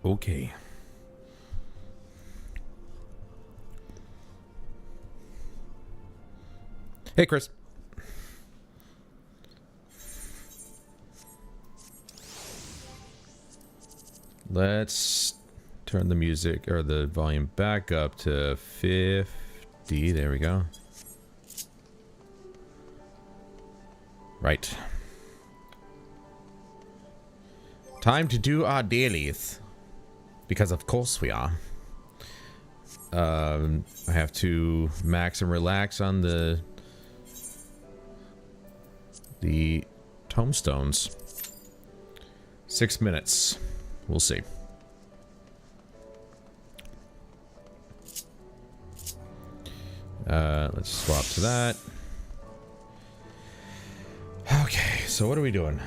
Okay. Hey, Chris. Let's turn the music or the volume back up to 50. There we go. Right. Time to do our dailies. Because of course we are. I have to max and relax on the tombstones. 6 minutes. We'll see. Let's swap to that. Okay, so what are we doing?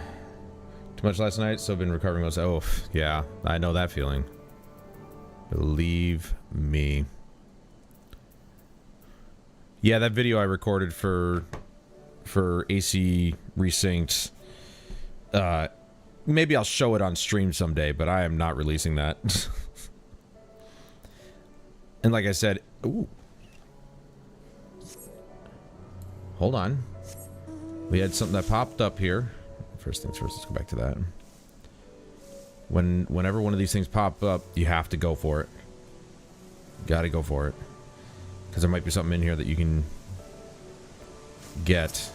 Too much last night, so I've been recovering most. Oh, yeah, I know that feeling. Believe me. Yeah, that video I recorded for AC Resynced. Maybe I'll show it on stream someday, but I am not releasing that. And like I said, ooh. Hold on. We had something that popped up here. First things first, let's go back to that. Whenever one of these things pop up, you have to go for it. Gotta go for it. Because there might be something in here that you can get.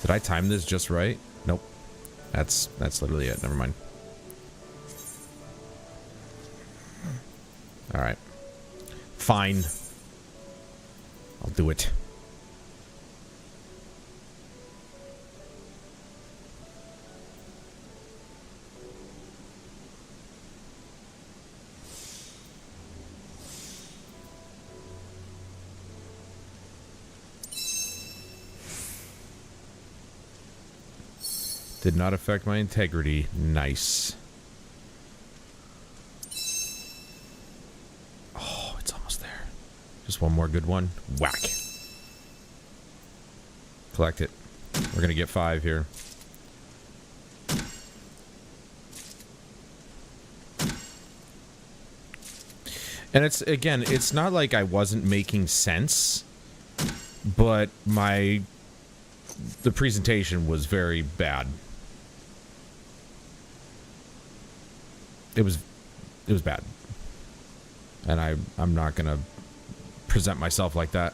Did I time this just right? Nope. That's literally it. Never mind. Alright. Fine. I'll do it. Did not affect my integrity. Nice. Oh, it's almost there. Just one more good one. Whack. Collect it. We're gonna get 5 here. And it's, again, it's not like I wasn't making sense, but the presentation was very bad. It was bad. And I'm not gonna present myself like that.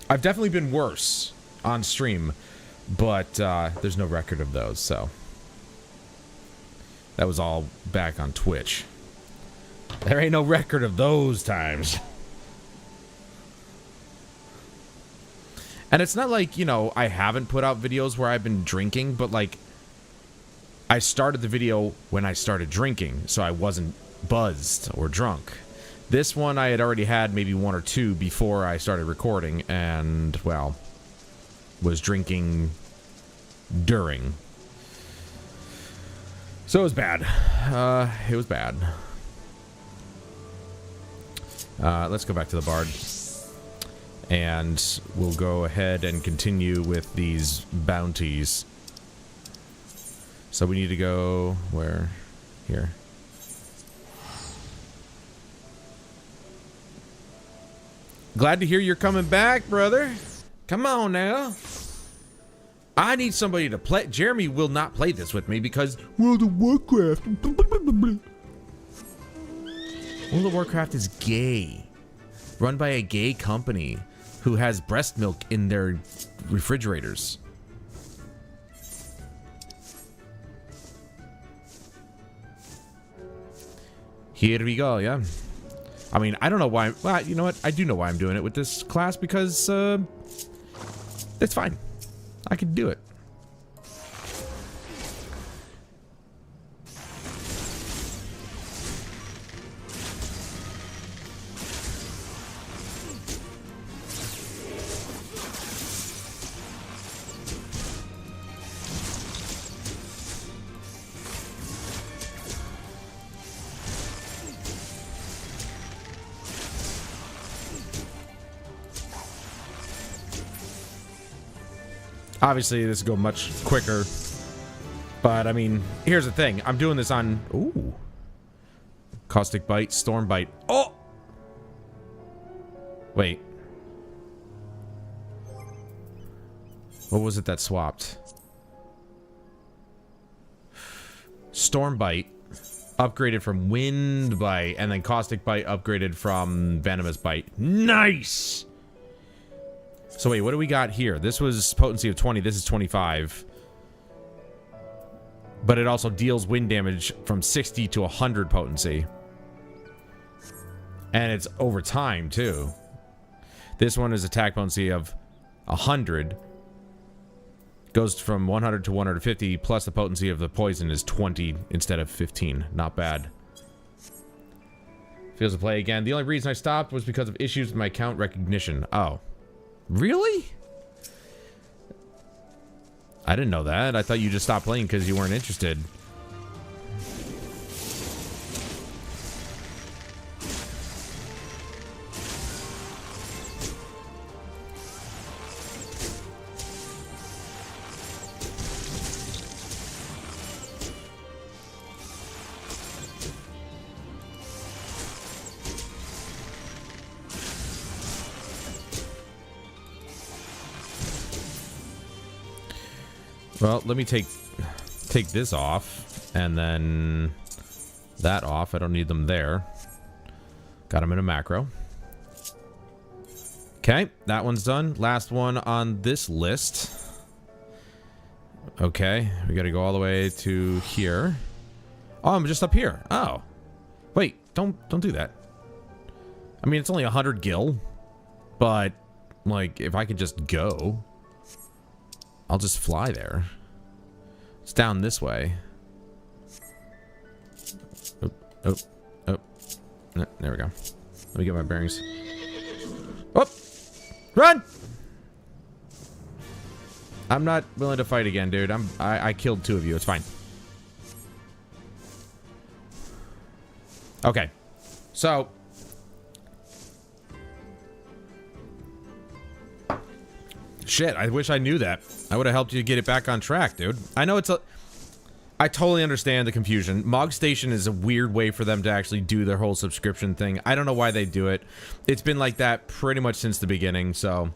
I've definitely been worse on stream, but there's no record of those, so. That was all back on Twitch. There ain't no record of those times. And it's not like, you know, I haven't put out videos where I've been drinking, but like, I started the video when I started drinking, so I wasn't buzzed or drunk. This one I had already had maybe 1 or 2 before I started recording, and, well, was drinking during. So it was bad. It was bad. Let's go back to the Bard. And we'll go ahead and continue with these bounties. So we need to go where? Here. Glad to hear you're coming back, brother. Come on now. I need somebody to play. Jeremy will not play this with me because World of Warcraft. World of Warcraft is gay. Run by a gay company who has breast milk in their refrigerators. Here we go, yeah. I mean, I don't know why. Well, you know what? I do know why I'm doing it with this class because it's fine. I can do it. Obviously, this will go much quicker. But, I mean, here's the thing. I'm doing this on... Ooh. Caustic Bite, Storm Bite. Oh! Wait. What was it that swapped? Storm Bite upgraded from Wind Bite, and then Caustic Bite upgraded from Venomous Bite. Nice! So wait, what do we got here? This was potency of 20, this is 25. But it also deals wind damage from 60 to 100 potency. And it's over time, too. This one is attack potency of 100. Goes from 100 to 150, plus the potency of the poison is 20 instead of 15. Not bad. Feels to play again. The only reason I stopped was because of issues with my account recognition. Oh. Really? I didn't know that. I thought you just stopped playing because you weren't interested. Well, let me take this off, and then that off. I don't need them there. Got them in a macro. Okay, that one's done. Last one on this list. Okay, we gotta go all the way to here. Oh, I'm just up here. Oh. Wait, don't do that. I mean, it's only 100 gil, but, like, if I could just go, I'll just fly there. It's down this way. Oh, oh, oh. No, there we go. Let me get my bearings. Oh! Run! I'm not willing to fight again, dude. I killed 2 of you. It's fine. Okay. So... Shit, I wish I knew that. I would have helped you get it back on track, dude. I know it's a... I totally understand the confusion. Mog Station is a weird way for them to actually do their whole subscription thing. I don't know why they do it. It's been like that pretty much since the beginning, so...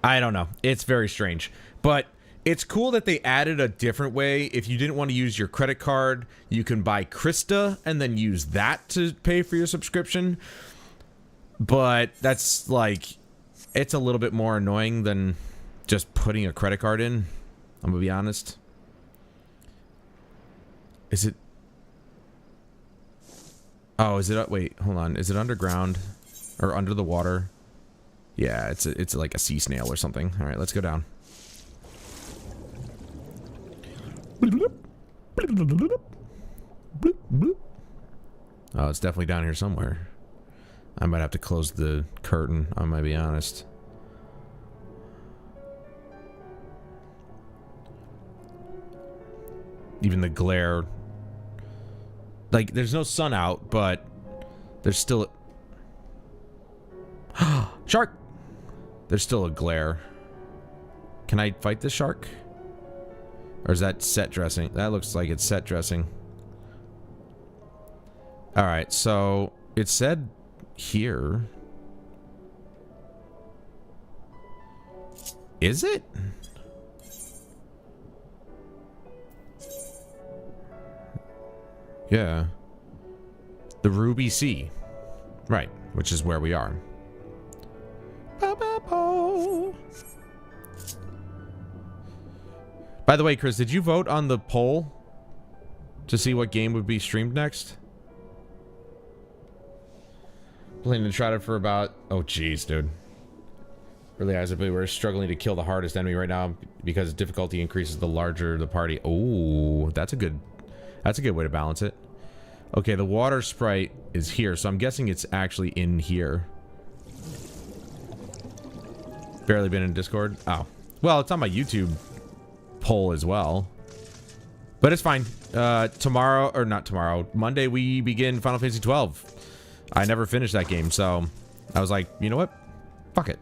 I don't know. It's very strange. But it's cool that they added a different way. If you didn't want to use your credit card, you can buy Krista and then use that to pay for your subscription. But that's like... It's a little bit more annoying than... just putting a credit card in. I'm gonna be honest. Is it... Oh, is it... Wait, hold on. Is it underground? Or under the water? Yeah, it's like a sea snail or something. Alright, let's go down. Oh, it's definitely down here somewhere. I might have to close the curtain, I might be honest. Even the glare. Like, there's no sun out, but there's still... Shark! There's still a glare. Can I fight this shark? Or is that set dressing? That looks like it's set dressing. Alright, so it said here. Is it? Yeah. The Ruby Sea. Right, which is where we are. By the way, Chris, did you vote on the poll to see what game would be streamed next? Playing Uncharted for about... Oh, jeez, dude. Really, as if we were struggling to kill the hardest enemy right now because difficulty increases the larger the party. Oh, that's a good way to balance it. Okay, the water sprite is here, so I'm guessing it's actually in here. Barely been in Discord. Oh. Well, it's on my YouTube poll as well. But it's fine. Tomorrow, or not tomorrow, Monday we begin Final Fantasy XII. I never finished that game, so I was like, you know what? Fuck it.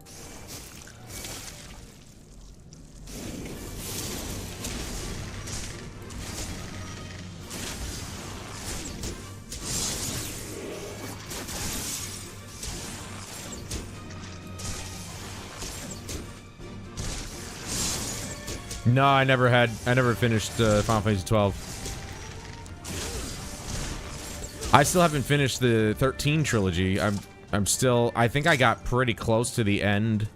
No, I never finished Final Fantasy 12. I still haven't finished the 13 trilogy. I'm still, I think I got pretty close to the end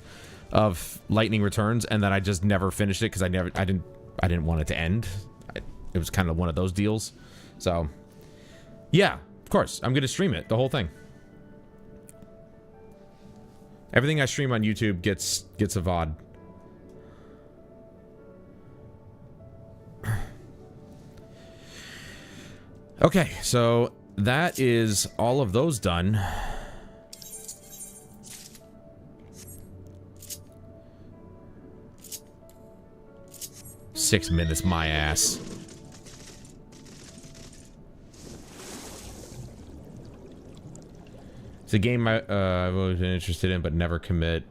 of Lightning Returns, and then I just never finished it because I didn't want it to end. It was kind of one of those deals. So, yeah, of course, I'm gonna stream it, the whole thing. Everything I stream on YouTube gets a VOD. Okay, so that is all of those done. Six minutes, my ass. It's a game I've always been interested in, but never commit.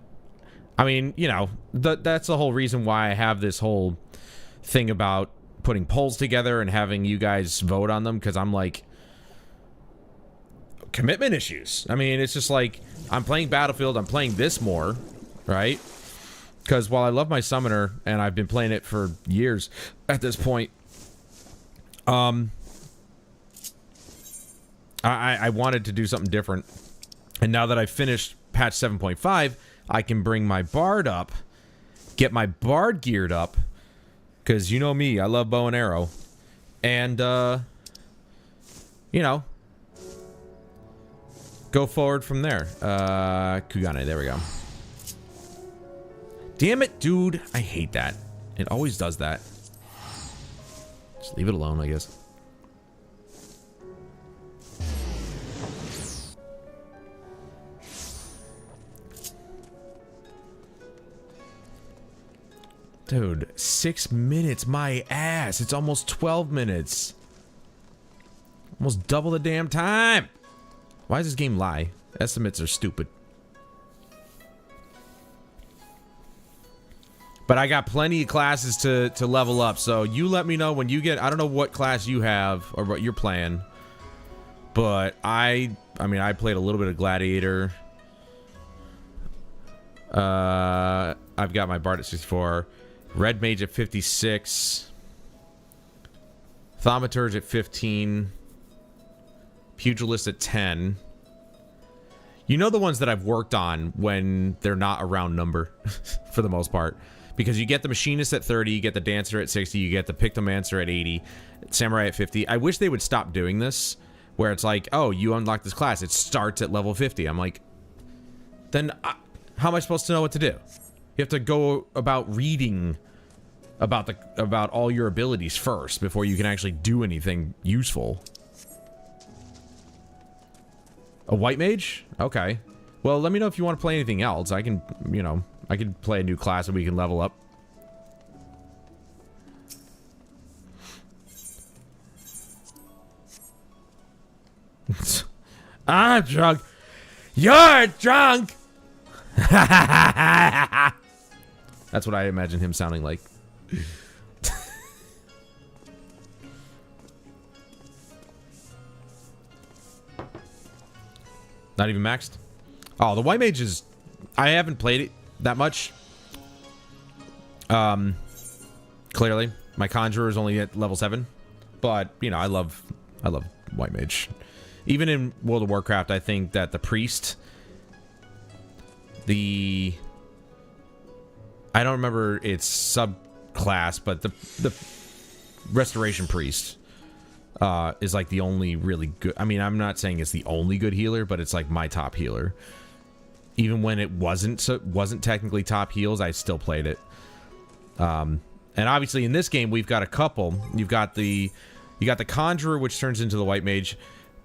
I mean, you know, that's the whole reason why I have this whole thing about putting polls together and having you guys vote on them, because I'm like, commitment issues. I mean, it's just like, I'm playing Battlefield, I'm playing this more, right? Because while I love my Summoner, and I've been playing it for years at this point, I wanted to do something different. And now that I've finished patch 7.5, I can bring my Bard up, get my Bard geared up, because you know me, I love bow and arrow, and, you know, go forward from there. Kugane, there we go. Damn it, dude. I hate that. It always does that. Just leave it alone, I guess. Dude, 6 minutes, my ass. It's almost 12 minutes. Almost double the damn time. Why does this game lie? Estimates are stupid. But I got plenty of classes to level up, so you let me know when you get... I don't know what class you have or what you're playing. But I mean, I played a little bit of Gladiator. I've got my Bard at 64. Red Mage at 56. Thaumaturge at 15. Pugilist at 10. You know the ones that I've worked on when they're not a round number, for the most part. Because you get the Machinist at 30, you get the Dancer at 60, you get the Pictomancer at 80, Samurai at 50. I wish they would stop doing this, where it's like, oh, you unlock this class, it starts at level 50. I'm like, then how am I supposed to know what to do? You have to go about reading about all your abilities first before you can actually do anything useful. A white mage? Okay. Well, let me know if you want to play anything else. I can, you know, I can play a new class and we can level up. I'm drunk. You're drunk! That's what I imagine him sounding like. Not even maxed? Oh, the white mage is... I haven't played it that much. Clearly. My conjurer is only at level 7. But, you know, I love white mage. Even in World of Warcraft, I think that the priest... I don't remember its subclass, but the Restoration Priest is like the only really good... I mean, I'm not saying it's the only good healer, but it's like my top healer. Even when it wasn't technically top heals, I still played it. And obviously in this game, we've got a couple. You got the Conjurer, which turns into the White Mage.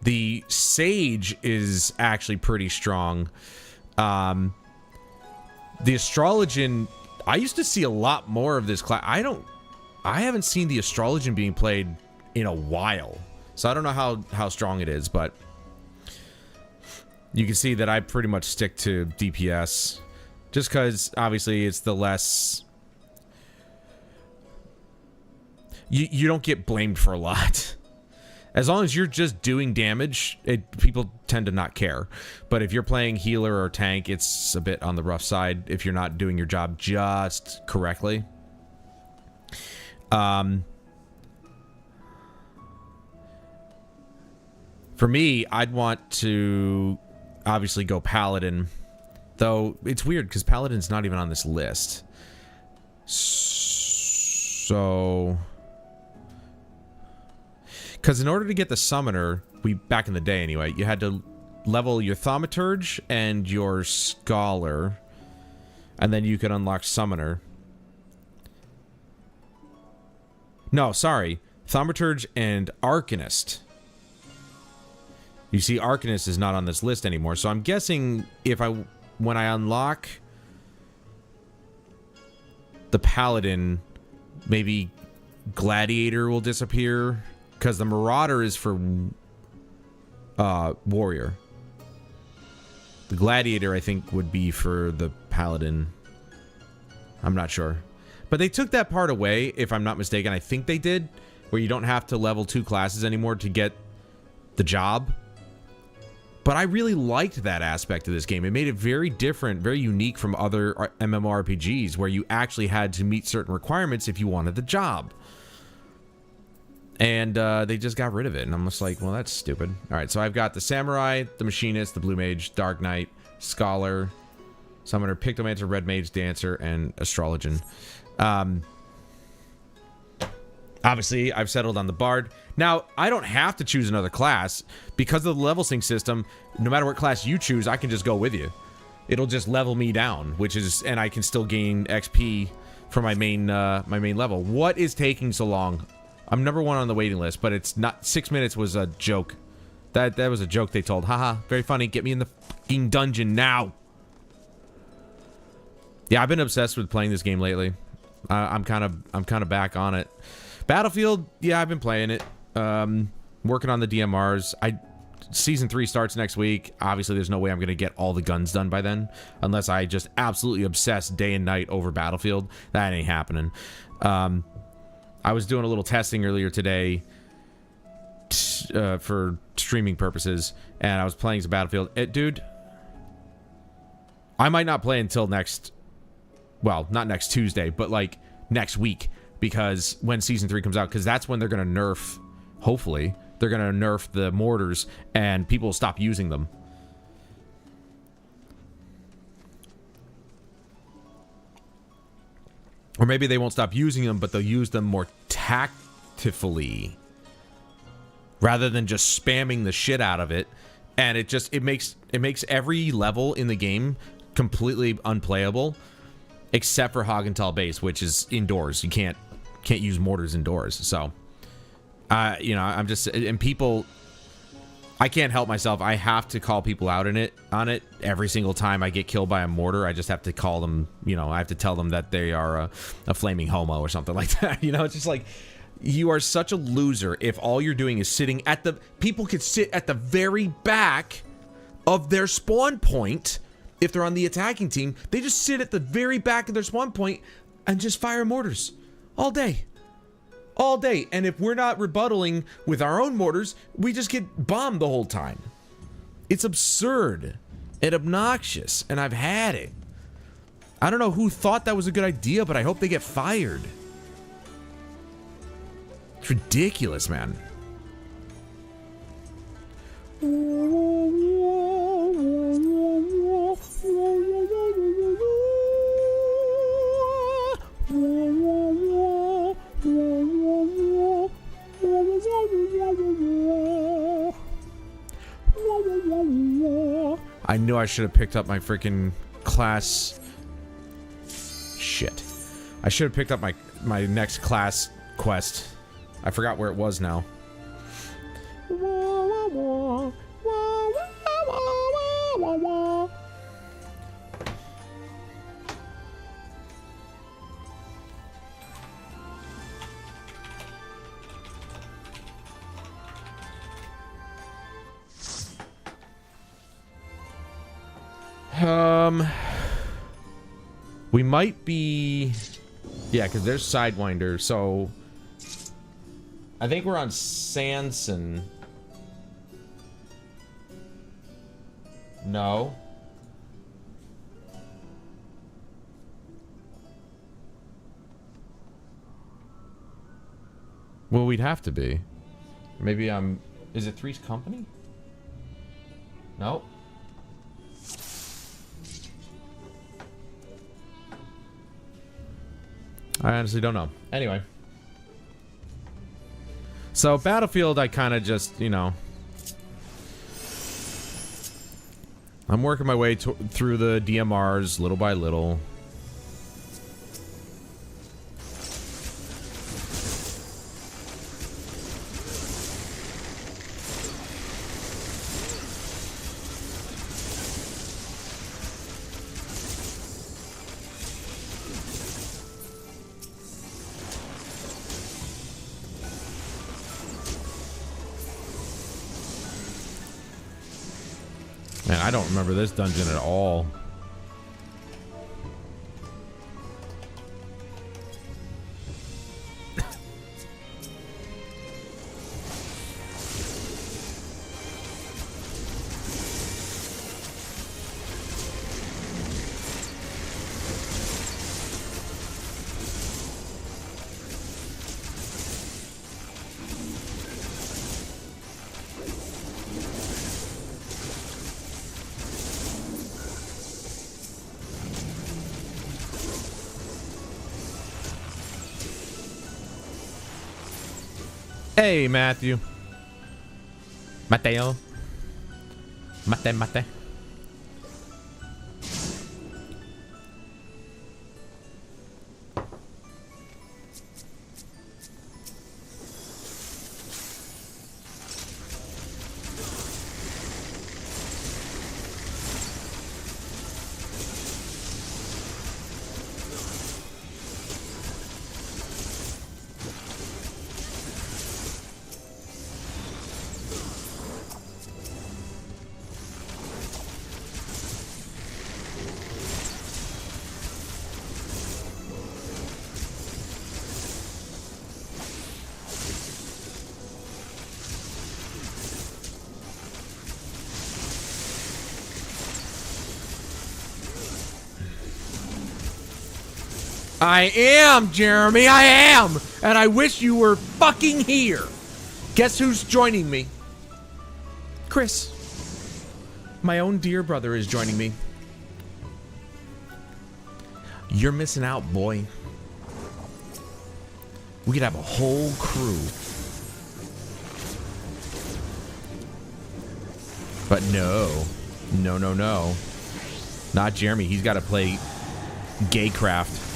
The Sage is actually pretty strong. The Astrologian, I used to see a lot more of this class. I haven't seen the Astrologian being played in a while. So I don't know how strong it is, but you can see that I pretty much stick to DPS. Just because, obviously, it's the less... You don't get blamed for a lot. As long as you're just doing damage, people tend to not care. But if you're playing healer or tank, it's a bit on the rough side if you're not doing your job just correctly. For me, I'd want to obviously go Paladin. Though, it's weird, because Paladin's not even on this list. So... Because in order to get the Summoner, back in the day anyway, you had to level your Thaumaturge and your Scholar. And then you could unlock Summoner. No, sorry. Thaumaturge and Arcanist. You see, Arcanist is not on this list anymore, so I'm guessing when I unlock the Paladin, maybe Gladiator will disappear, because the Marauder is for Warrior. The Gladiator, I think, would be for the Paladin. I'm not sure. But they took that part away, if I'm not mistaken. I think they did, where you don't have to level 2 classes anymore to get the job. But I really liked that aspect of this game. It made it very different, very unique from other MMORPGs, where you actually had to meet certain requirements if you wanted the job. And they just got rid of it, and I'm just like, well, that's stupid. All right, so I've got the Samurai, the Machinist, the Blue Mage, Dark Knight, Scholar, Summoner, Pictomancer, Red Mage, Dancer, and Astrologian. Obviously, I've settled on the Bard. Now, I don't have to choose another class. Because of the level sync system, no matter what class you choose, I can just go with you. It'll just level me down, and I can still gain XP for my main level. What is taking so long? I'm number 1 on the waiting list, but it's not. 6 minutes was a joke. That was a joke they told. Haha, very funny. Get me in the fucking dungeon now. Yeah, I've been obsessed with playing this game lately. I'm kind of back on it. Battlefield, yeah, I've been playing it. Working on the DMRs. Season 3 starts next week. Obviously, there's no way I'm going to get all the guns done by then, unless I just absolutely obsess day and night over Battlefield. That ain't happening. I was doing a little testing earlier today for streaming purposes, and I was playing some Battlefield. Dude, I might not play until well, not next Tuesday, but like next week, because when Season 3 comes out, because that's when they're going to nerf, hopefully, they're going to nerf the mortars, and people will stop using them. Or maybe they won't stop using them, but they'll use them more tactfully, rather than just spamming the shit out of it. And it makes every level in the game completely unplayable, except for Hoggental Base, which is indoors. You can't use mortars indoors. So, you know, I'm just, and people, I can't help myself. I have to call people out on it every single time I get killed by a mortar. I just have to call them, you know, I have to tell them that they are a flaming homo or something like that. You know, it's just like, you are such a loser if all you're doing is sitting at the, people could sit at the very back of their spawn point. If they're on the attacking team, they just sit at the very back of their spawn point and just fire mortars all day. All day. And if we're not rebuttaling with our own mortars, we just get bombed the whole time. It's absurd and obnoxious, and I've had it. I don't know who thought that was a good idea, but I hope they get fired. It's ridiculous, man. I knew I should have picked up my freaking class. Shit. I should have picked up my next class quest. I forgot where it was now. We might be... Yeah, because there's Sidewinder, so... I think we're on Sanson. No. Well, we'd have to be. Maybe I'm... Is it Three's Company? No. I honestly don't know. Anyway. So, Battlefield, I kind of just, you know... I'm working my way through the DMRs little by little. Man, I don't remember this dungeon at all. Hey, Matthew. Mateo. Mate. I am, Jeremy, I am! And I wish you were fucking here! Guess who's joining me? Chris. My own dear brother is joining me. You're missing out, boy. We could have a whole crew. But no. No. Not Jeremy. He's got to play Gaycraft.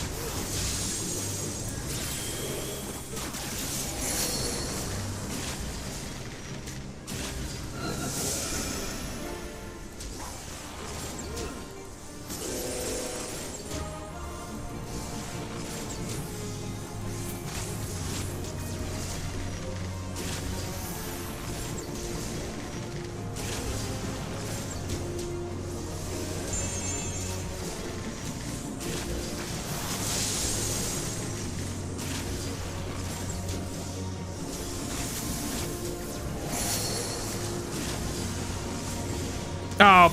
Oh,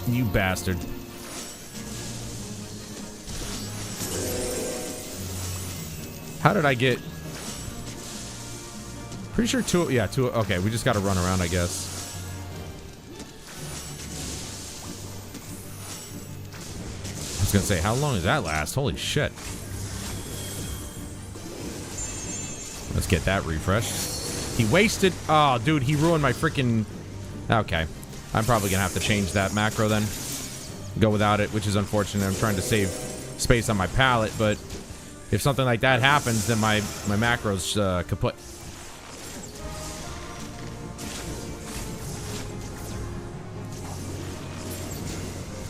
you bastard. How did I get... Pretty sure two... Yeah, two... Okay, we just gotta run around, I guess. I was gonna say, how long does that last? Holy shit. Let's get that refreshed. He wasted... Oh, dude, he ruined my freaking... Okay. I'm probably gonna have to change that macro then. Go without it, which is unfortunate. I'm trying to save space on my palette, but if something like that happens, then my macro's kaput.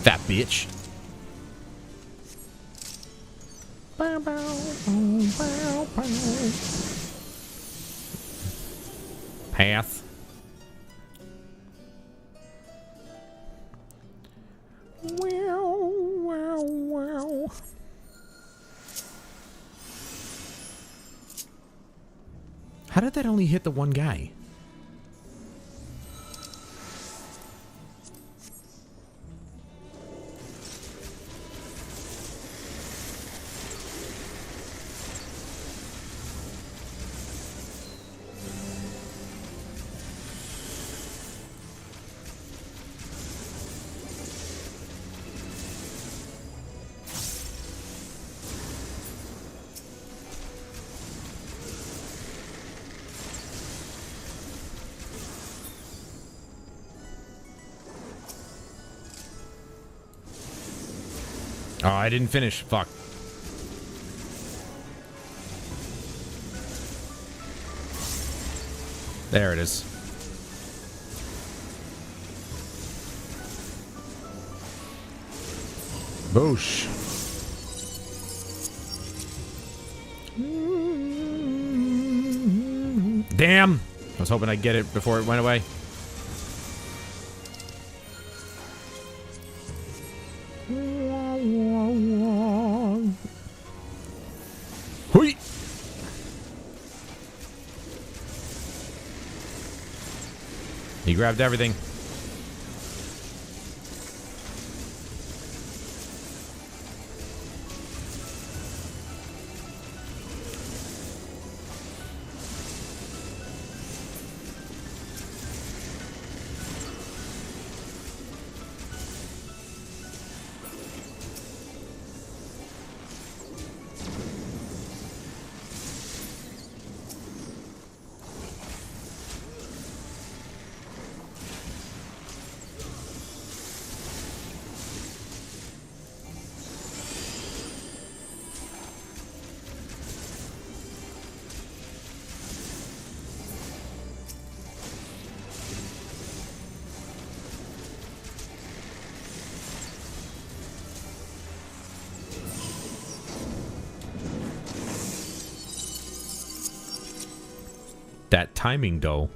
That bitch. Path. Wow. How did that only hit the one guy? Oh, I didn't finish. Fuck. There it is. Boosh. Damn! I was hoping I'd get it before it went away. Hui! He grabbed everything. That timing, though.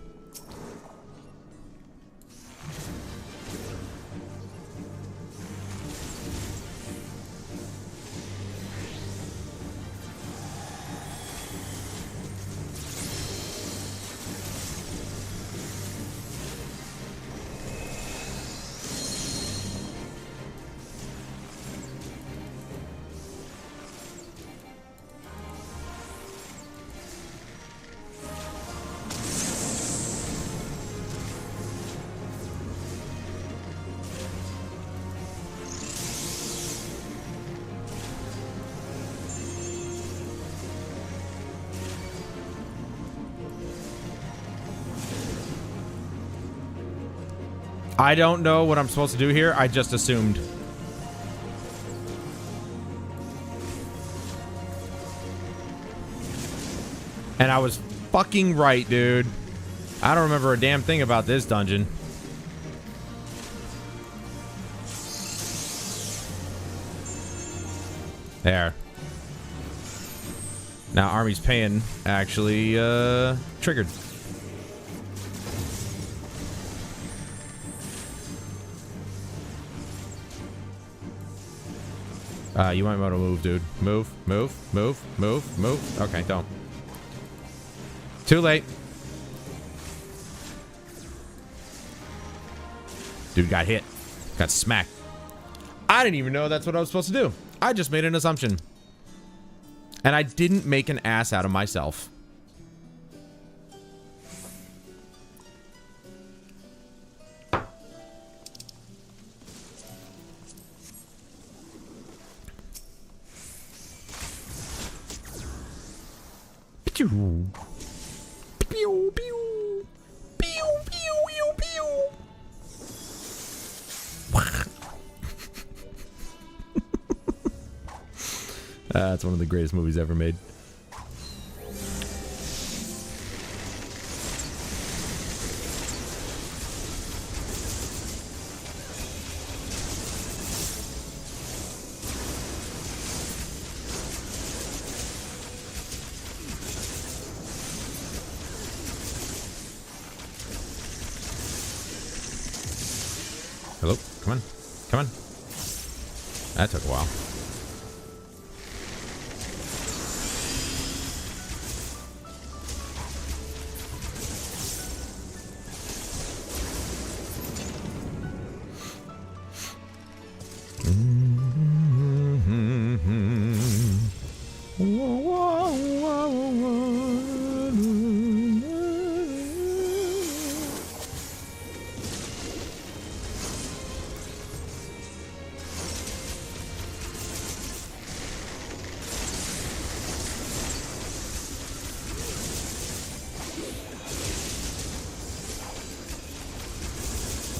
I don't know what I'm supposed to do here. I just assumed. And I was fucking right, dude. I don't remember a damn thing about this dungeon. There. Now Army's Pain actually triggered. You might want to move, dude. Move, move, move, move, move. Okay, don't. Too late. Dude got hit. Got smacked. I didn't even know that's what I was supposed to do. I just made an assumption. And I didn't make an ass out of myself. Pew. Pew, pew. Pew, pew, pew, pew. That's one of the greatest movies ever made. Hello? Come on. Come on. That took a while.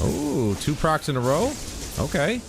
Oh, 2 procs in a row? Okay.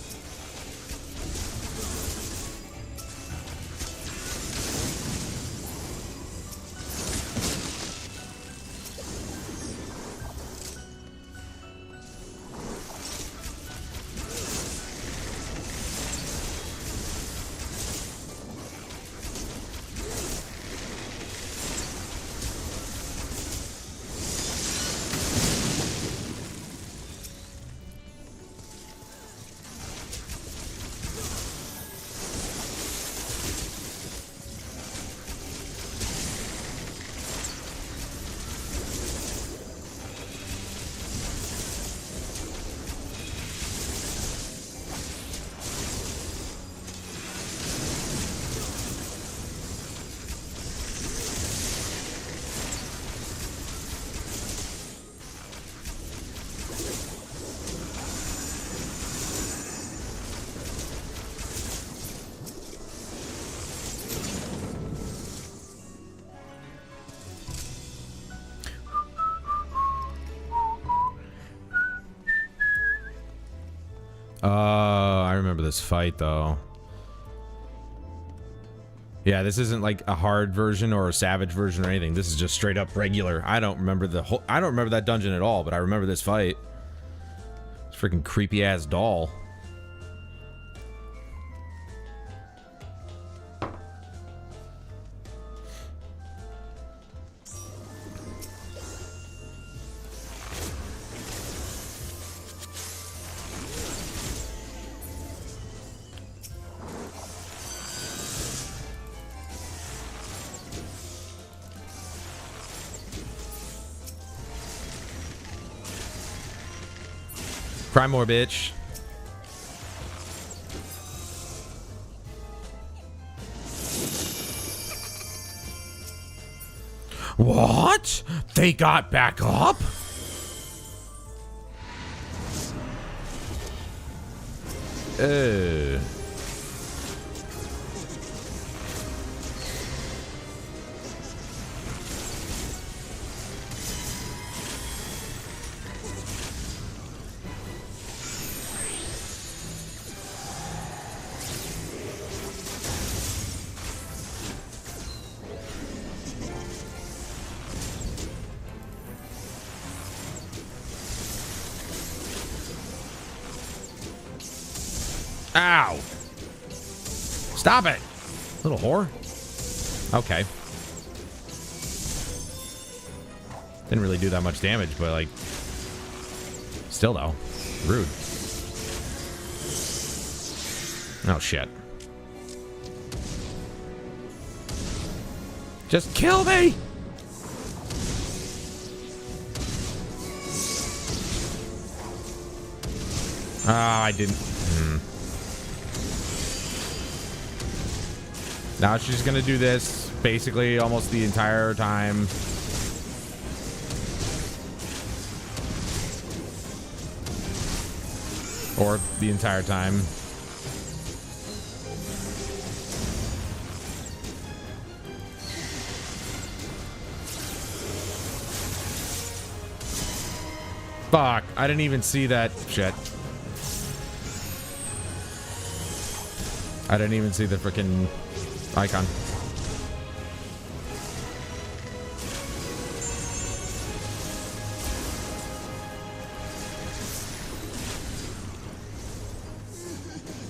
I remember this fight, though. Yeah, this isn't like a hard version or a savage version or anything. This is just straight up regular. I don't remember that dungeon at all, but I remember this fight. It's freaking creepy ass doll. Cry more, bitch. What? They got back up? Ow! Stop it! Little whore. Okay. Didn't really do that much damage, but like... Still though. Rude. Oh shit. Just kill me! Ah, I didn't... Now she's gonna do this basically almost the entire time. Or the entire time. Fuck, I didn't even see that shit. I didn't even see the freaking icon.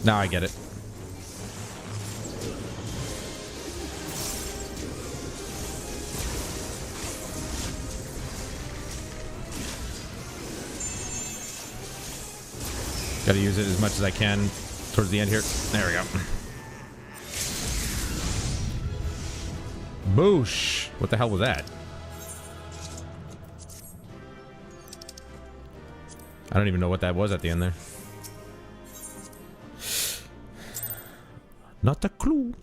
Now I get it. Gotta use it as much as I can towards the end here. There we go. Boosh! What the hell was that? I don't even know what that was at the end there. Not a clue.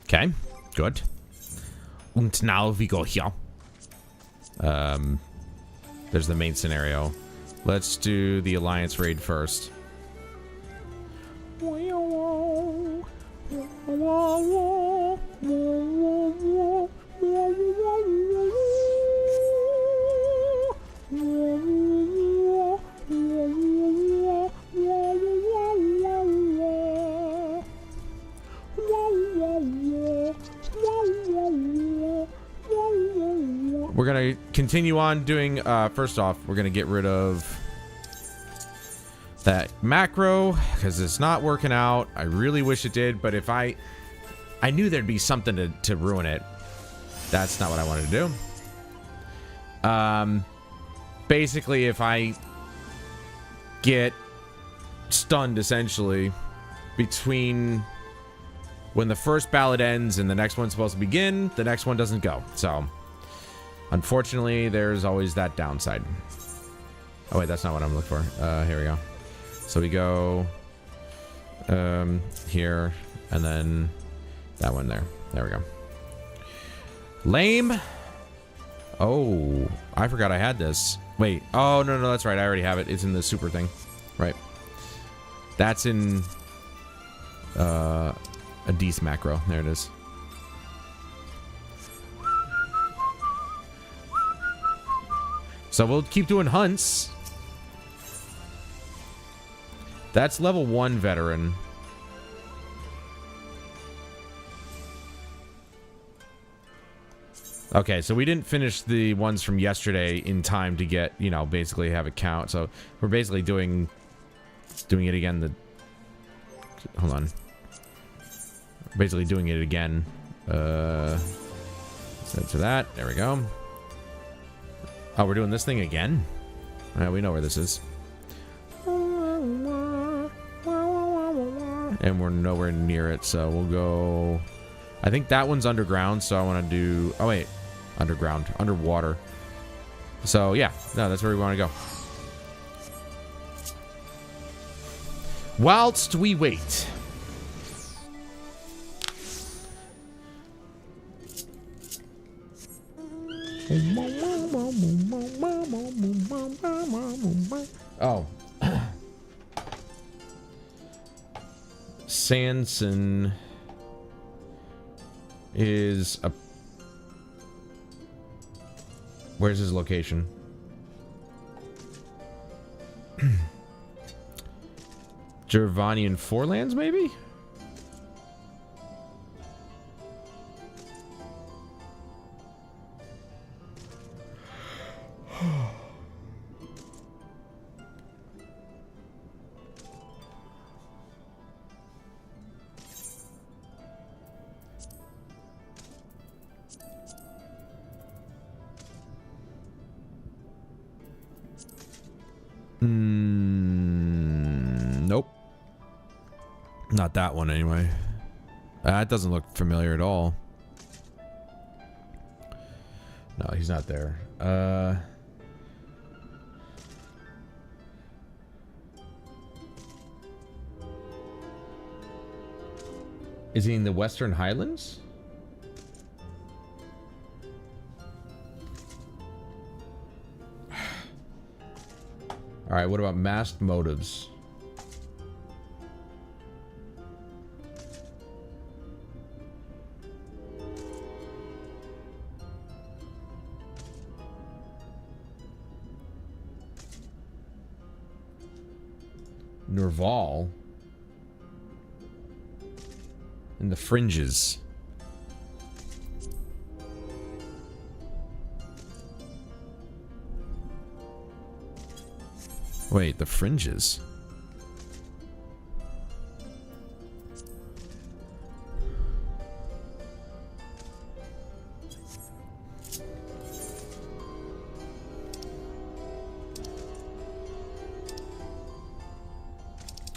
Okay, good. And now we go here. There's the main scenario. Let's do the Alliance raid first. We're gonna continue on doing, first off, we're gonna get rid of that macro, because it's not working out. I really wish it did, but if I knew there'd be something to ruin it. That's not what I wanted to do. Basically, if I get stunned, essentially, between when the first ballot ends and the next one's supposed to begin, the next one doesn't go. So, unfortunately, there's always that downside. Oh, wait, that's not what I'm looking for. Here we go. So we go here, and then that one there. There we go. Lame. Oh, I forgot I had this. Wait. Oh, no, that's right. I already have it. It's in the super thing. Right. That's in a D's macro. There it is. So we'll keep doing hunts. That's level 1 veteran. Okay, so we didn't finish the ones from yesterday in time to get, you know, basically have a count. So we're basically doing it again. Hold on. Basically doing it again. Set to that. There we go. Oh, we're doing this thing again? Yeah, we know where this is. And we're nowhere near it, so we'll go... I think that one's underground, so I want to do... Oh, wait. Underground. Underwater. So, yeah. No, that's where we want to go. Whilst we wait... Oh. Sanson is a... Where's his location? Gervanian Forelands, maybe? Nope. Not that one, anyway. That doesn't look familiar at all. No, he's not there. Is he in the Western Highlands? All right, what about masked motives? Nerval. In the fringes. Wait, the fringes?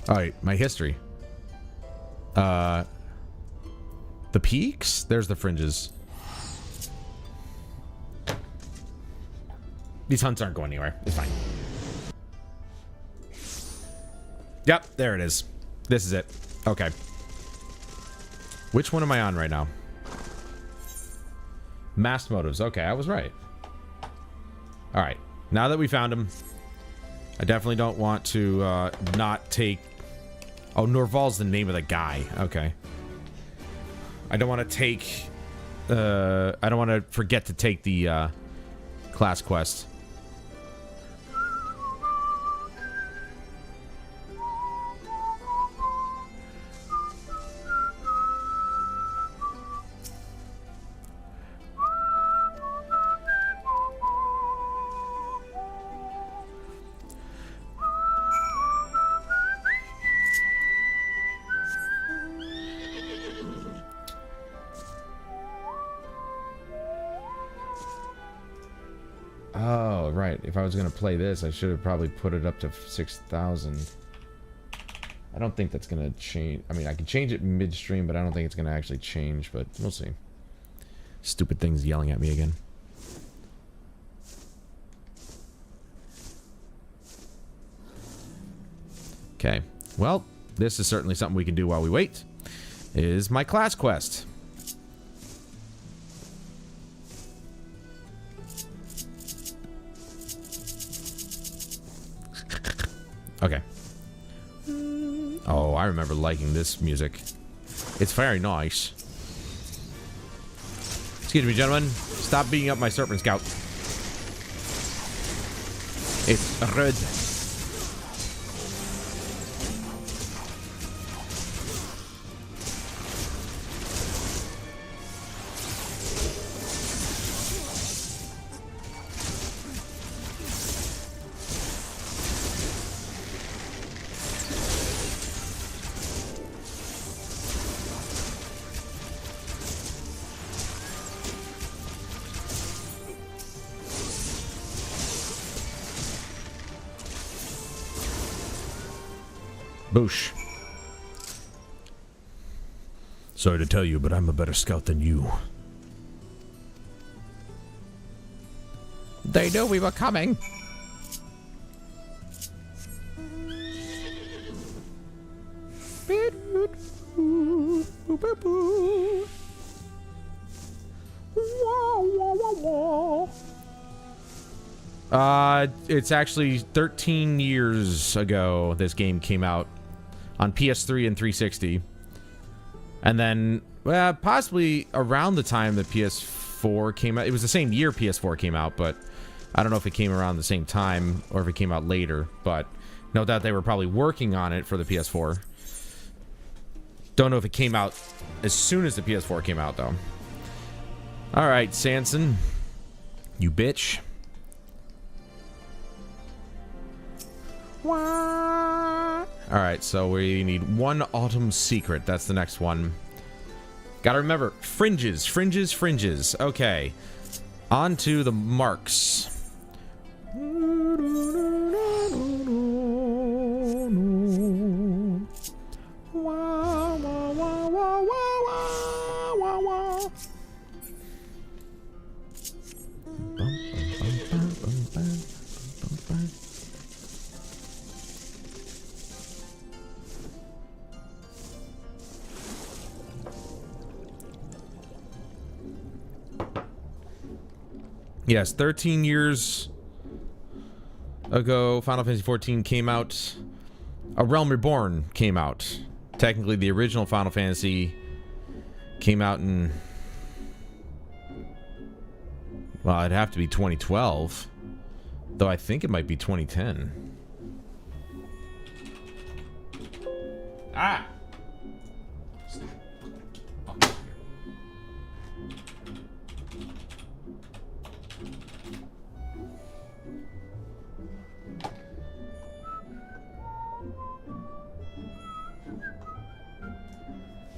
Alright, my history. The peaks? There's the fringes. These hunts aren't going anywhere. It's fine. Yep, there it is. This is it. Okay. Which one am I on right now? Masked motives. Okay, I was right. Alright. Now that we found him, I definitely don't want to not take... Oh, Norval's the name of the guy. Okay. I don't want to take... I don't want to forget to take the class quest. If I was going to play this, I should have probably put it up to 6,000. I don't think that's going to change. I mean, I can change it midstream, but I don't think it's going to actually change, but we'll see. Stupid things yelling at me again. Okay. Well, this is certainly something we can do while we wait. Is my class quest. Okay. Oh, I remember liking this music. It's very nice. Excuse me, gentlemen. Stop beating up my Serpent Scout. It's rude. Boosh. Sorry to tell you, but I'm a better scout than you. They knew we were coming. It's actually 13 years ago this game came out on PS3 and 360. And then, well, possibly around the time that PS4 came out. It was the same year PS4 came out, but I don't know if it came around the same time or if it came out later. But no doubt they were probably working on it for the PS4. Don't know if it came out as soon as the PS4 came out, though. Alright, Sanson. You bitch. Alright, so we need one autumn secret. That's the next one. Gotta remember, fringes, fringes, fringes. Okay. On to the marks. Yes, 13 years ago, Final Fantasy XIV came out. A Realm Reborn came out. Technically, the original Final Fantasy came out in... Well, it'd have to be 2012. Though I think it might be 2010. Ah!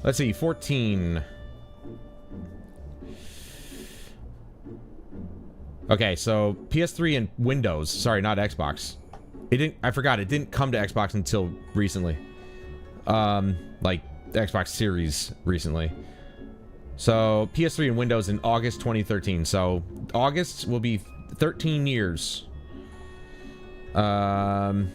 Let's see, 14. Okay, so PS3 and Windows. Sorry, not Xbox. It didn't. I forgot. It didn't come to Xbox until recently. Like the Xbox Series recently. So PS3 and Windows in August 2013. So August will be 13 years. But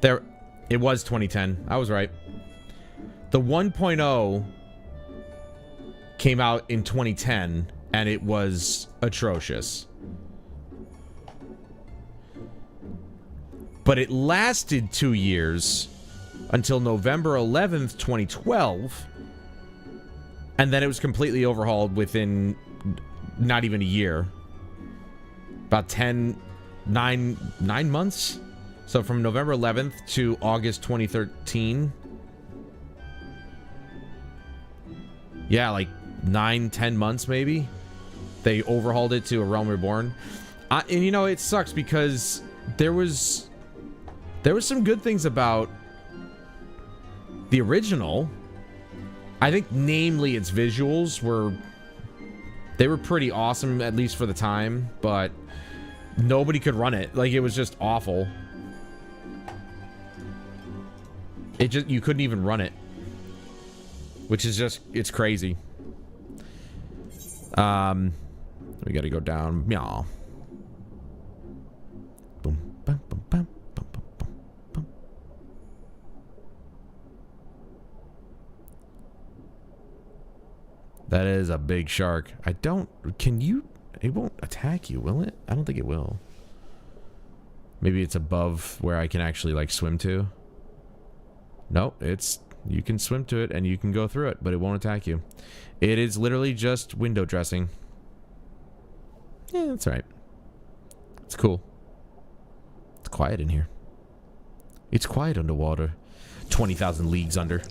there, it was 2010. I was right. The 1.0 came out in 2010, and it was atrocious. But it lasted 2 years until November 11th, 2012, and then it was completely overhauled within not even a year. About 9 months? So from November 11th to August 2013. Yeah, like 9-10 months maybe. They overhauled it to A Realm Reborn. And you know, it sucks because there was some good things about the original. I think namely its visuals were pretty awesome, at least for the time, but nobody could run it. Like, it was just awful. You couldn't even run it. Which is just, it's crazy. We gotta go down. Meow. Boom, bam, bam, bam, bam, bam, bam. That is a big shark. It won't attack you, will it? I don't think it will. Maybe it's above where I can actually, like, swim to. Nope, you can swim to it and you can go through it, but it won't attack you. It is literally just window dressing. Yeah, that's right. It's cool. It's quiet in here. It's quiet underwater. 20,000 leagues under.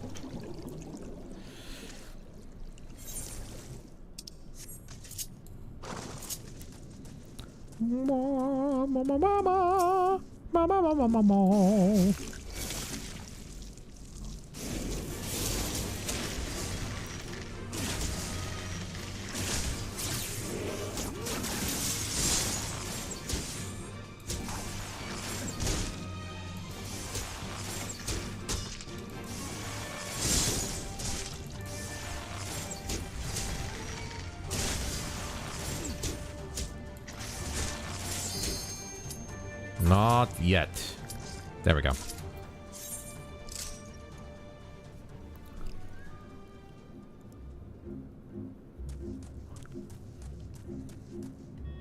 Not yet. There we go.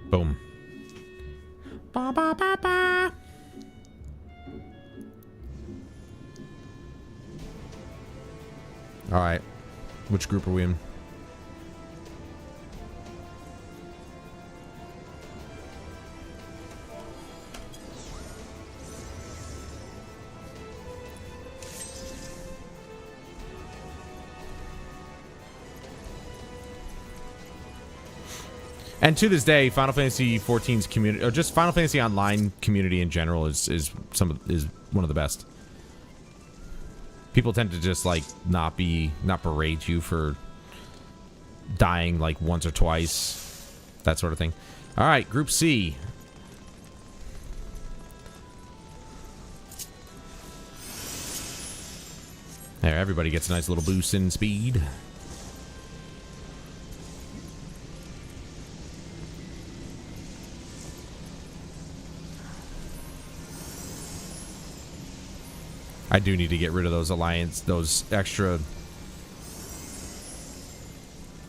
Boom. Ba, ba, ba, ba. All right. Which group are we in? And to this day, Final Fantasy XIV's community, or just Final Fantasy Online community in general, is one of the best. People tend to just like not berate you for dying like once or twice, that sort of thing. All right, Group C. There, everybody gets a nice little boost in speed. I do need to get rid of those those extra,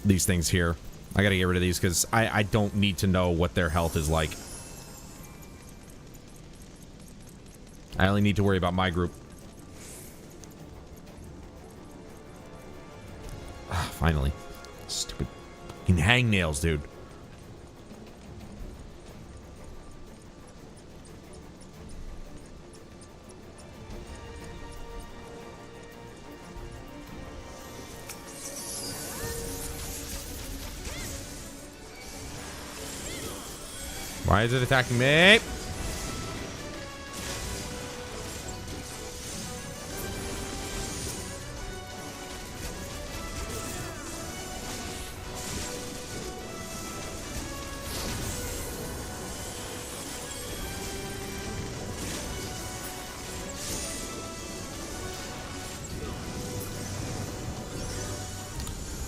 these things here. I gotta get rid of these because I don't need to know what their health is like. I only need to worry about my group. Finally. Stupid fucking hangnails, dude. Why is it attacking me?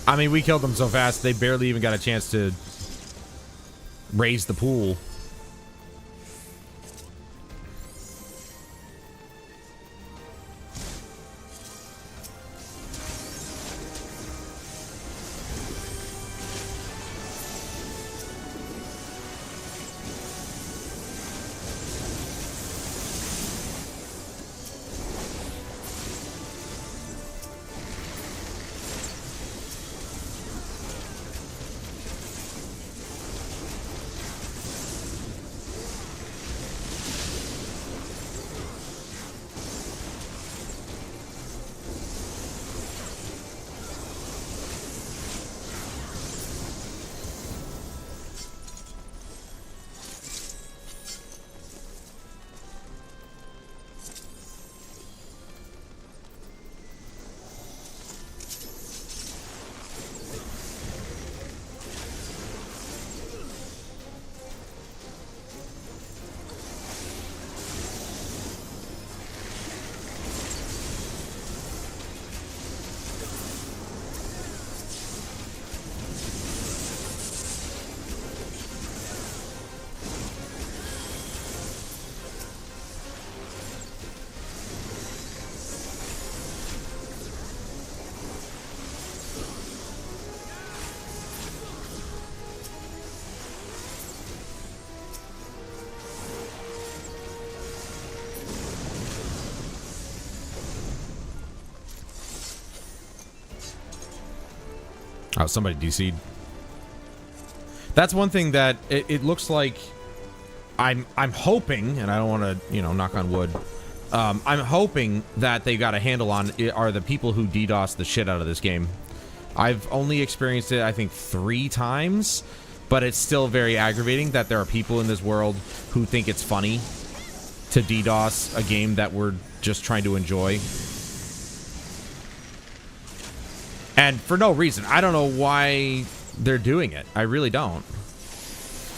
I mean, we killed them so fast, they barely even got a chance to raise the pool. Oh, somebody DC'd. That's one thing that it looks like. I'm hoping, and I don't want to, knock on wood. I'm hoping that they got a handle on it are the people who DDoS the shit out of this game. I've only experienced it, I think, 3 times, but it's still very aggravating that there are people in this world who think it's funny to DDoS a game that we're just trying to enjoy. And for no reason. I don't know why they're doing it. I really don't.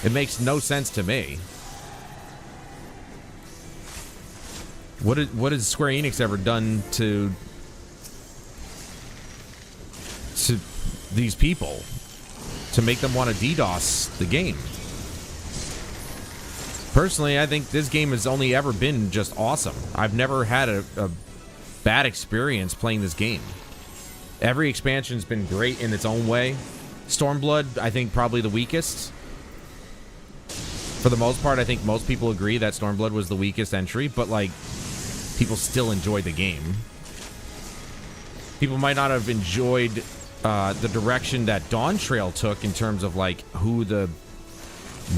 It makes no sense to me. What has Square Enix ever done to these people to make them want to DDoS the game? Personally, I think this game has only ever been just awesome. I've never had a bad experience playing this game. Every expansion's been great in its own way. Stormblood, I think, probably the weakest. For the most part, I think most people agree that Stormblood was the weakest entry, but, like, people still enjoy the game. People might not have enjoyed the direction that Dawntrail took in terms of, like, who the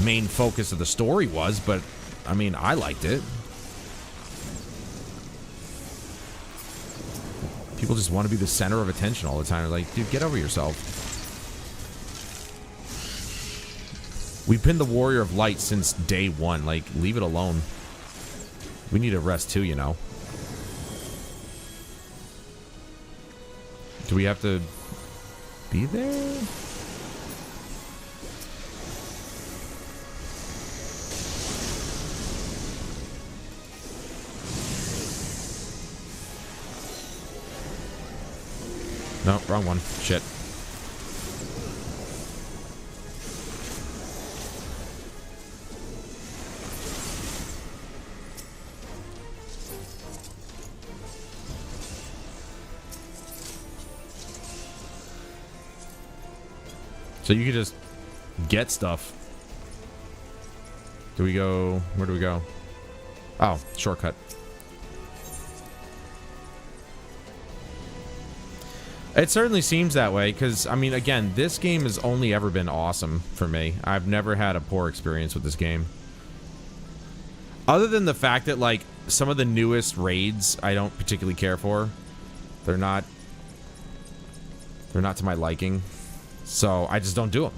main focus of the story was, but, I mean, I liked it. People just want to be the center of attention all the time. They're like, dude, get over yourself. We've been the Warrior of Light since day one. Like, leave it alone. We need a rest too, you know. Do we have to be there? No, wrong one. Shit. So you can just get stuff. Do we go? Where do we go? Oh, shortcut. It certainly seems that way, because, I mean, again, this game has only ever been awesome for me. I've never had a poor experience with this game. Other than the fact that, like, some of the newest raids I don't particularly care for. They're not to my liking. So I just don't do them.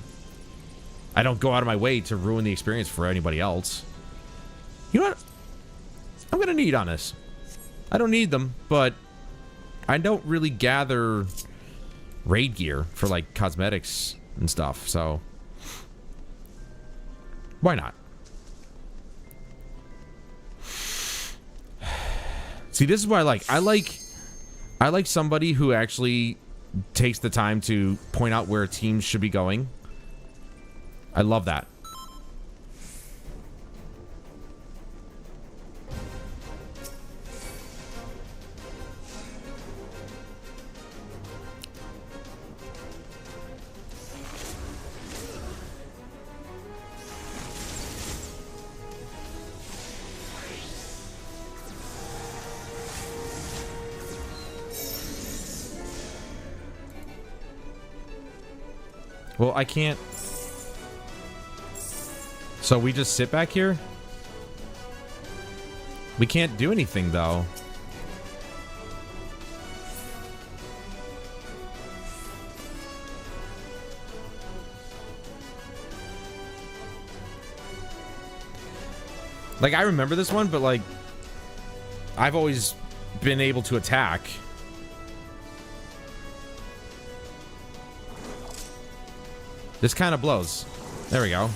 I don't go out of my way to ruin the experience for anybody else. You know what? I'm going to need on this. I don't need them, but I don't really gather raid gear for, like, cosmetics and stuff, so why not? See, this is what I like somebody who actually takes the time to point out where teams should be going. I love that. Well, I can't. So we just sit back here? We can't do anything, though. Like, I remember this one, but, like, I've always been able to attack. This kind of blows. There we go.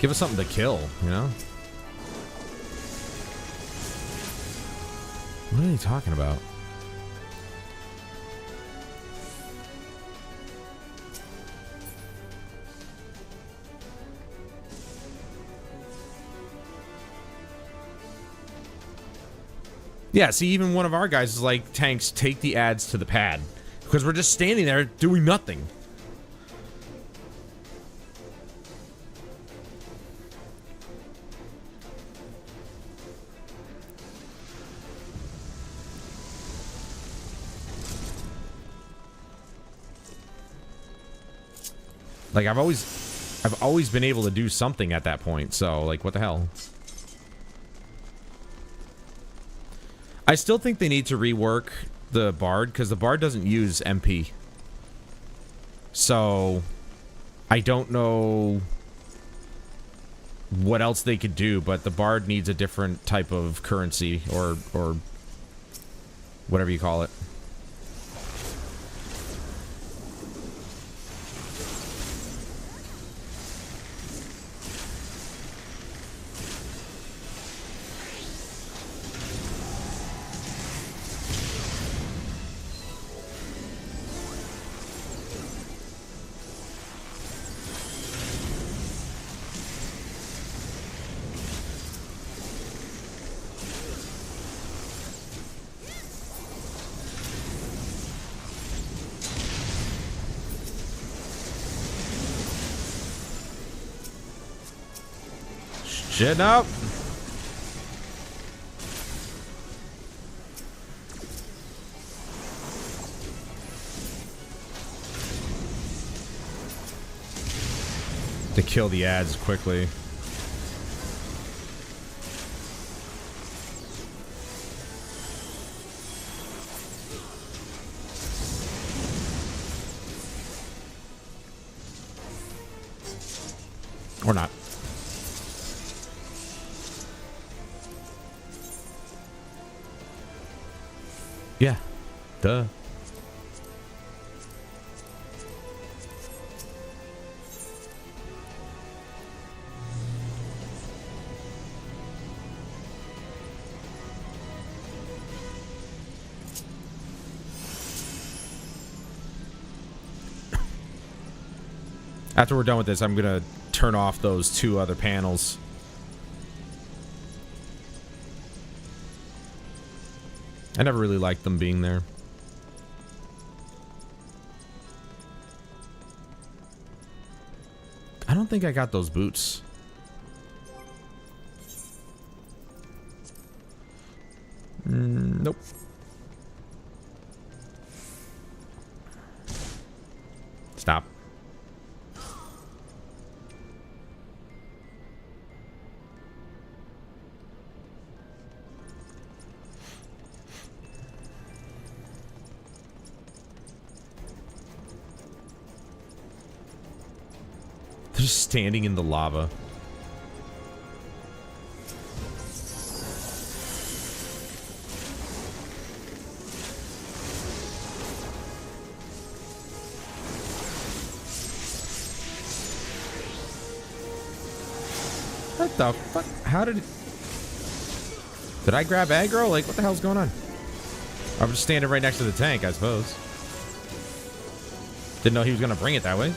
Give us something to kill, you know? What are you talking about? Yeah, see, even one of our guys is like, tanks, take the ads to the pad. Because we're just standing there doing nothing. Like, I've always been able to do something at that point, so, like, what the hell? I still think they need to rework the Bard, because the Bard doesn't use MP. So, I don't know what else they could do, but the Bard needs a different type of currency, or whatever you call it. Shit, no. To kill the ads quickly. Or not. Yeah. Duh. After we're done with this, I'm gonna turn off those 2 other panels. I never really liked them being there. I don't think I got those boots. Nope. Stop. They're just standing in the lava. What the fuck? How did it... Did I grab aggro? Like, what the hell's going on? I'm just standing right next to the tank, I suppose. Didn't know he was gonna bring it that way.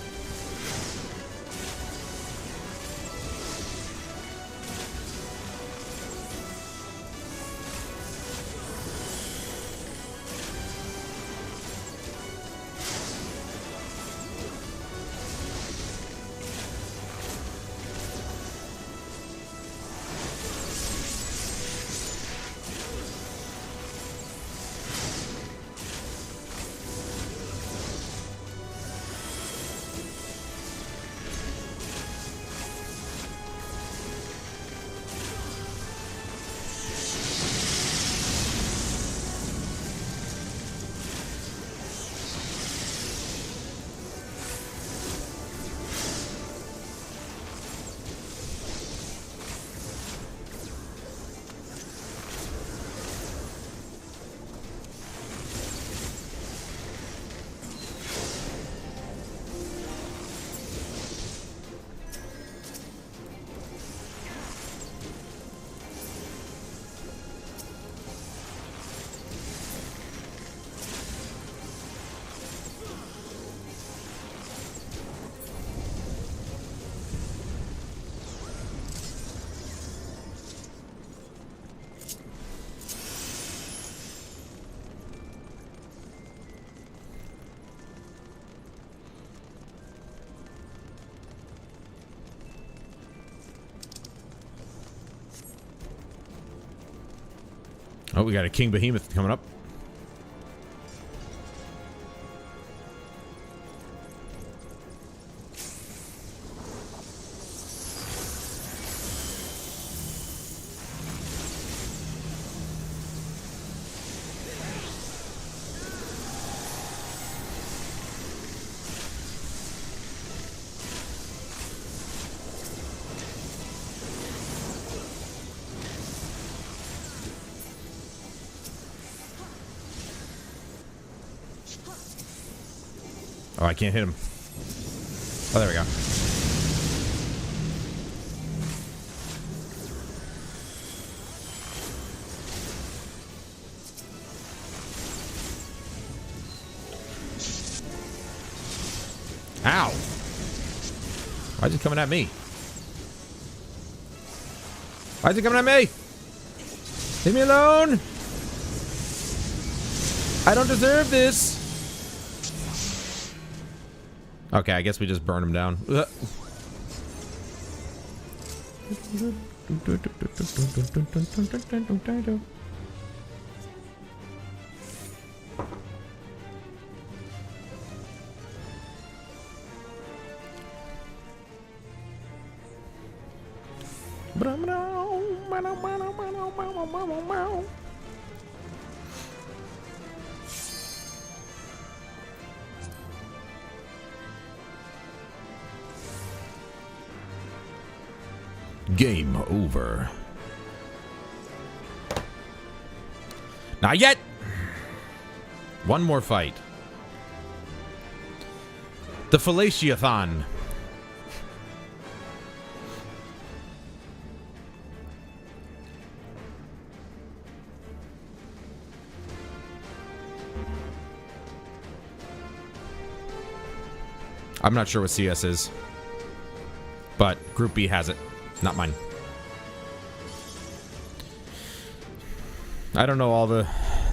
Oh, we got a King Behemoth coming up. Oh, I can't hit him. Oh, there we go. Ow! Why is he coming at me? Why is he coming at me? Leave me alone! I don't deserve this! Okay, I guess we just burn him down. Game over. Not yet. One more fight. The Fallaciathon. I'm not sure what CS is, but Group B has it. Not mine. I don't know all the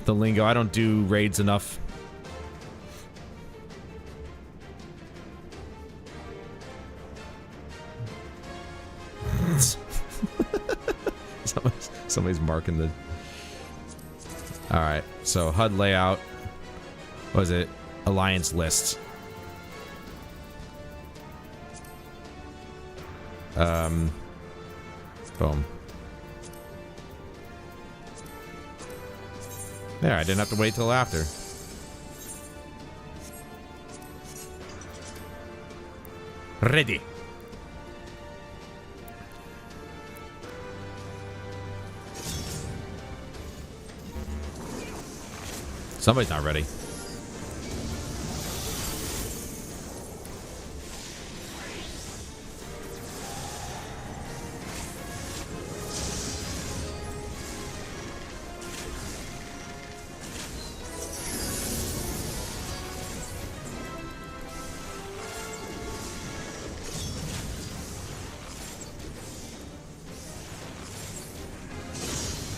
lingo. I don't do raids enough. Somebody's marking the... Alright, so HUD layout. What is it? Alliance list. Boom. There, I didn't have to wait till after. Ready. Somebody's not ready.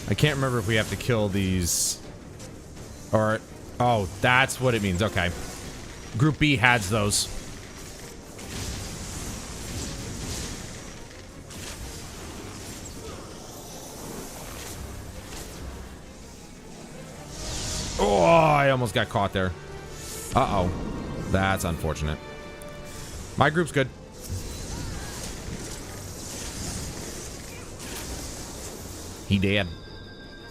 I can't remember if we have to kill these or... Oh, that's what it means. Okay. Group B has those. Oh, I almost got caught there. Uh-oh. That's unfortunate. My group's good. He dead.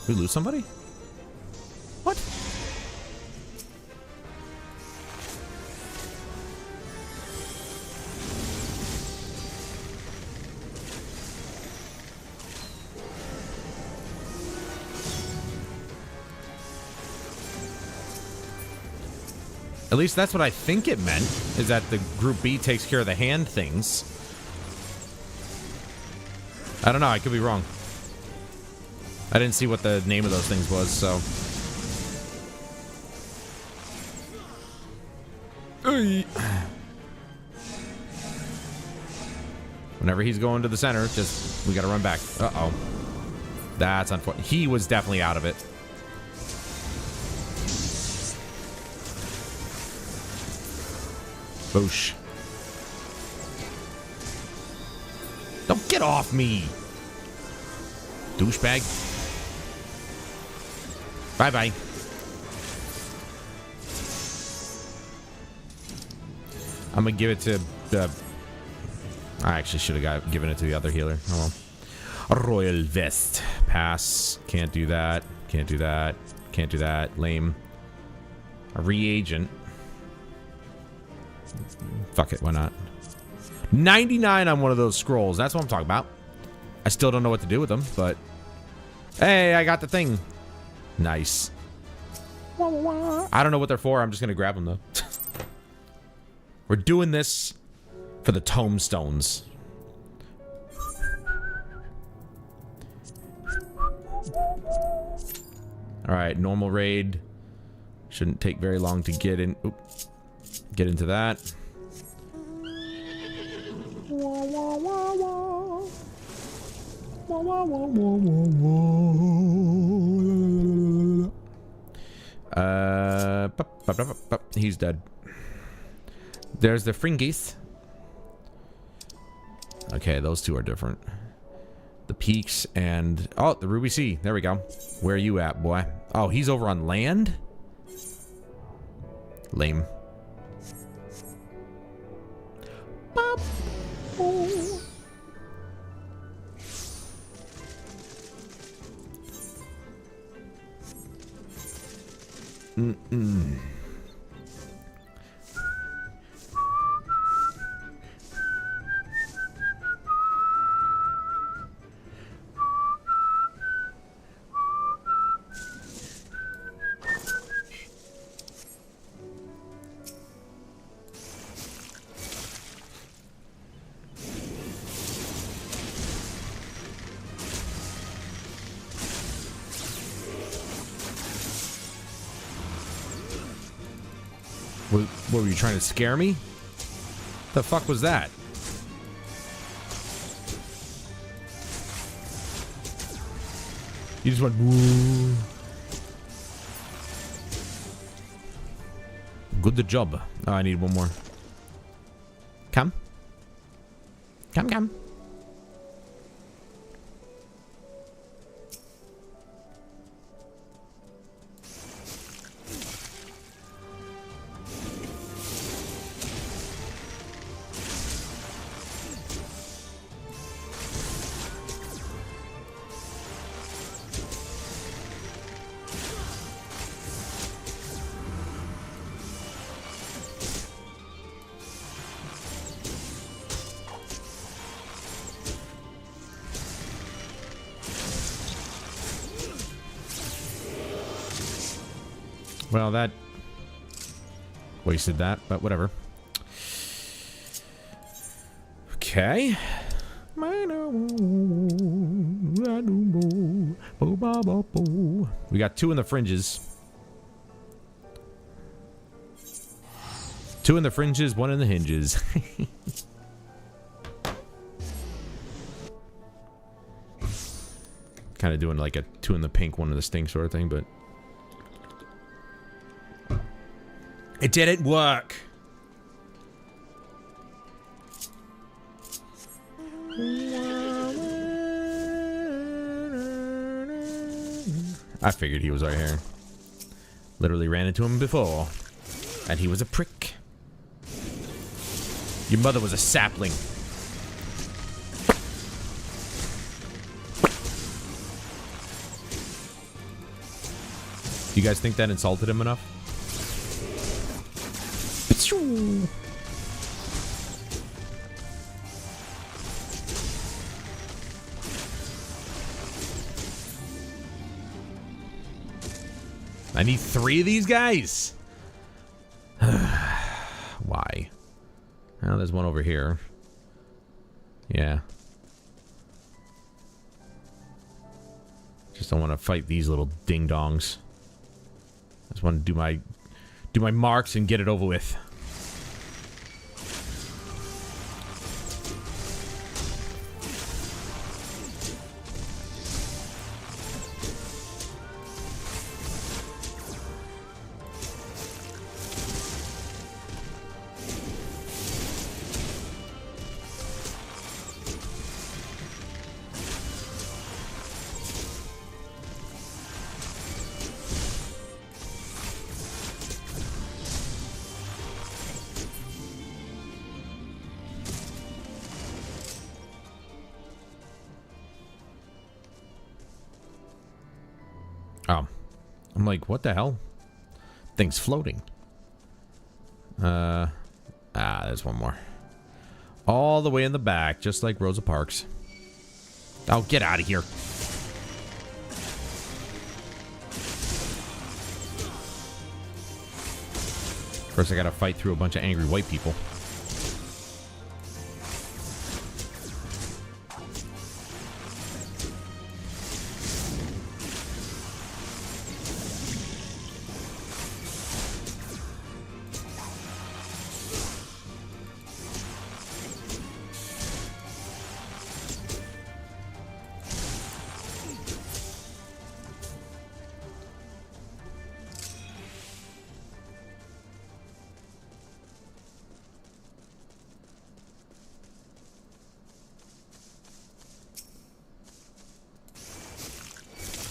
We lose somebody? What? At least that's what I think it meant, is that the Group B takes care of the hand things. I don't know, I could be wrong. I didn't see what the name of those things was, so... Whenever he's going to the center, just... We gotta run back. Uh-oh. That's unfortunate. He was definitely out of it. Boosh. Don't get off me! Douchebag. Bye-bye. I'm gonna give it to the... I actually should have given it to the other healer. Oh well. A Royal Vest. Pass. Can't do that. Can't do that. Can't do that. Lame. A reagent. Fuck it, why not? 99 on one of those scrolls. That's what I'm talking about. I still don't know what to do with them, but... Hey, I got the thing. Nice. I don't know what they're for. I'm just gonna grab them, though. We're doing this for the tombstones. Alright, normal raid. Shouldn't take very long to get in. Oop. Get into that. He's dead. There's the Fringis. Okay, those two are different. The peaks and... Oh, the Ruby Sea. There we go. Where are you at, boy? Oh, he's over on land? Lame. Bop. Oh. Mm-mm. What were you trying to scare me? The fuck was that? You just went woo. Good job. Oh, I need one more. Come. Come, come. Well, that wasted that, but whatever. Okay. We got 2 in the fringes. 2 in the fringes, 1 in the hinges. Kind of doing like a 2 in the pink, 1 in the stink sort of thing, but... It didn't work. I figured he was right here. Literally ran into him before. And he was a prick. Your mother was a sapling. Do you guys think that insulted him enough? I need 3 of these guys. Why? Well, there's one over here. Yeah. Just don't want to fight these little ding-dongs. I just want to do my marks and get it over with. Oh. I'm like, what the hell? Thing's floating. There's one more. All the way in the back, just like Rosa Parks. Oh, get out of here. First, I gotta fight through a bunch of angry white people.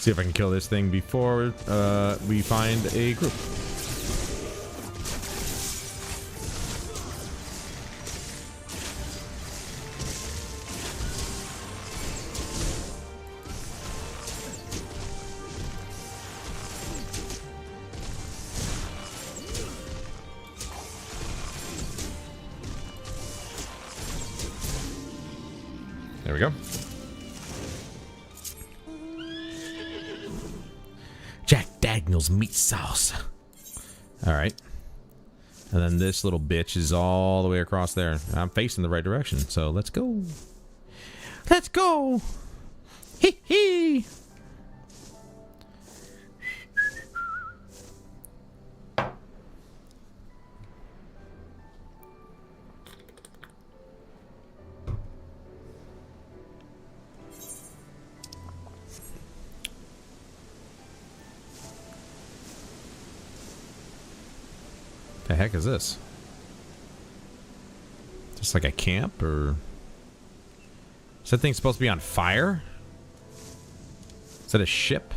See if I can kill this thing before we find a group. There we go. Jack Daniels meat sauce. All right. And then this little bitch is all the way across there. I'm facing the right direction, so let's go. Let's go. Hee hee. The heck is this? Just like a camp, or is that thing supposed to be on fire? Is that a ship?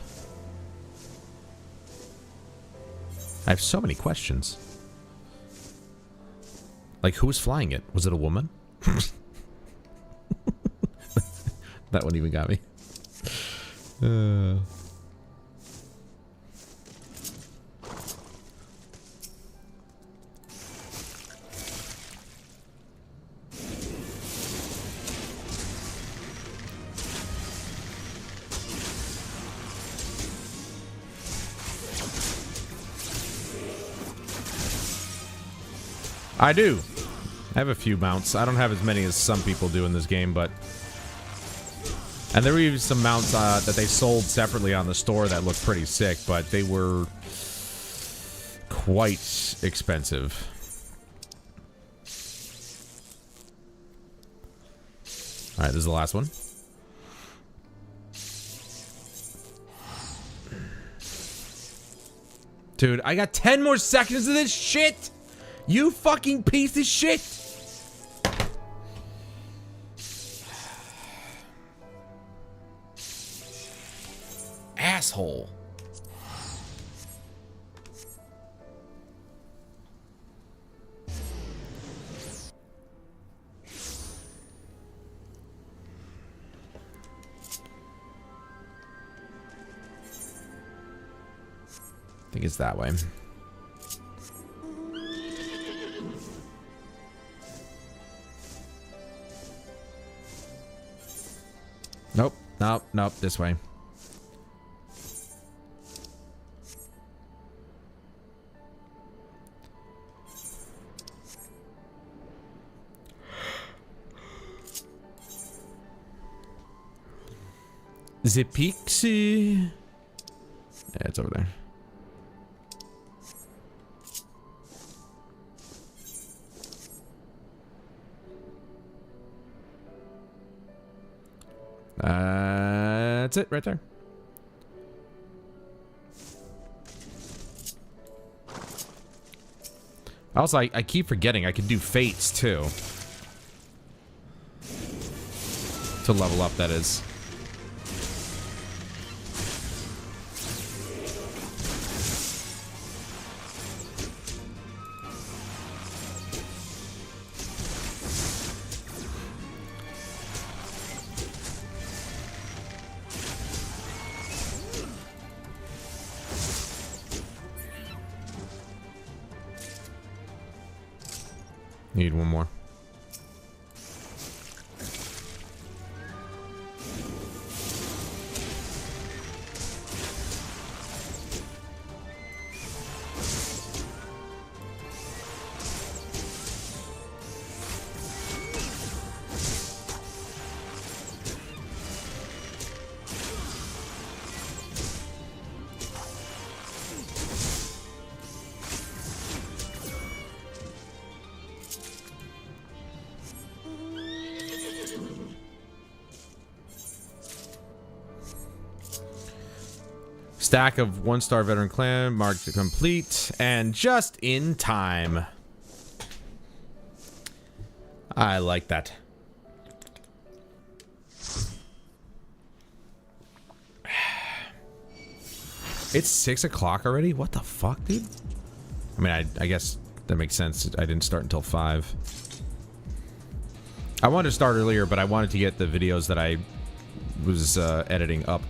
I have so many questions. Like, who was flying it? Was it a woman? That one even got me. I do. I have a few mounts. I don't have as many as some people do in this game, but... And there were even some mounts that they sold separately on the store that looked pretty sick, but they were quite expensive. Alright, this is the last one. Dude, I got 10 more seconds of this shit! You fucking piece of shit! Asshole. I think it's that way. Nope, nope, nope, this way. The pixie. Yeah, it's over there. That's it right there. Also, I keep forgetting I can do fates too. To level up, that is. Need one more. Stack of 1-star veteran clan marked to complete, and just in time. I like that. It's 6 o'clock already? What the fuck, dude? I mean, I guess that makes sense. I didn't start until 5. I wanted to start earlier, but I wanted to get the videos that I was editing up.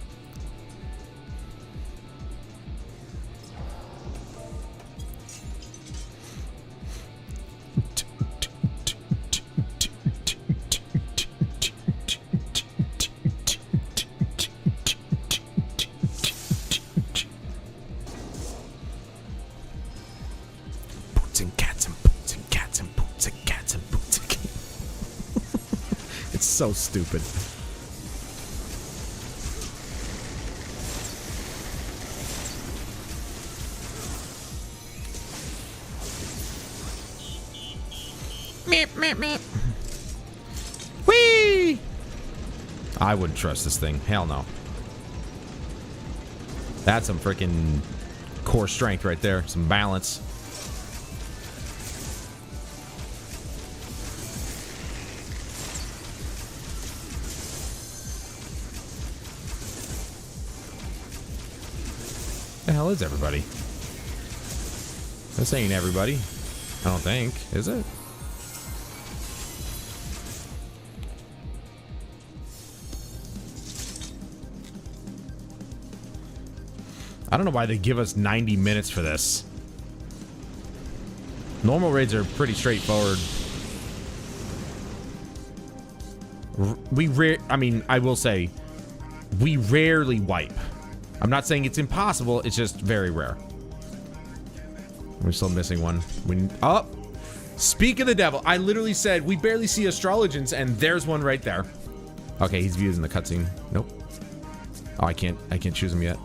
So stupid. Meep, meep, meep. Whee! I wouldn't trust this thing. Hell no. That's some freaking core strength right there. Some balance. The hell is everybody? This ain't everybody. I don't think. Is it? I don't know why they give us 90 minutes for this. Normal raids are pretty straightforward. I mean, I will say, we rarely wipe. I'm not saying it's impossible, it's just very rare. We're still missing one. Oh! Speak of the devil, I literally said we barely see astrologents, and there's one right there. Okay, he's viewed in the cutscene. Nope. Oh, I can't choose him yet.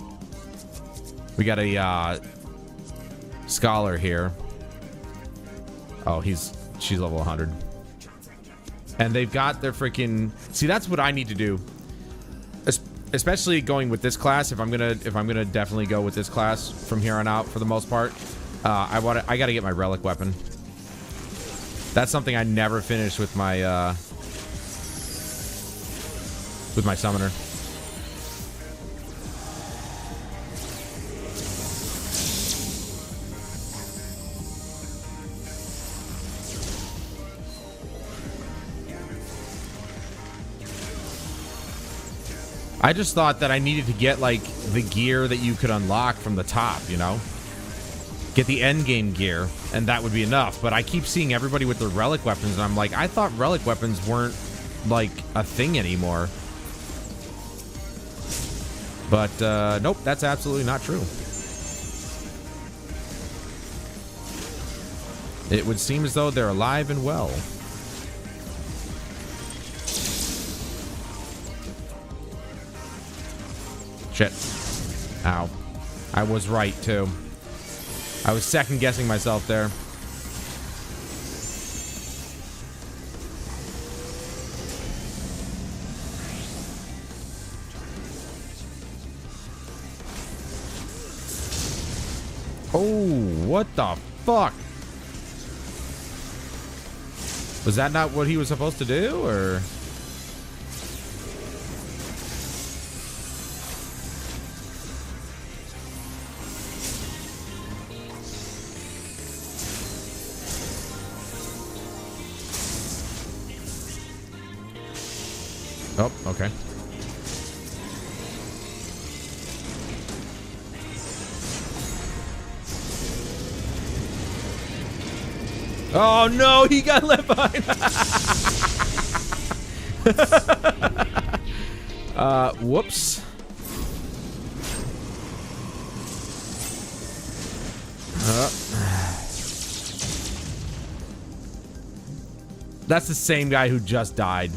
We got a scholar here. Oh, she's level 100. And they've got their freaking... See, that's what I need to do. Especially going with this class, if I'm gonna definitely go with this class from here on out for the most part, I gotta get my relic weapon. That's something I never finished with my summoner. I just thought that I needed to get, like, the gear that you could unlock from the top, you know? Get the end game gear, and that would be enough. But I keep seeing everybody with their relic weapons, and I'm like, I thought relic weapons weren't, like, a thing anymore. But, nope, that's absolutely not true. It would seem as though they're alive and well. Shit. Ow. I was right, too. I was second-guessing myself there. Oh, what the fuck? Was that not what he was supposed to do, or...? Oh, okay. Oh no, he got left behind. Whoops. That's the same guy who just died.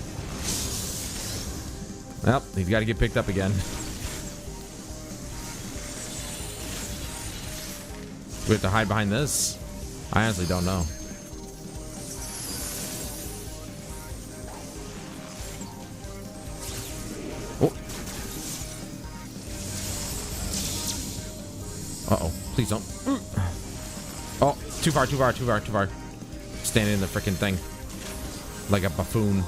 Well, he's got to get picked up again. We have to hide behind this? I honestly don't know. Oh. Uh-oh. Please don't. Oh, too far, too far, too far, too far. Standing in the freaking thing. Like a buffoon.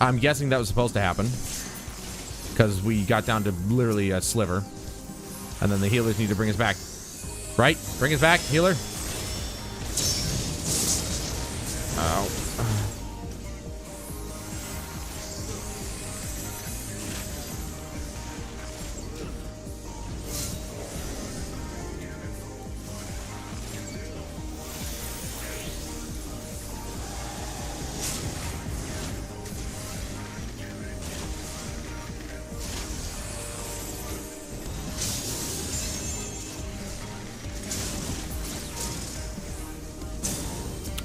I'm guessing that was supposed to happen. Because we got down to literally a sliver. And then the healers need to bring us back. Right? Bring us back, healer. Ow.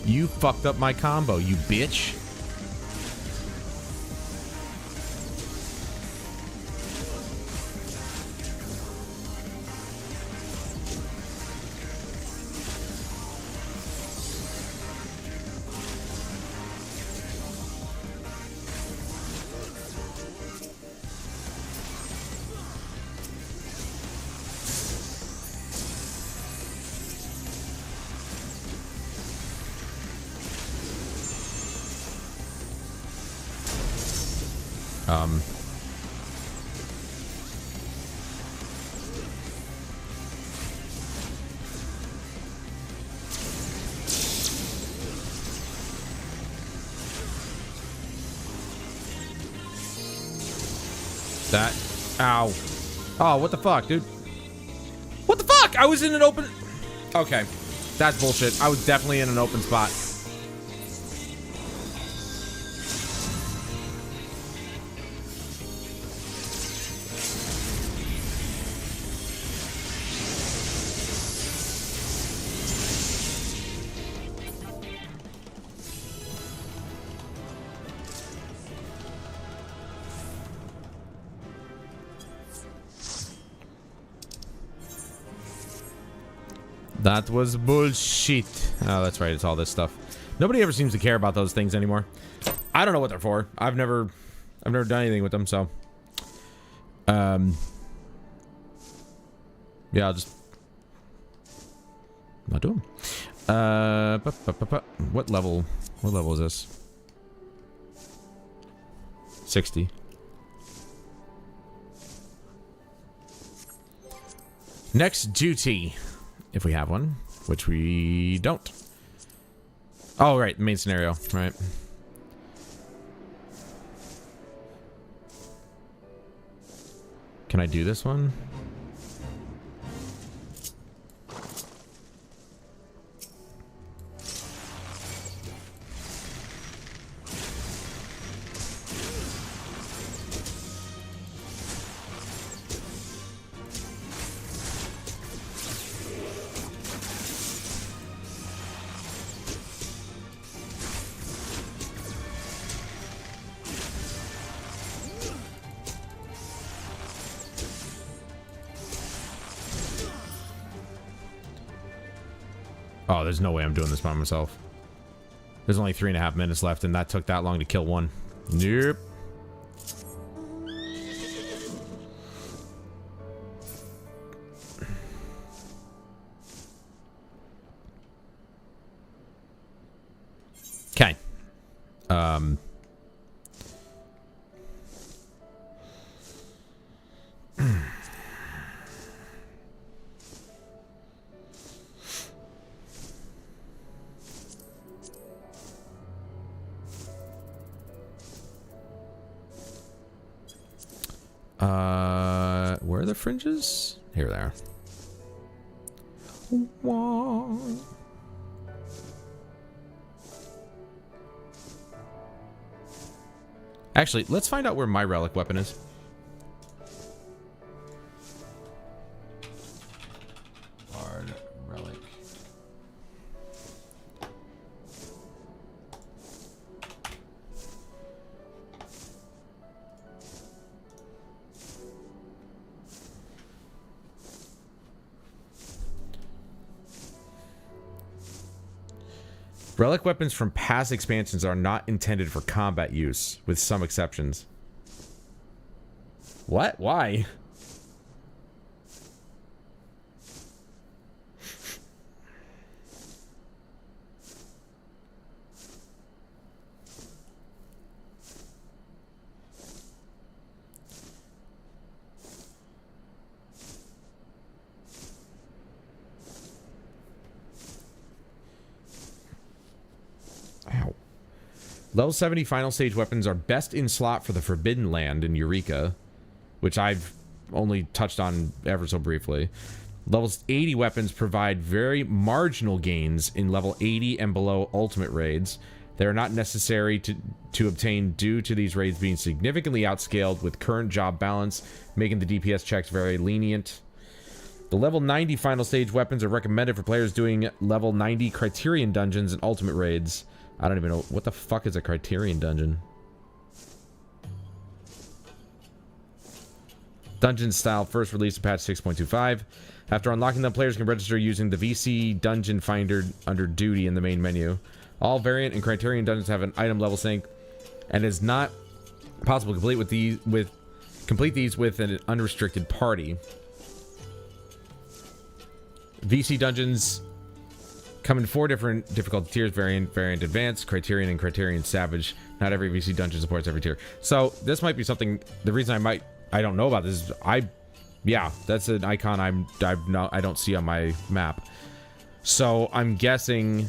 You fucked up my combo, you bitch. That. Ow. Oh, what the fuck, dude? What the fuck? I was in an open... Okay. That's bullshit. I was definitely in an open spot. That was bullshit. Oh, that's right. It's all this stuff. Nobody ever seems to care about those things anymore. I don't know what they're for. I've never done anything with them, so. Yeah, I'll just not do them. What level? What level is this? 60. Next duty. If we have one, which we don't. Oh, right. Main scenario. Right. Can I do this one? Oh, there's no way I'm doing this by myself. There's only 3.5 minutes left, and that took that long to kill one. Nope. Okay. Where are the fringes? Here they are. Wah. Actually, let's find out where my relic weapon is. Bard relic. Relic weapons from past expansions are not intended for combat use, with some exceptions. What? Why? Level 70 final stage weapons are best in slot for the Forbidden Land in Eureka, which I've only touched on ever so briefly. Levels 80 weapons provide very marginal gains in level 80 and below ultimate raids. They are not necessary to obtain due to these raids being significantly outscaled with current job balance, making the DPS checks very lenient. The level 90 final stage weapons are recommended for players doing level 90 Criterion dungeons and ultimate raids. I don't even know. What the fuck is a Criterion dungeon? Dungeon style first released in patch 6.25. After unlocking them, players can register using the VC Dungeon Finder under duty in the main menu. All variant and Criterion dungeons have an item level sync, and it is not possible to complete these with an unrestricted party. VC dungeons come in 4 different difficulty tiers: variant, advanced, Criterion, and Criterion Savage. Not every VC dungeon supports every tier. So this might be something. The reason I don't know about this is yeah, that's an icon I don't see on my map. So I'm guessing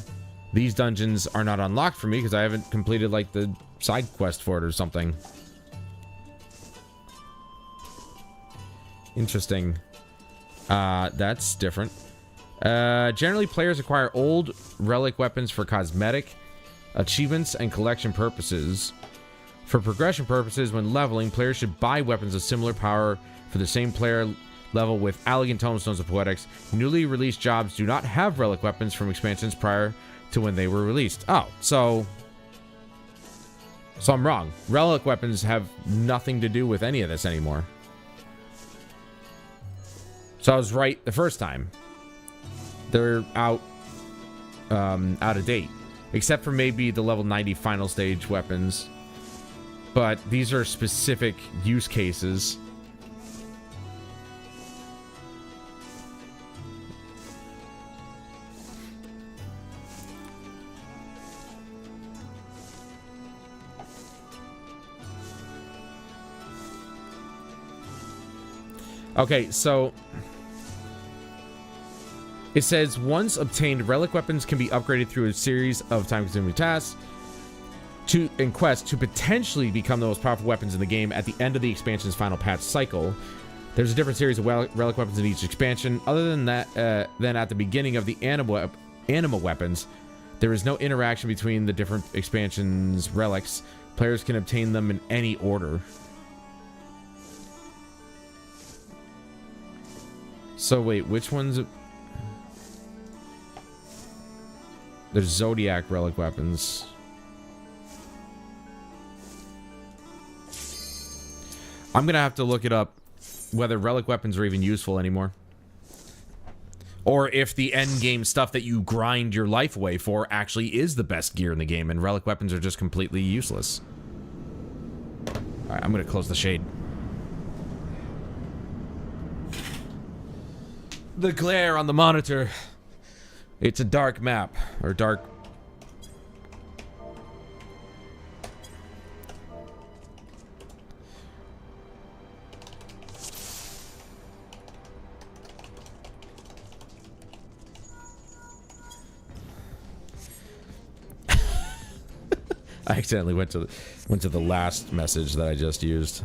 these dungeons are not unlocked for me because I haven't completed like the side quest for it or something. Interesting. That's different. Generally, players acquire old relic weapons for cosmetic, achievements, and collection purposes. For progression purposes, when leveling, players should buy weapons of similar power for the same player level with elegant tomestones of poetics. Newly released jobs do not have relic weapons from expansions prior to when they were released. Oh, so I'm wrong. Relic weapons have nothing to do with any of this anymore. So I was right the first time. They're out of date, except for maybe the level 90 final stage weapons. But these are specific use cases. Okay, so it says once obtained, relic weapons can be upgraded through a series of time-consuming tasks and quests to potentially become the most powerful weapons in the game at the end of the expansion's final patch cycle. There's a different series of relic weapons in each expansion. Other than that, than at the beginning of the animal weapons, there is no interaction between the different expansions' relics. Players can obtain them in any order. So wait, which ones? There's Zodiac relic weapons. I'm gonna have to look it up, whether relic weapons are even useful anymore. Or if the end game stuff that you grind your life away for actually is the best gear in the game and relic weapons are just completely useless. Alright, I'm gonna close the shade. The glare on the monitor. It's a dark map. Or dark... I accidentally went to the last message that I just used.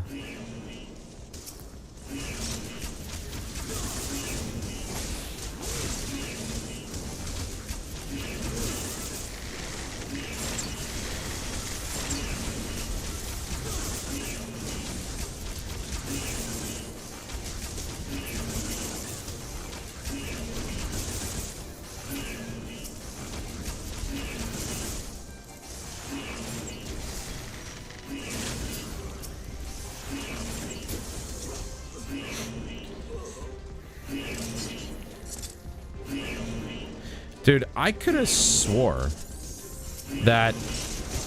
Dude, I could have swore that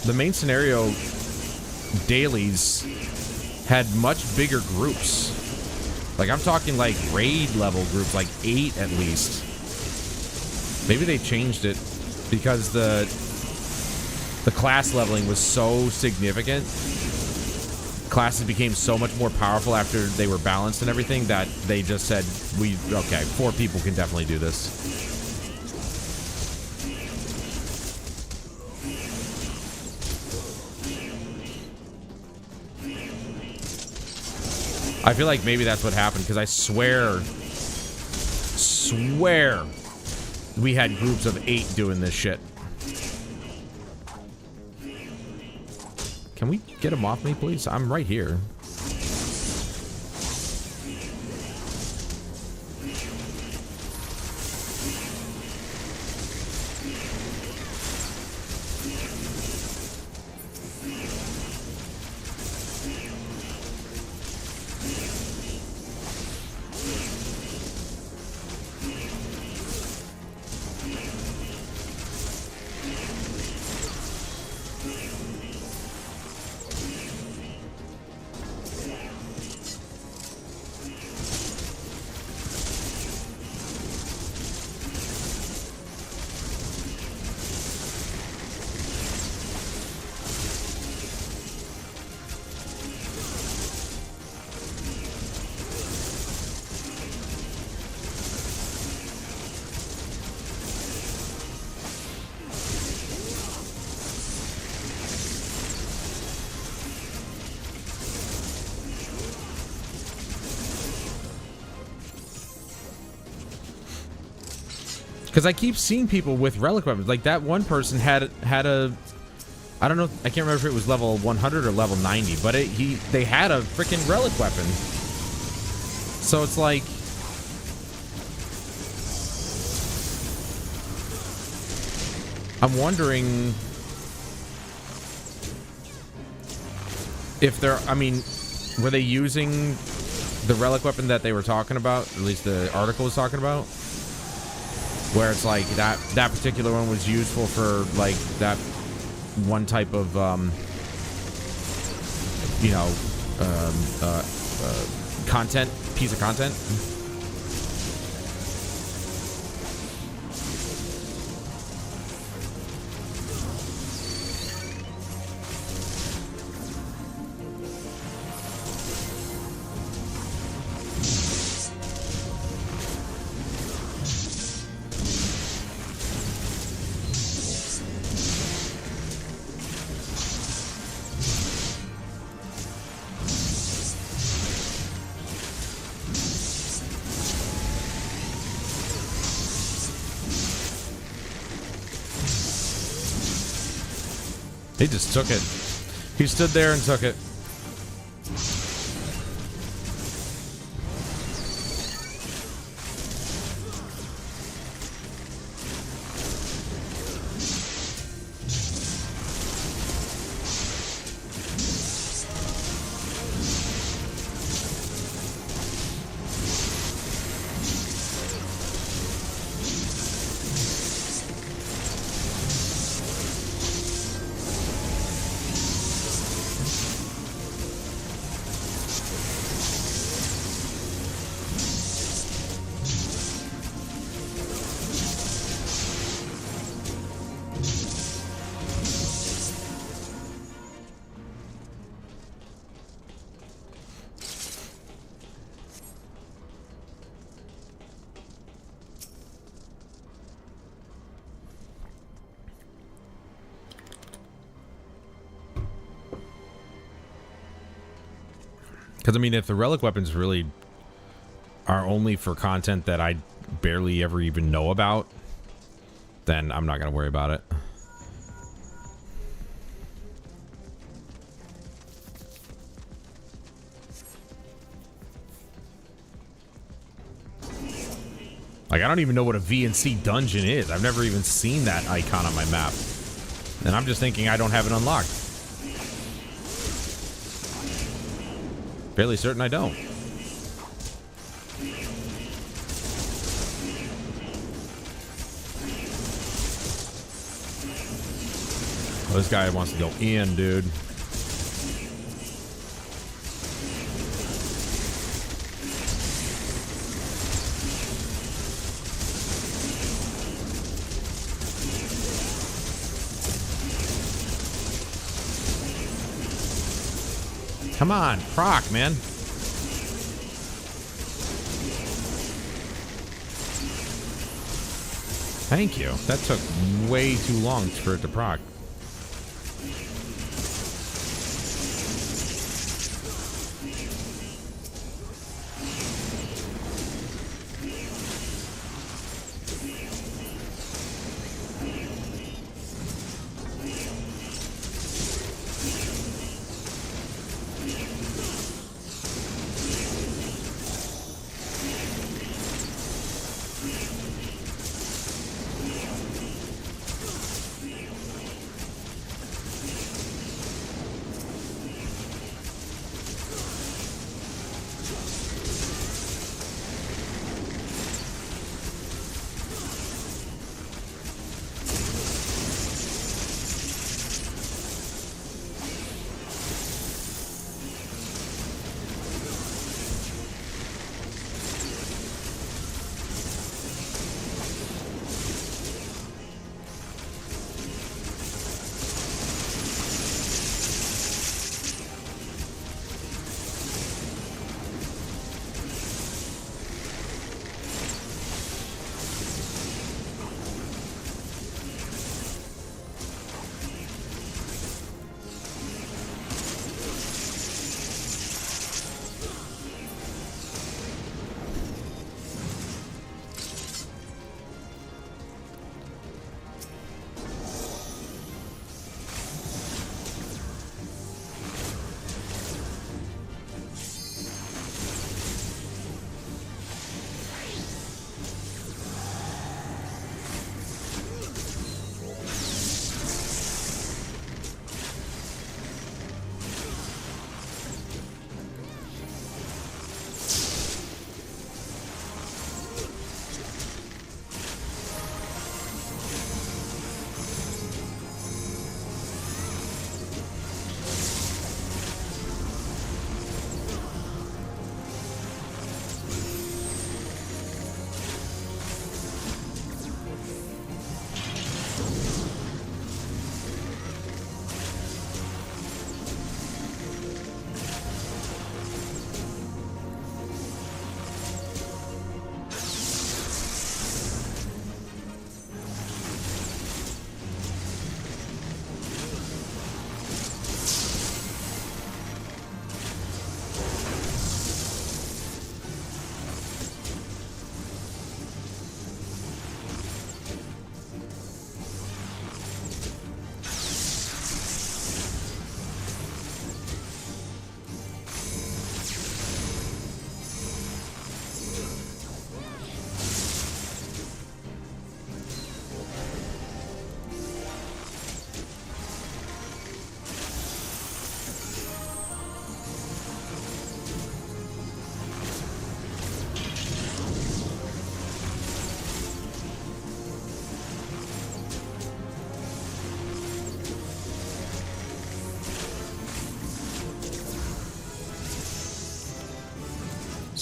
the main scenario dailies had much bigger groups. Like, I'm talking like raid level groups, like 8 at least. Maybe they changed it because the class leveling was so significant. Classes became so much more powerful after they were balanced and everything that they just said, okay, 4 people can definitely do this. I feel like maybe that's what happened, because I swear we had groups of 8 doing this shit. Can we get him off me, please? I'm right here. Because I keep seeing people with relic weapons. Like that one person had a, I don't know, I can't remember if it was level 100 or level 90, but they had a freaking relic weapon. So it's like, I'm wondering if they're, I mean, were they using the relic weapon that they were talking about? At least the article was talking about? Where it's like that particular one was useful for like that one type of you know piece of content. He just took it. He stood there and took it. Because, I mean, if the relic weapons really are only for content that I barely ever even know about, then I'm not going to worry about it. Like, I don't even know what a VNC dungeon is. I've never even seen that icon on my map. And I'm just thinking I don't have it unlocked. Fairly certain I don't. Oh, this guy wants to go in, dude. Come on, proc, man. Thank you. That took way too long for it to proc.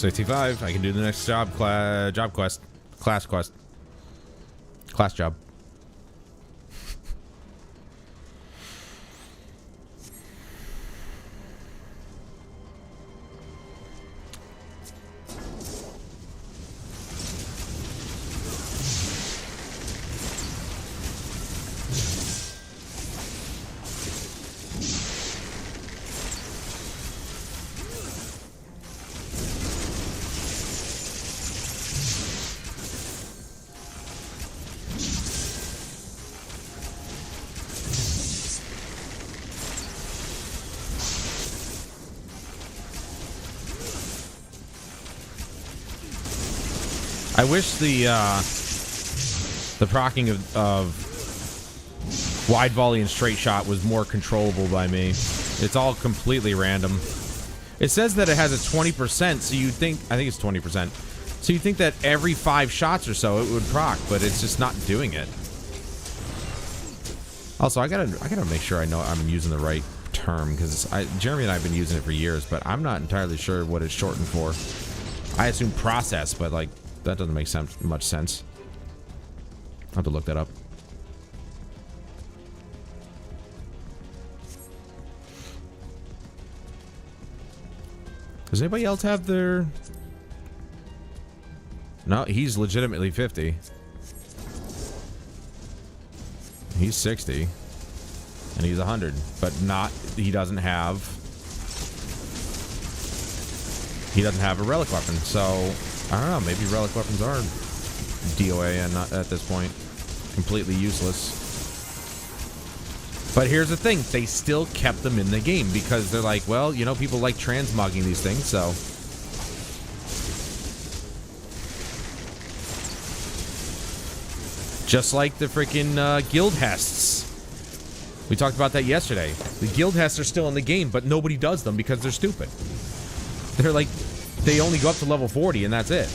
65. I can do the next job quest. Class quest. Class job. I wish the procking of wide volley and straight shot was more controllable by me. It's all completely random. It says that it has a 20%, so you think, I think it's 20%. So you think that every 5 shots or so it would proc, but it's just not doing it. Also, I gotta make sure I know I'm using the right term, because Jeremy and I have been using it for years, but I'm not entirely sure what it's shortened for. I assume process, but like, that doesn't make much sense. I'll have to look that up. Does anybody else have their... No, he's legitimately 50. He's 60. And he's 100. But not... He doesn't have... He doesn't have a relic weapon, so... I don't know, maybe relic weapons are DOA and not at this point. Completely useless. But here's the thing, they still kept them in the game because they're like, well, you know, people like transmogging these things, so... Just like the freaking guild hests. We talked about that yesterday. The guild hests are still in the game, but nobody does them because they're stupid. They're like... They only go up to level 40 and that's it.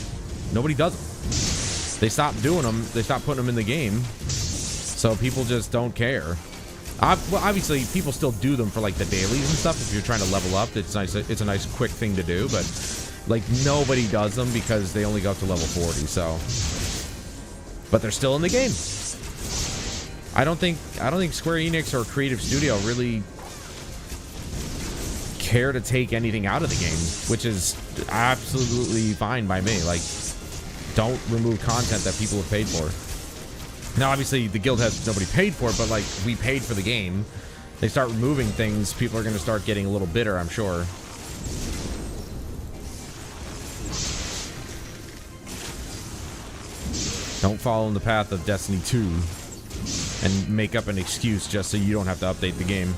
Nobody does them. They stopped doing them. They stopped putting them in the game. So people just don't care. Well, obviously, people still do them for like the dailies and stuff. If you're trying to level up, it's nice. It's a nice, quick thing to do. But like nobody does them because they only go up to level 40. So, but they're still in the game. I don't think Square Enix or Creative Studio really care to take anything out of the game, which is absolutely fine by me. Like, don't remove content that people have paid for. Now, obviously, the guild has nobody paid for it, but like, we paid for the game. They start removing things, people are going to start getting a little bitter, I'm sure. Don't follow in the path of Destiny 2 and make up an excuse just so you don't have to update the game.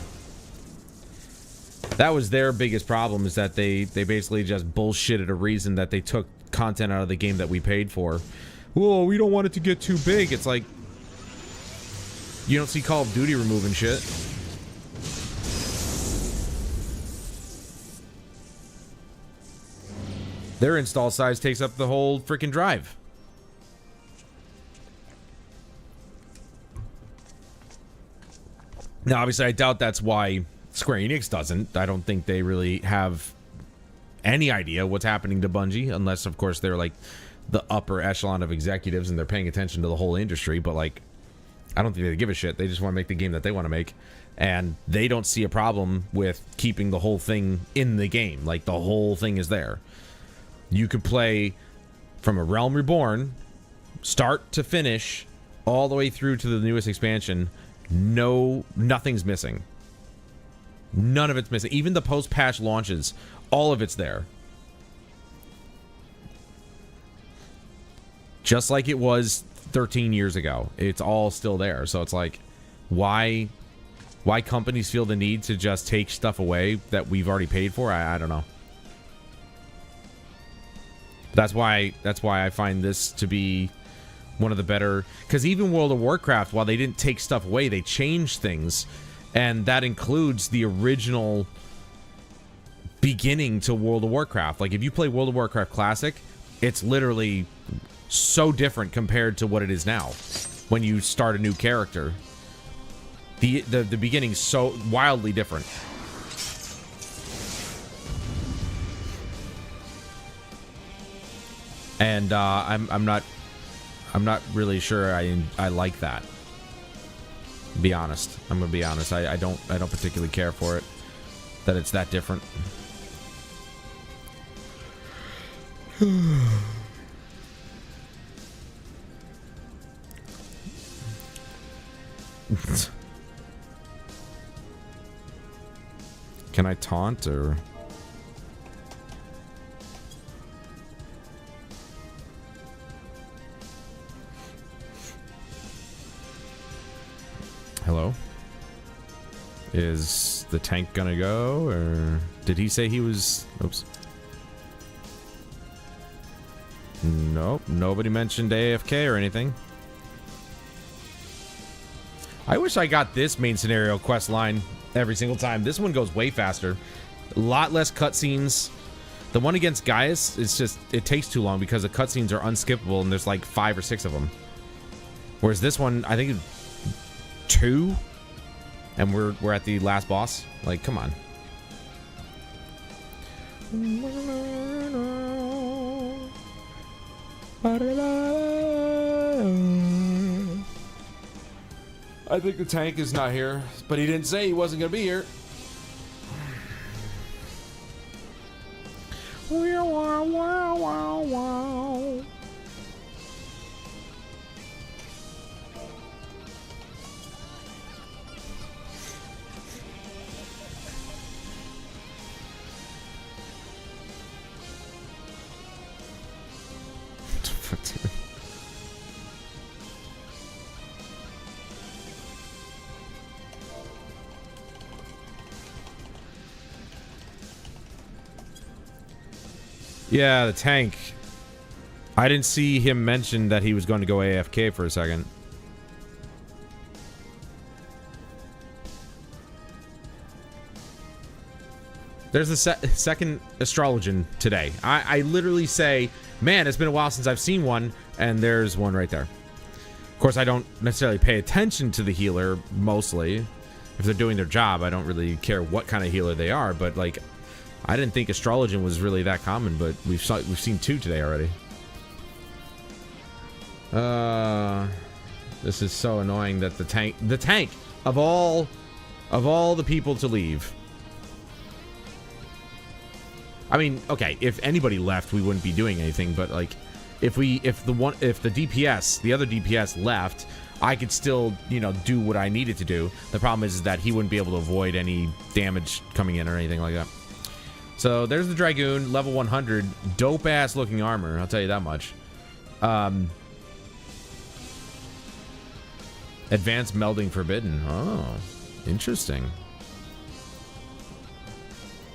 That was their biggest problem, is that they basically just bullshitted a reason that they took content out of the game that we paid for. Whoa, we don't want it to get too big. It's like, you don't see Call of Duty removing shit. Their install size takes up the whole freaking drive. Now, obviously, I doubt that's why Square Enix doesn't. I don't think they really have any idea what's happening to Bungie, unless, of course, they're like the upper echelon of executives and they're paying attention to the whole industry. But like, I don't think they give a shit. They just want to make the game that they want to make, and they don't see a problem with keeping the whole thing in the game. Like, the whole thing is there. You could play from A Realm Reborn, start to finish, all the way through to the newest expansion. Nothing's missing. None of it's missing. Even the post-patch launches, all of it's there. Just like it was 13 years ago. It's all still there. So it's like, why companies feel the need to just take stuff away that we've already paid for? I don't know. That's why I find this to be one of the better, because even World of Warcraft, while they didn't take stuff away, they changed things. And that includes the original beginning to World of Warcraft. Like, if you play World of Warcraft Classic, it's literally so different compared to what it is now when you start a new character. The beginning's so wildly different. And I'm not really sure I like that. Be honest. I'm gonna be honest. I don't particularly care for it. That it's that different. Can I taunt or? Hello? Is the tank gonna go, or did he say he was... Oops. Nope, nobody mentioned AFK or anything. I wish I got this main scenario quest line every single time. This one goes way faster. A lot less cutscenes. The one against Gaius, it's just... It takes too long because the cutscenes are unskippable and there's like 5 or 6 of them. Whereas this one, I think... 2, and we're at the last boss. Like, come on. I think the tank is not here, but he didn't say he wasn't gonna be here. Wow, wow, wow, wow. Yeah, the tank. I didn't see him mention that he was going to go AFK for a second. There's a second astrologian today. I literally say, man, it's been a while since I've seen one, and there's one right there. Of course, I don't necessarily pay attention to the healer, mostly. If they're doing their job, I don't really care what kind of healer they are, but, like, I didn't think astrologian was really that common, but we've seen 2 today already. This is so annoying that the tank of all the people to leave. I mean, okay, if anybody left, we wouldn't be doing anything, but like if the DPS, the other DPS left, I could still, you know, do what I needed to do. The problem is that he wouldn't be able to avoid any damage coming in or anything like that. So there's the Dragoon, level 100, dope ass looking armor, I'll tell you that much. Advanced melding forbidden. Oh, interesting.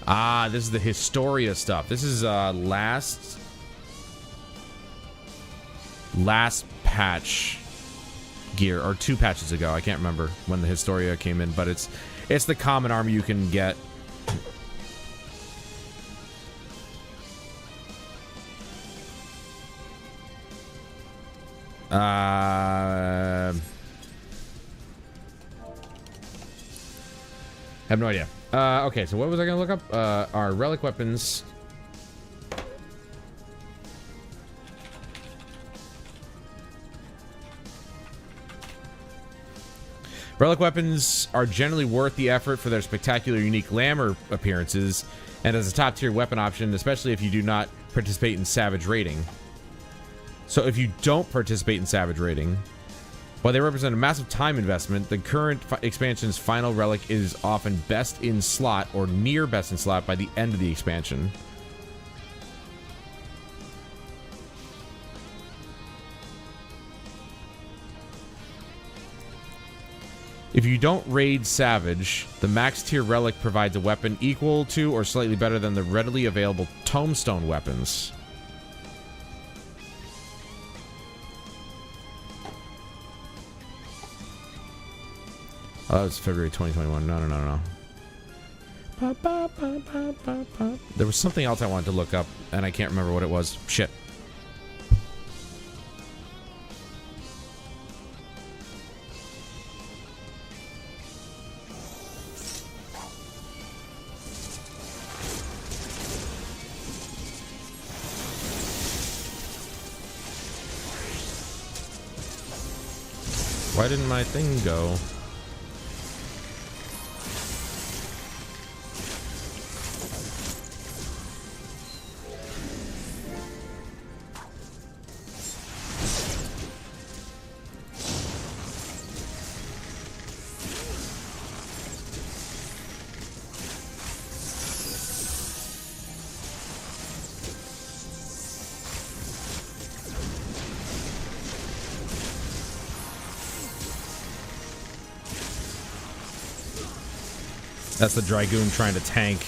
Ah, this is the Historia stuff. This is last patch gear, or 2 patches ago. I can't remember when the Historia came in, but it's the common armor you can get. I have no idea. Okay, so what was I gonna look up? Our relic weapons. Relic weapons are generally worth the effort for their spectacular, unique glamour appearances, and as a top-tier weapon option, especially if you do not participate in Savage raiding. So if you don't participate in Savage raiding, while they represent a massive time investment, the current expansion's final relic is often best in slot or near best in slot by the end of the expansion. If you don't raid Savage, the max tier relic provides a weapon equal to or slightly better than the readily available Tombstone weapons. Oh, that was February 2021. No. There was something else I wanted to look up, and I can't remember what it was. Shit. Why didn't my thing go? That's the Dragoon trying to tank.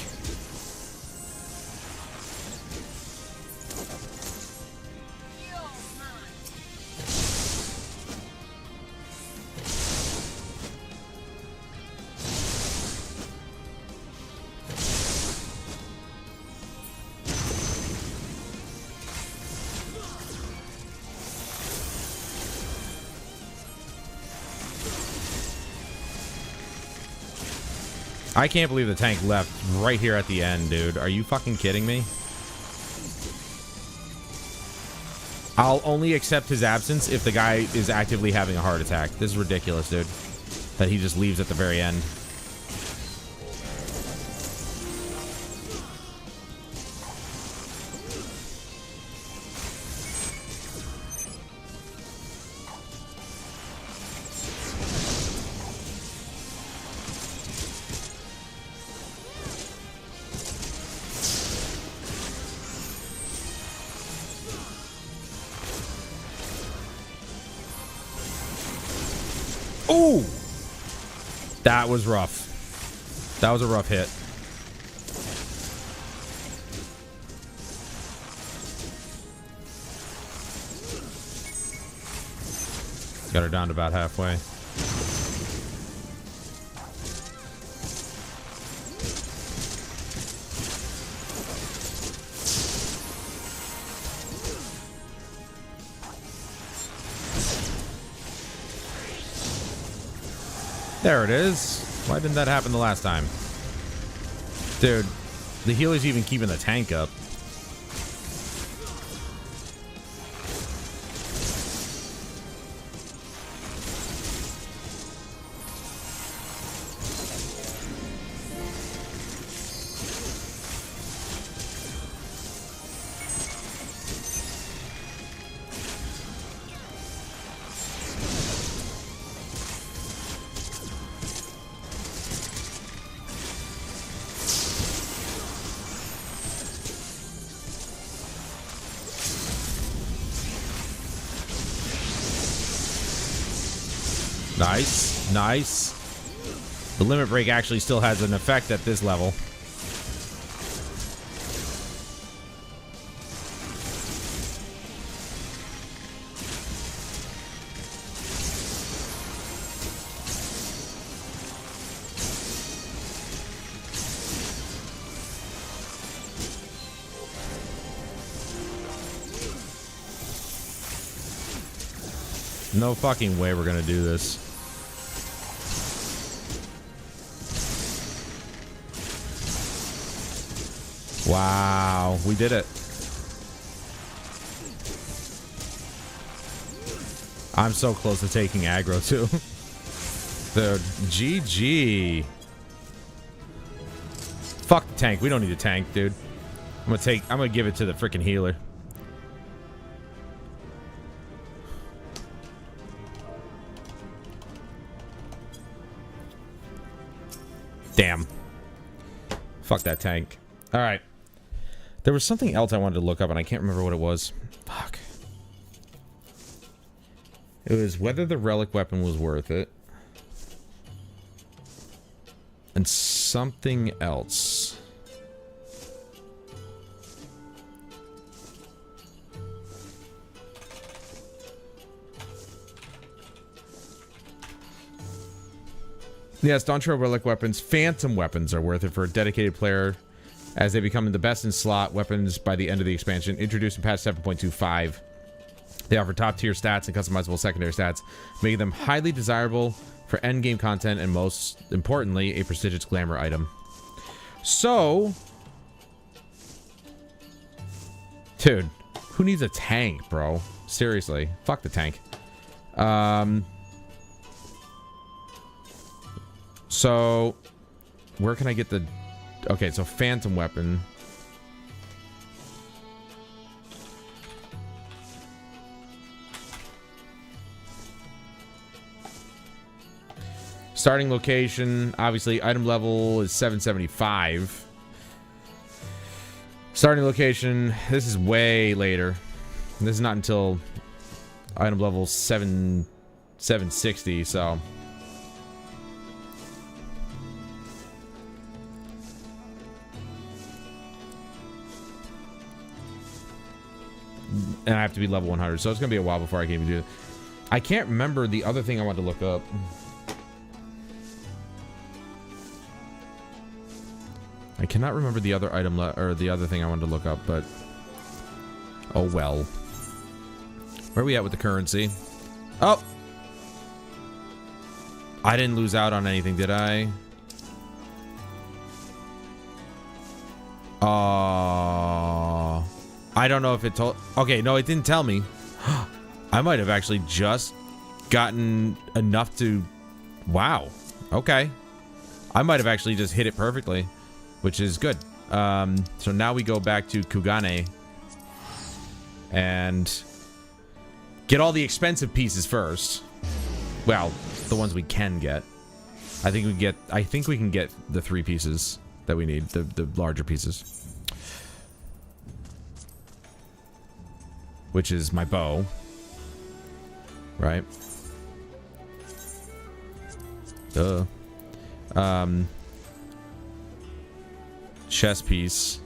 I can't believe the tank left right here at the end, dude. Are you fucking kidding me? I'll only accept his absence if the guy is actively having a heart attack. This is ridiculous, dude. That he just leaves at the very end. Ooh! That was rough. That was a rough hit. Got her down to about halfway. There it is. Why didn't that happen the last time? Dude, the healer's even keeping the tank up. Nice, nice. The limit break actually still has an effect at this level. No fucking way we're gonna do this. Wow, we did it. I'm so close to taking aggro too. Dude, GG. Fuck the tank. We don't need a tank, dude. I'm gonna give it to the freaking healer. Damn. Fuck that tank. All right. There was something else I wanted to look up, and I can't remember what it was. Fuck. It was whether the relic weapon was worth it. And something else. Yes, Dawntrail relic weapons. Phantom weapons are worth it for a dedicated player, as they become the best in slot weapons by the end of the expansion. Introduced in patch 7.25. They offer top-tier stats and customizable secondary stats, making them highly desirable for endgame content and, most importantly, a prestigious glamour item. So, dude, who needs a tank, bro? Seriously, fuck the tank. So, where can I get the... Okay, so phantom weapon. Starting location, obviously, item level is 775. Starting location, this is way later. This is not until item level 760, so... And I have to be level 100, so it's going to be a while before I can even do it. I can't remember the other thing I wanted to look up. I cannot remember the other item, or the other thing I wanted to look up, but... Oh, well. Where are we at with the currency? Oh! I didn't lose out on anything, did I? I don't know if it told... Okay, no, it didn't tell me. I might have actually just gotten enough to... Wow. Okay. I might have actually just hit it perfectly, which is good. So now we go back to Kugane and get all the expensive pieces first. Well, the ones we can get. I think we can get the 3 pieces that we need, the larger pieces. Which is my bow. Right? Duh. Chest piece.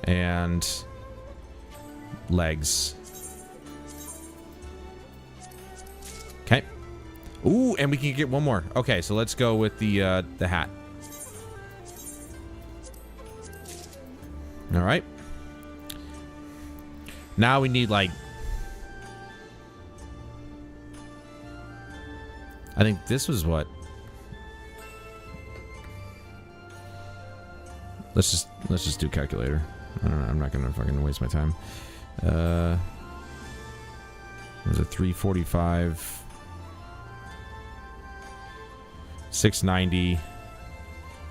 And legs. Okay. Ooh, and we can get one more. Okay, so let's go with the hat. All right. Now we need, like... I think this was what... Let's just do calculator. I don't know. I'm not gonna fucking waste my time. It was a 345... 690...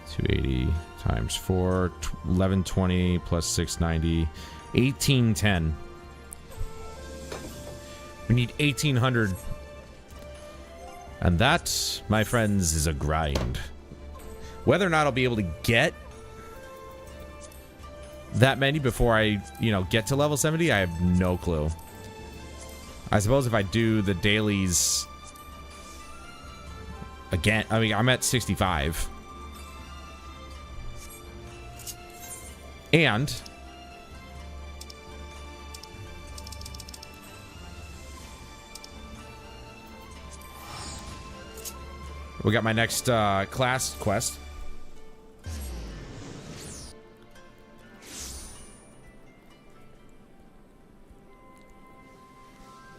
280 times 4... 1120 plus 690... 1810. We need 1800. And that, my friends, is a grind. Whether or not I'll be able to get that many before I, get to level 70, I have no clue. I suppose if I do the dailies again, I mean, I'm at 65. And we got my next class quest.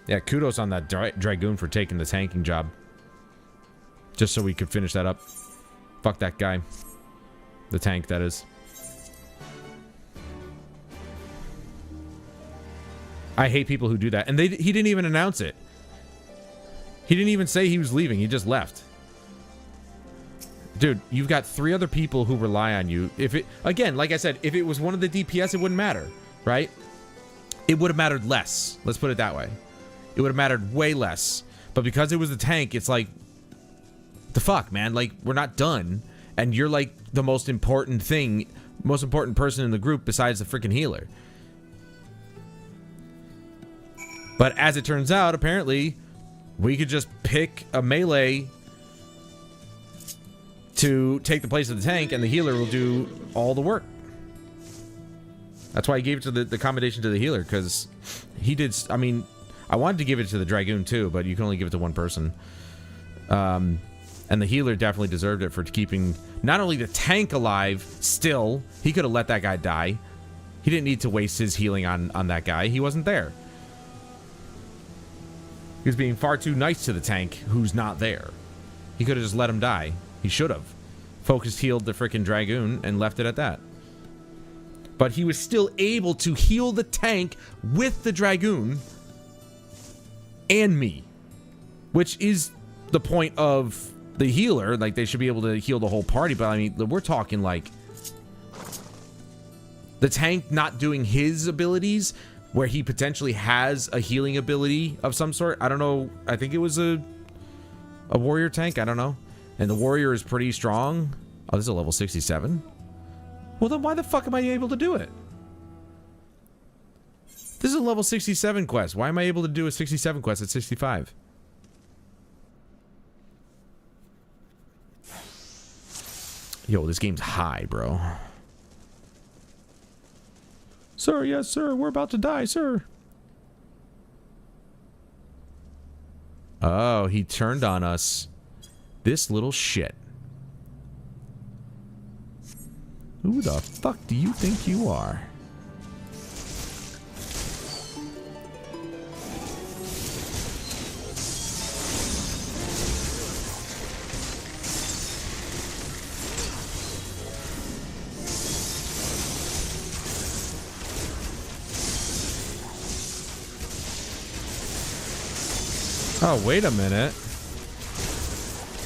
Yeah, kudos on that Dragoon for taking the tanking job. Just so we could finish that up. Fuck that guy. The tank, that is. I hate people who do that. And he didn't even announce it. He didn't even say he was leaving. He just left. Dude, you've got 3 other people who rely on you. If it, again, like I said, if it was one of the DPS, it wouldn't matter, right? It would have mattered less. Let's put it that way. It would have mattered way less. But because it was the tank, it's like, the fuck, man? Like, we're not done. And you're like the most important thing, most important person in the group besides the freaking healer. But as it turns out, apparently, we could just pick a melee to take the place of the tank, and the healer will do all the work. That's why I gave it to the commendation to the healer, because he did... I mean, I wanted to give it to the Dragoon too, but you can only give it to one person. And the healer definitely deserved it for keeping not only the tank alive, still, he could have let that guy die. He didn't need to waste his healing on that guy. He wasn't there. He was being far too nice to the tank who's not there. He could have just let him die. He should have. Focused healed the frickin' Dragoon and left it at that. But he was still able to heal the tank with the Dragoon and me. Which is the point of the healer. Like, they should be able to heal the whole party. But, I mean, we're talking, like, the tank not doing his abilities where he potentially has a healing ability of some sort. I don't know. I think it was a warrior tank. I don't know. And the warrior is pretty strong. Oh, this is a level 67? Well, then why the fuck am I able to do it? This is a level 67 quest. Why am I able to do a 67 quest at 65? Yo, this game's high, bro. Sir, yes, sir. We're about to die, sir. Oh, he turned on us. This little shit. Who the fuck do you think you are? Oh, wait a minute.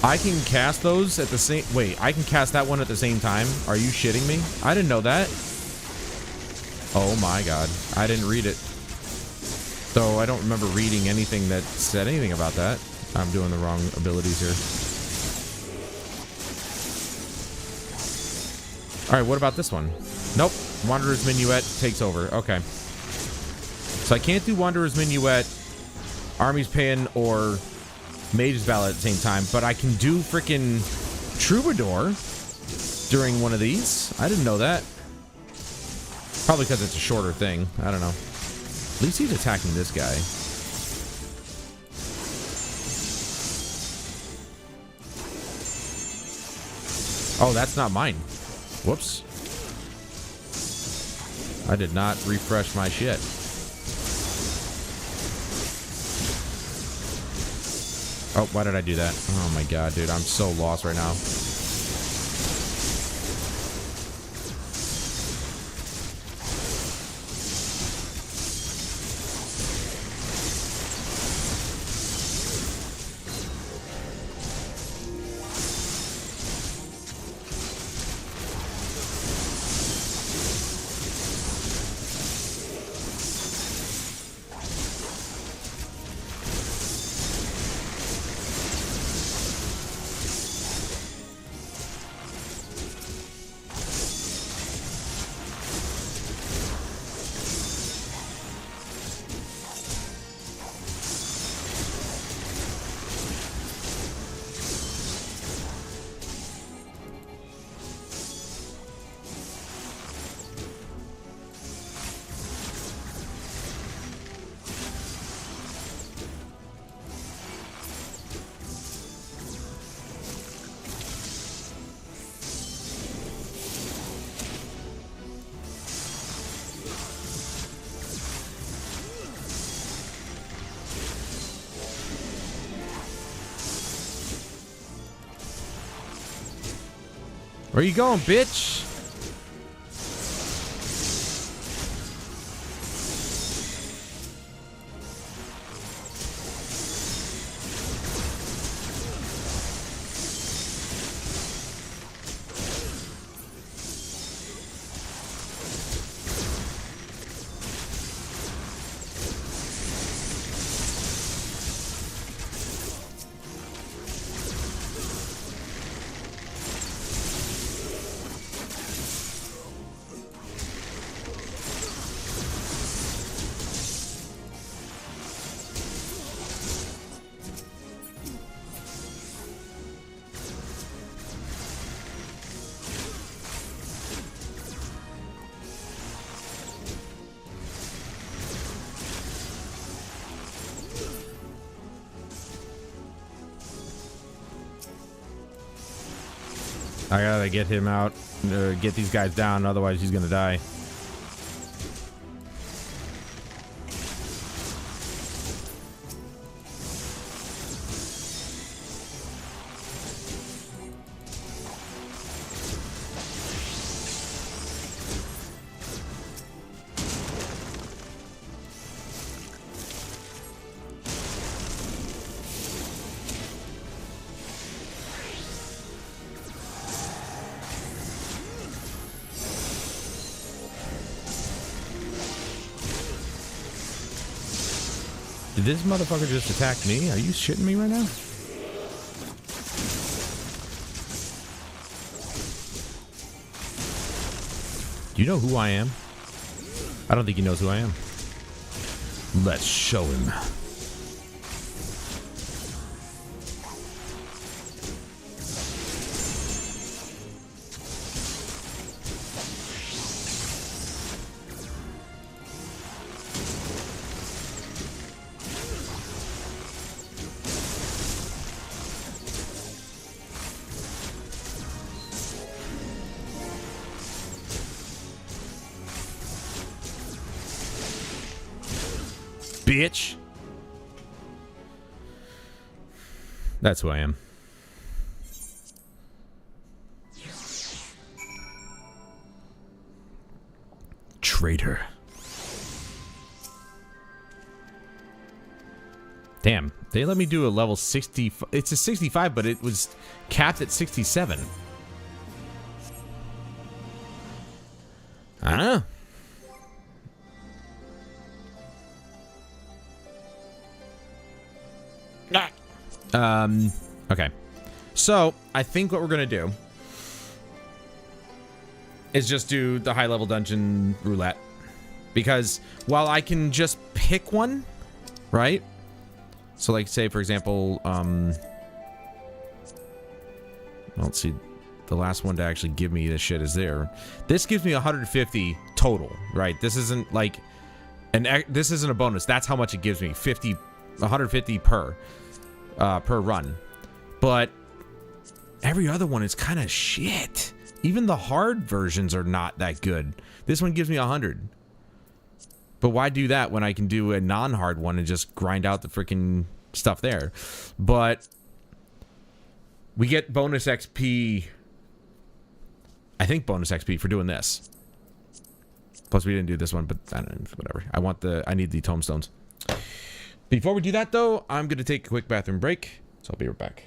I can cast those at the same... Wait, I can cast that one at the same time? Are you shitting me? I didn't know that. Oh my god. I didn't read it. So I don't remember reading anything that said anything about that. I'm doing the wrong abilities here. Alright, what about this one? Nope. Wanderer's Minuet takes over. Okay. So I can't do Wanderer's Minuet, Army's Pin, or Mage's Ballad at the same time, but I can do freaking Troubadour during one of these. I didn't know that. Probably because it's a shorter thing. I don't know. At least he's attacking this guy. Oh, that's not mine. Whoops. I did not refresh my shit. Oh, why did I do that? Oh my god, dude. I'm so lost right now. Where you going, bitch? I gotta get him out, get these guys down, otherwise he's gonna die. Did this motherfucker just attack me? Are you shitting me right now? Do you know who I am? I don't think he knows who I am. Let's show him. Bitch. That's who I am. Traitor. Damn, they let me do a level 60. It's a 65, but it was capped at 67. I don't know. Okay. So, I think what we're gonna do is just do the high level dungeon roulette. Because while I can just pick one, right? So like say for example, let's see, the last one to actually give me this shit is there. This gives me 150 total, right? This isn't like this isn't a bonus. That's how much it gives me. 150 per run. But every other one is kind of shit. Even the hard versions are not that good. This one gives me 100. But why do that when I can do a non-hard one and just grind out the freaking stuff there? But we get bonus XP. I think bonus XP for doing this. Plus we didn't do this one, but I don't know, whatever. I need the tombstones. Before we do that though, I'm gonna take a quick bathroom break. So I'll be right back.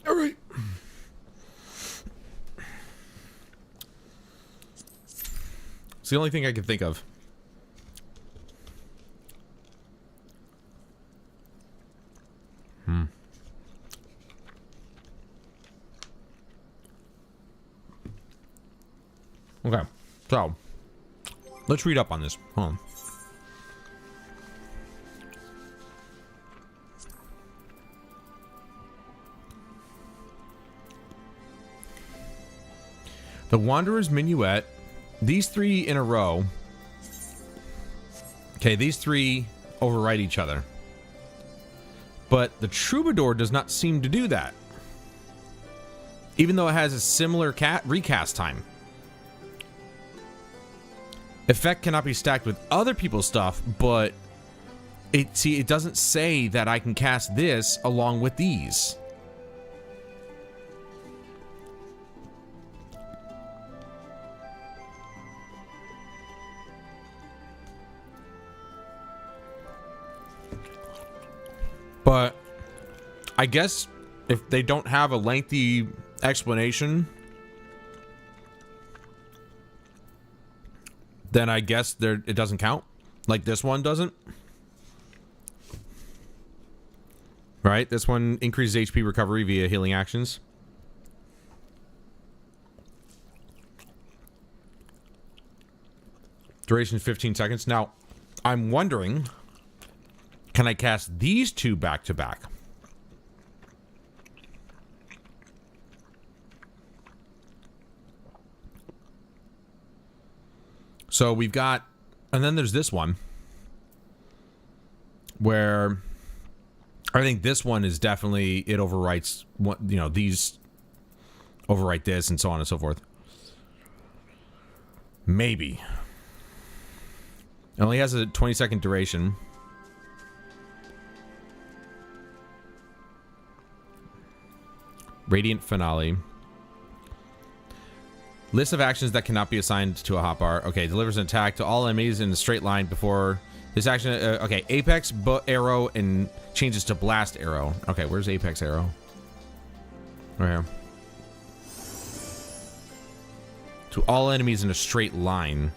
All right. It's the only thing I can think of. Okay, so let's read up on this. Hold on. The Wanderer's Minuet. These three in a row. Okay, these three overwrite each other. But the Troubadour does not seem to do that. Even though it has a similar recast time. Effect cannot be stacked with other people's stuff, but it doesn't say that I can cast this along with these. But I guess if they don't have a lengthy explanation, then I guess it doesn't count. Like this one doesn't. Right? This one increases HP recovery via healing actions. Duration is 15 seconds. Now, I'm wondering, can I cast these two back to back? So we've got, and then there's this one where I think this one is definitely, it overwrites what, you know, these overwrite this and so on and so forth. Maybe. It only has a 20-second duration. Radiant Finale. List of actions that cannot be assigned to a hotbar. Okay, delivers an attack to all enemies in a straight line before this action. Okay, Apex Arrow and changes to Blast Arrow. Okay, where's Apex Arrow? Right here. To all enemies in a straight line.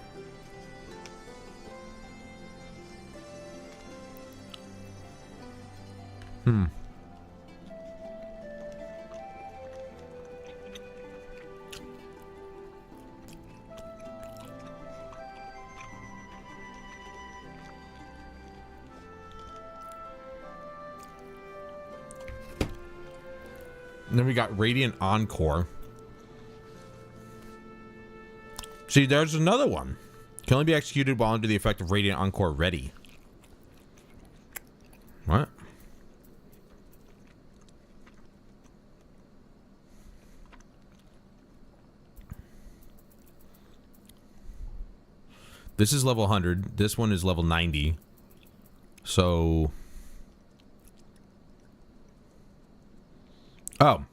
And then we got Radiant Encore. See, there's another one. Can only be executed while under the effect of Radiant Encore ready. What? This is level 100. This one is level 90. So... Oh.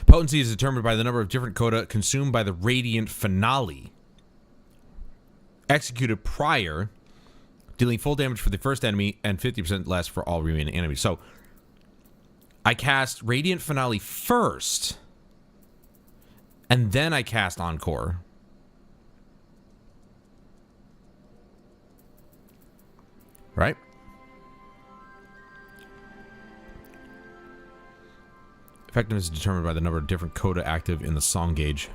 Potency is determined by the number of different coda consumed by the Radiant Finale. Executed prior, dealing full damage for the first enemy and 50% less for all remaining enemies. So, I cast Radiant Finale first, and then I cast Encore. Right? Effectiveness is determined by the number of different coda active in the song gauge.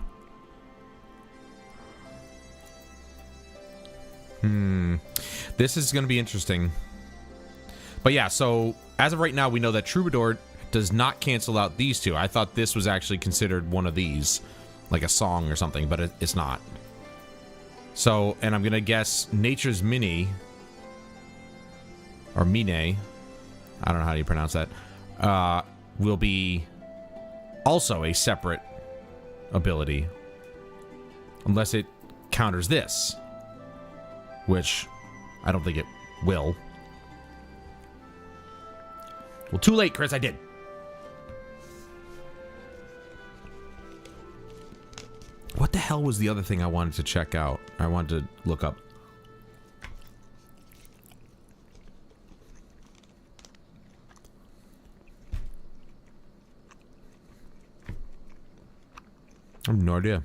This is going to be interesting. But yeah, so as of right now, we know that Troubadour does not cancel out these two. I thought this was actually considered one of these, like a song or something, but it's not. So, and I'm going to guess Nature's Mini, or Mine, I don't know how you pronounce that, will be also a separate ability. Unless it counters this. Which I don't think it will. Well, too late, Chris. I did. What the hell was the other thing I wanted to check out? I wanted to look up. I have no idea.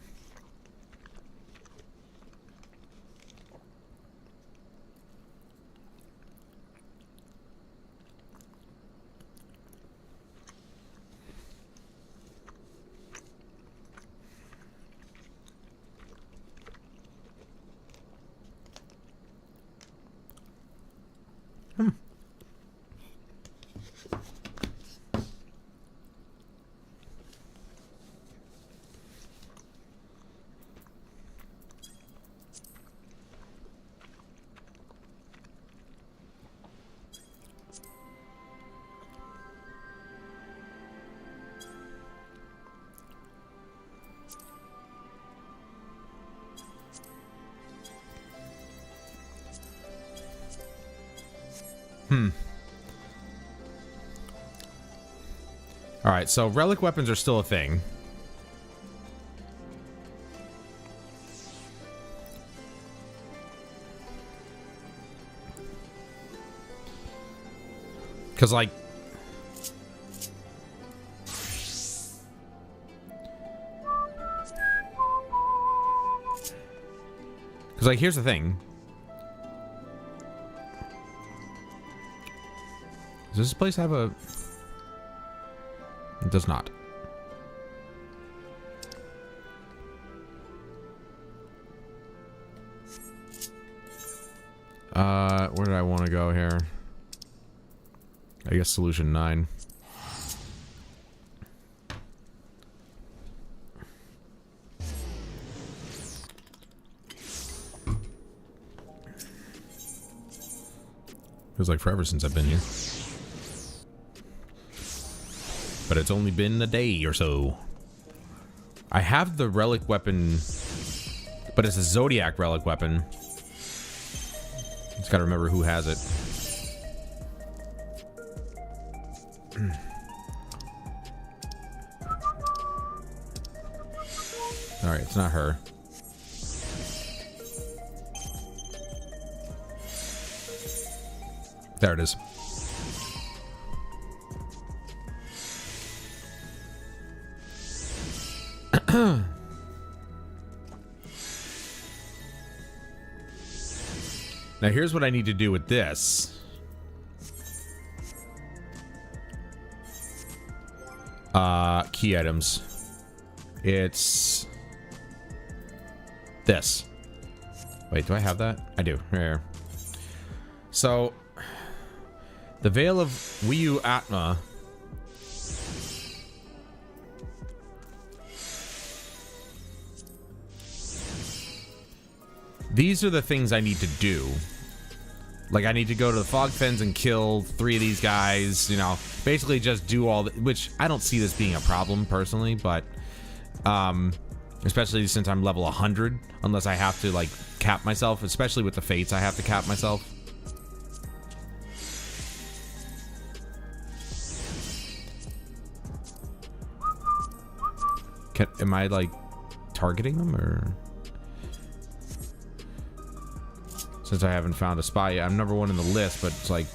Alright, so relic weapons are still a thing. Because, like... Because, like, here's the thing. Does this place have a... It does not. Where did I want to go here? I guess solution 9. Feels like forever since I've been here. But it's only been a day or so. I have the relic weapon, but it's a Zodiac relic weapon. Just gotta remember who has it. Alright, it's not her. There it is. Now here's what I need to do with this. Key items. It's this. Wait, do I have that? I do. Here. So the Veil of Wii U Atma. These are the things I need to do. Like, I need to go to the Fog Fens and kill 3 of these guys, you know, basically just do all the, which I don't see this being a problem personally, but especially since I'm level 100, unless I have to, like, cap myself, especially with the Fates, I have to cap myself. Am I, like, targeting them, or? Since I haven't found a spy yet. I'm number 1 in the list, but it's like...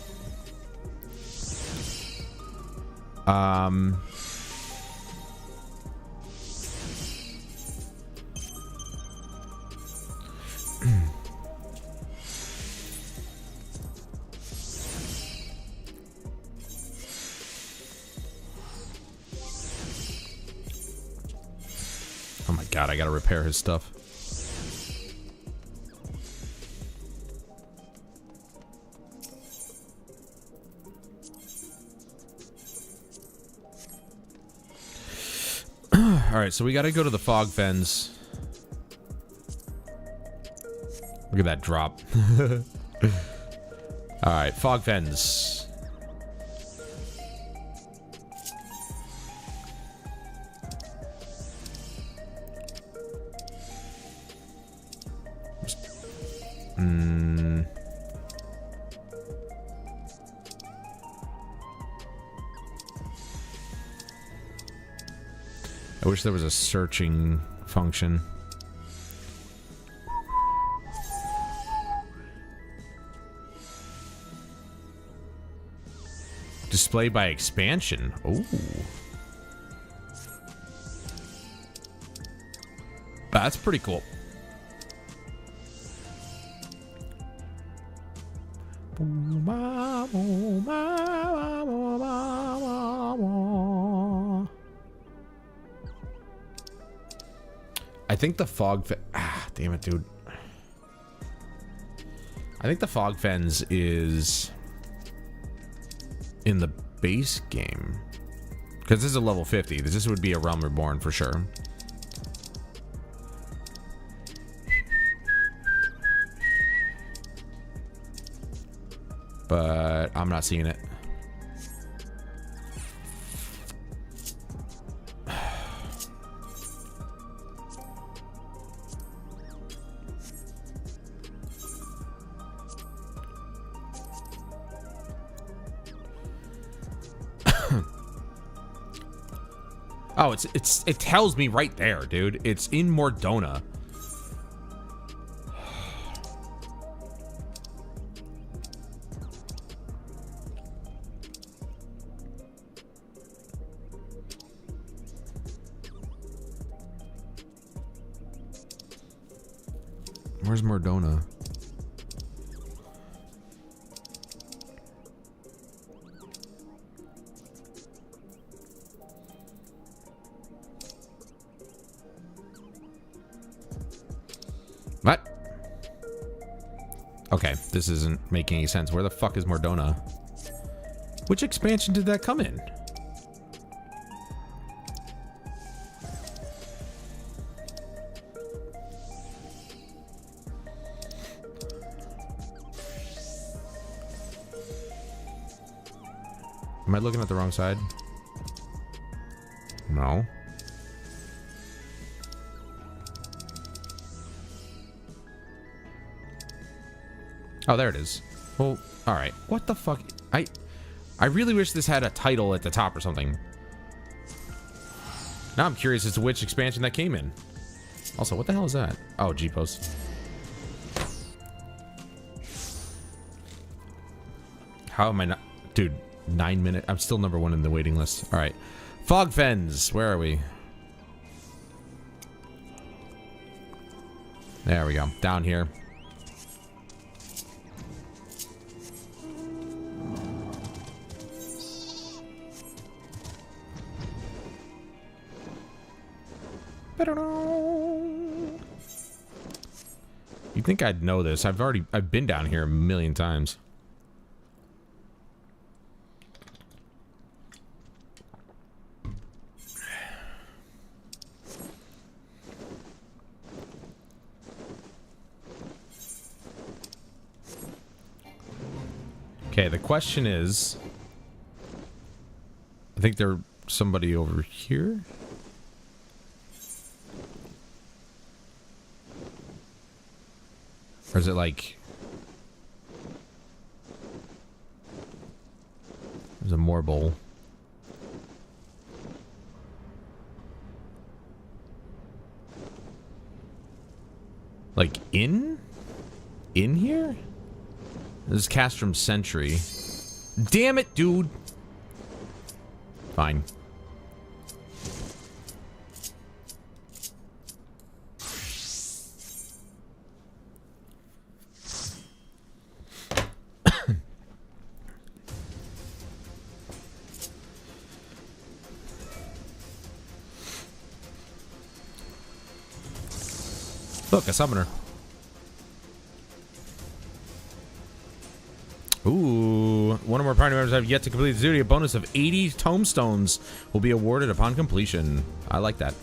Oh my god, I gotta repair his stuff. Alright, so we gotta go to the Fog Fens. Look at that drop. Alright, Fog Fens. I wish there was a searching function. Display by expansion. Ooh. That's pretty cool. I think the damn it, dude. I think the Fog Fens is in the base game. Because this is a level 50. This would be a Realm Reborn for sure. But I'm not seeing it. Oh, it tells me right there, dude. It's in Mordona. Where's Mordona? What? Okay, this isn't making any sense. Where the fuck is Mordona? Which expansion did that come in? Am I looking at the wrong side? No. Oh, there it is. Well, all right. What the fuck? I really wish this had a title at the top or something. Now I'm curious as to which expansion that came in. Also, what the hell is that? Oh, G-Post. How am I not... Dude, 9 minutes. I'm still number 1 in the waiting list. All right. Fog Fens. Where are we? There we go. Down here. You'd think I'd know this. I've been down here a million times. Okay, the question is, I think there's somebody over here. Or is it like... There's a more bowl. Like in here? This is Castrum Sentry. Damn it, dude. Fine. Look, a summoner. Ooh, one or more party members have yet to complete the duty. A bonus of 80 tomestones will be awarded upon completion. I like that.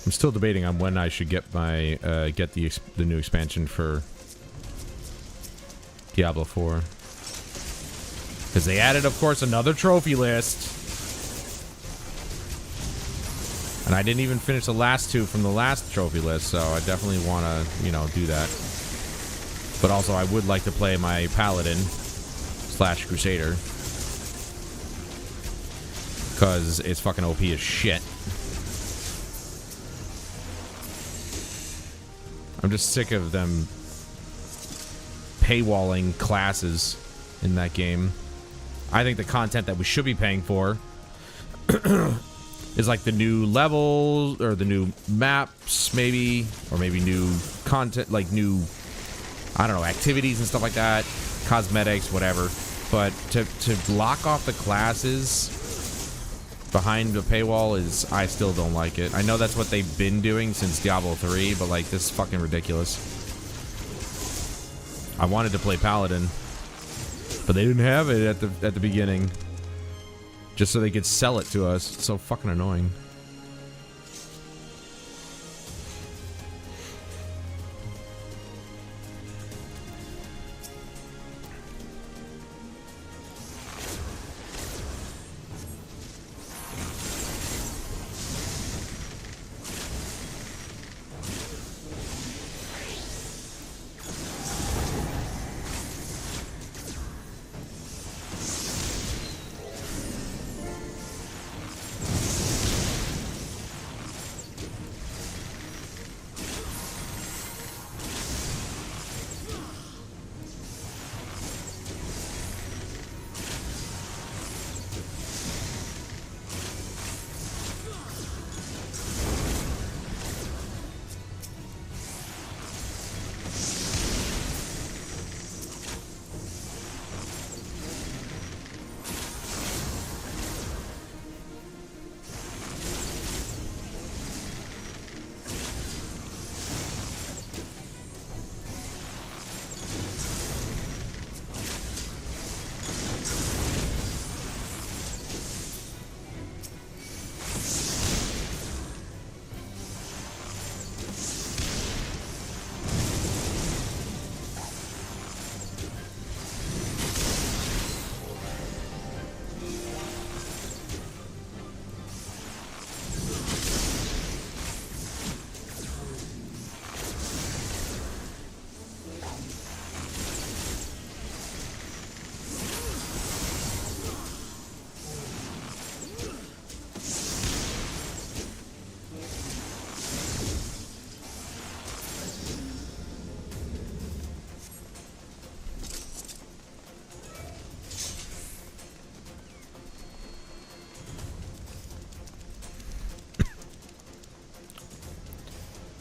I'm still debating on when I should get my get the new expansion for Diablo 4, because they added, of course, another trophy list, and I didn't even finish the last two from the last trophy list, so I definitely want to, you know, do that. But also, I would like to play my Paladin / Crusader, because it's fucking OP as shit. I'm just sick of them paywalling classes in that game. I think the content that we should be paying for is like the new levels or the new maps, maybe, or maybe new content, like new, I don't know, activities and stuff like that, cosmetics, whatever. But to lock off the classes behind the paywall is, I still don't like it. I know that's what they've been doing since Diablo 3, but like, this is fucking ridiculous. I wanted to play Paladin, but they didn't have it at the beginning. Just so they could sell it to us. It's so fucking annoying.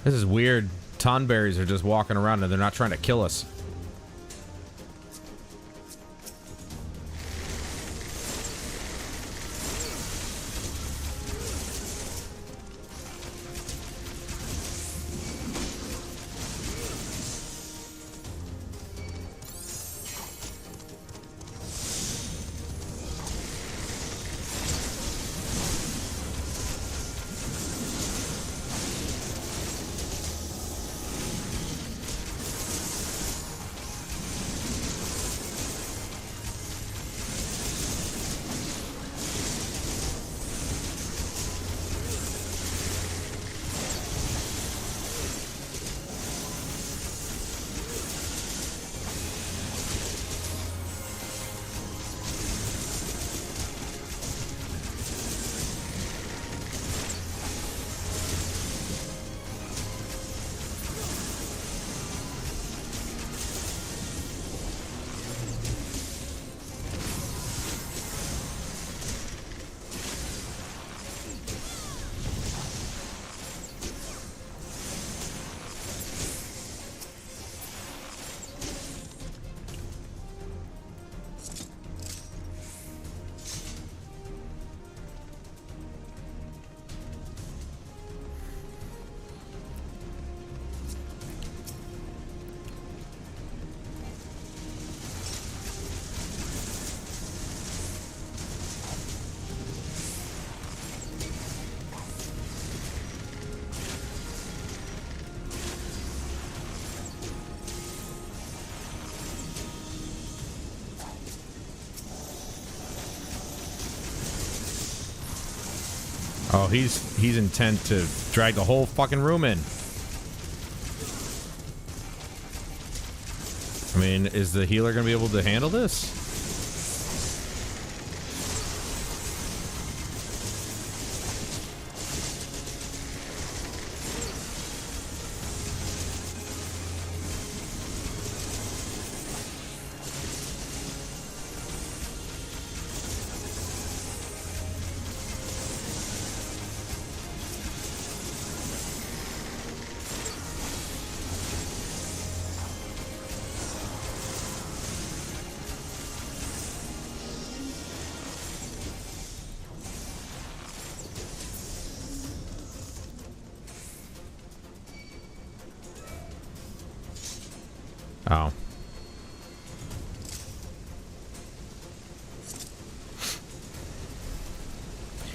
This is weird. Tonberries are just walking around and they're not trying to kill us. Oh, he's intent to drag the whole fucking room in. I mean, is the healer gonna be able to handle this? Oh.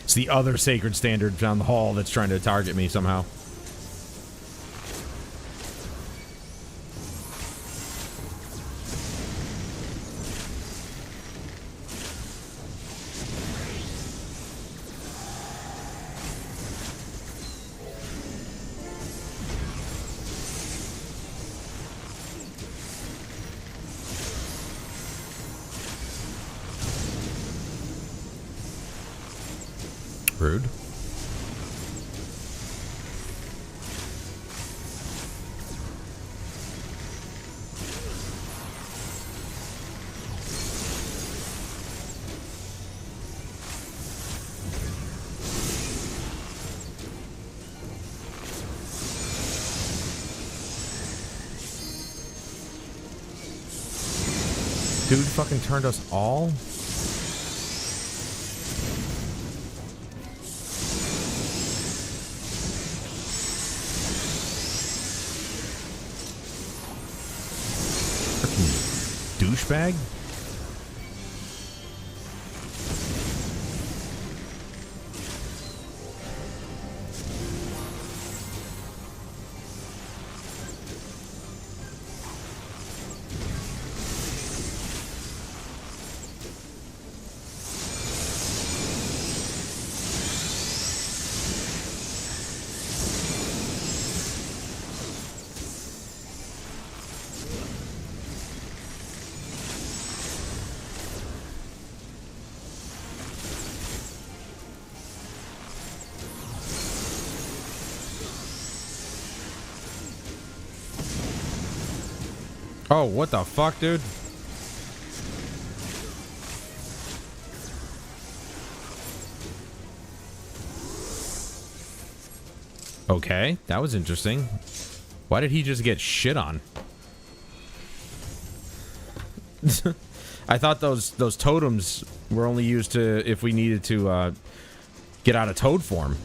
It's the other sacred standard down the hall that's trying to target me somehow. Rude. Dude fucking turned us all? Douchebag? Oh, what the fuck, dude? Okay, that was interesting. Why did he just get shit on? I thought those totems were only used to if we needed to get out of toad form.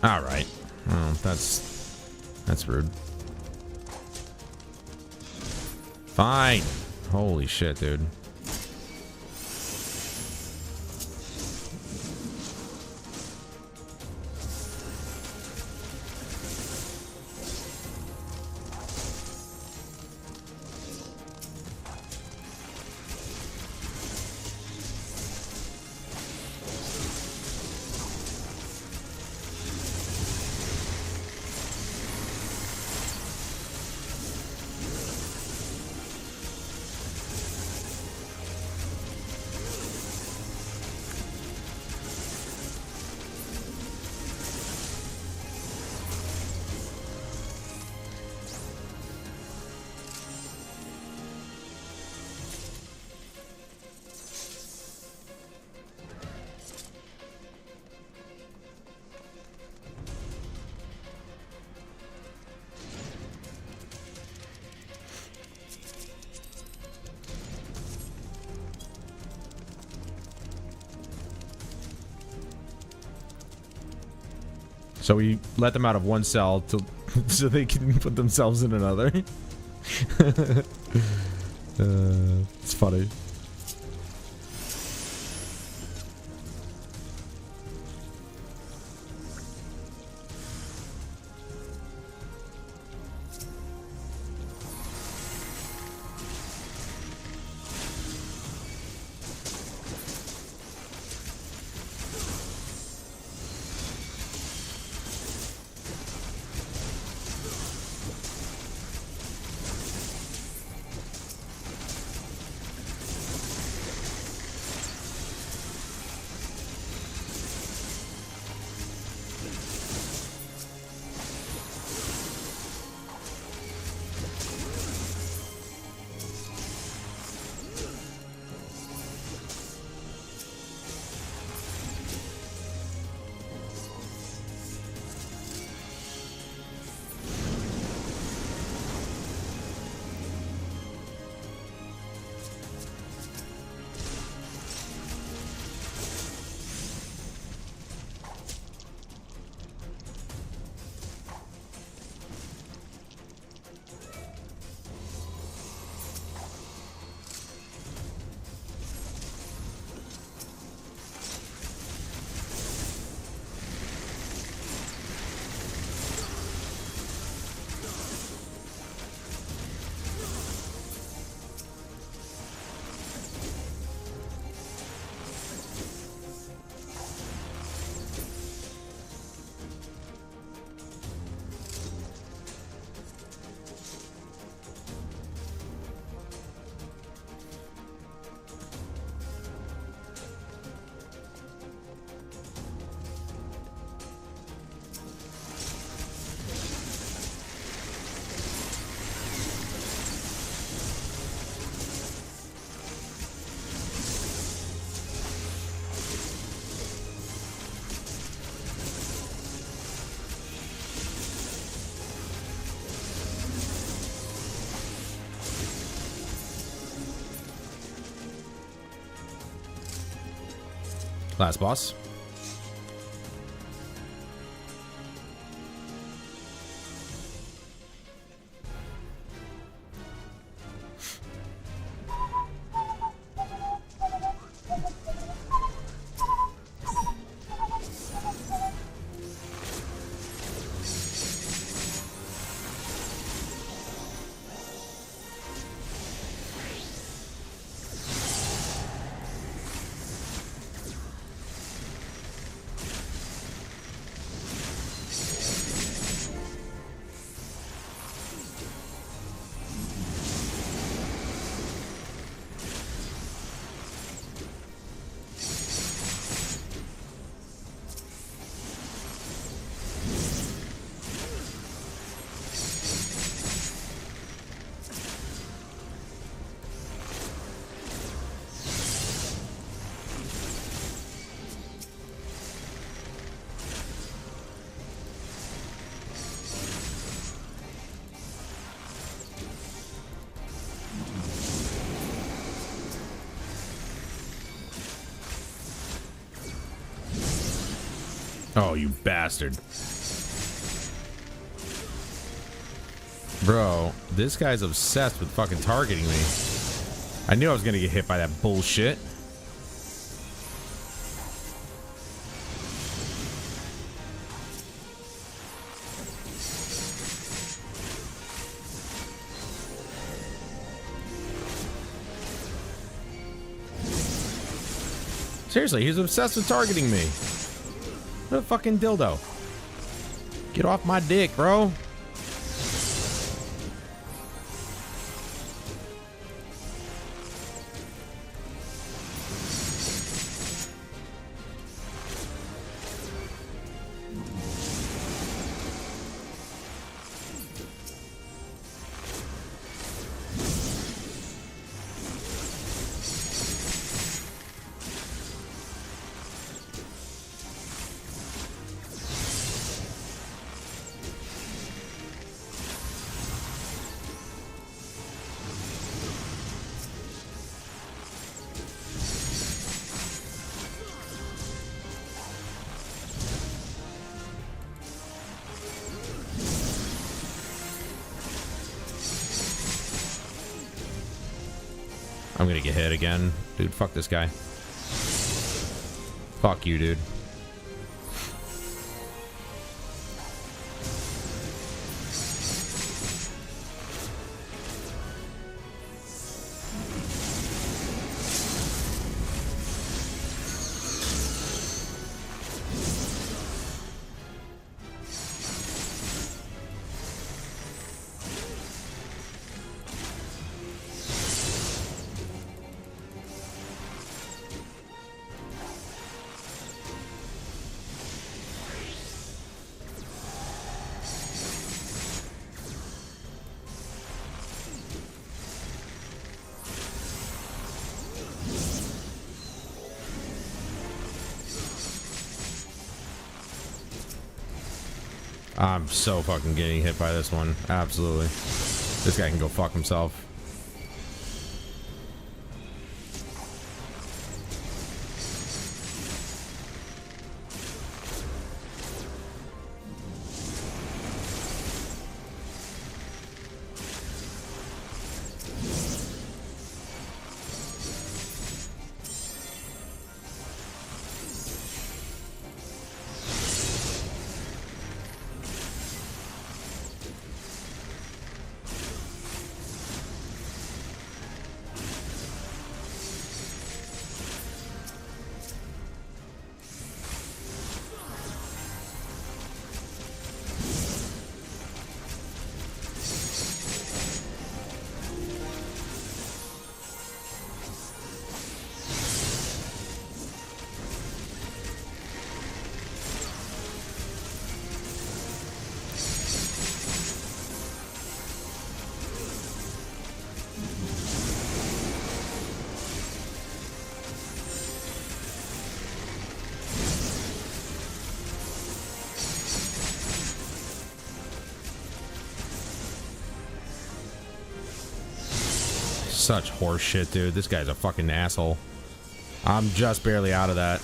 All right. Oh, that's rude. Fine. Holy shit, dude. So we let them out of one cell to, so they can put themselves in another. It's funny. Last boss. Oh, you bastard. Bro, this guy's obsessed with fucking targeting me. I knew I was gonna get hit by that bullshit. Seriously, he's obsessed with targeting me. What a fucking dildo. Get off my dick, bro. I'm gonna get hit again. Dude, fuck this guy. Fuck you, dude. I'm so fucking getting hit by this one. Absolutely. This guy can go fuck himself. Such horse shit, dude. This guy's a fucking asshole. I'm just barely out of that.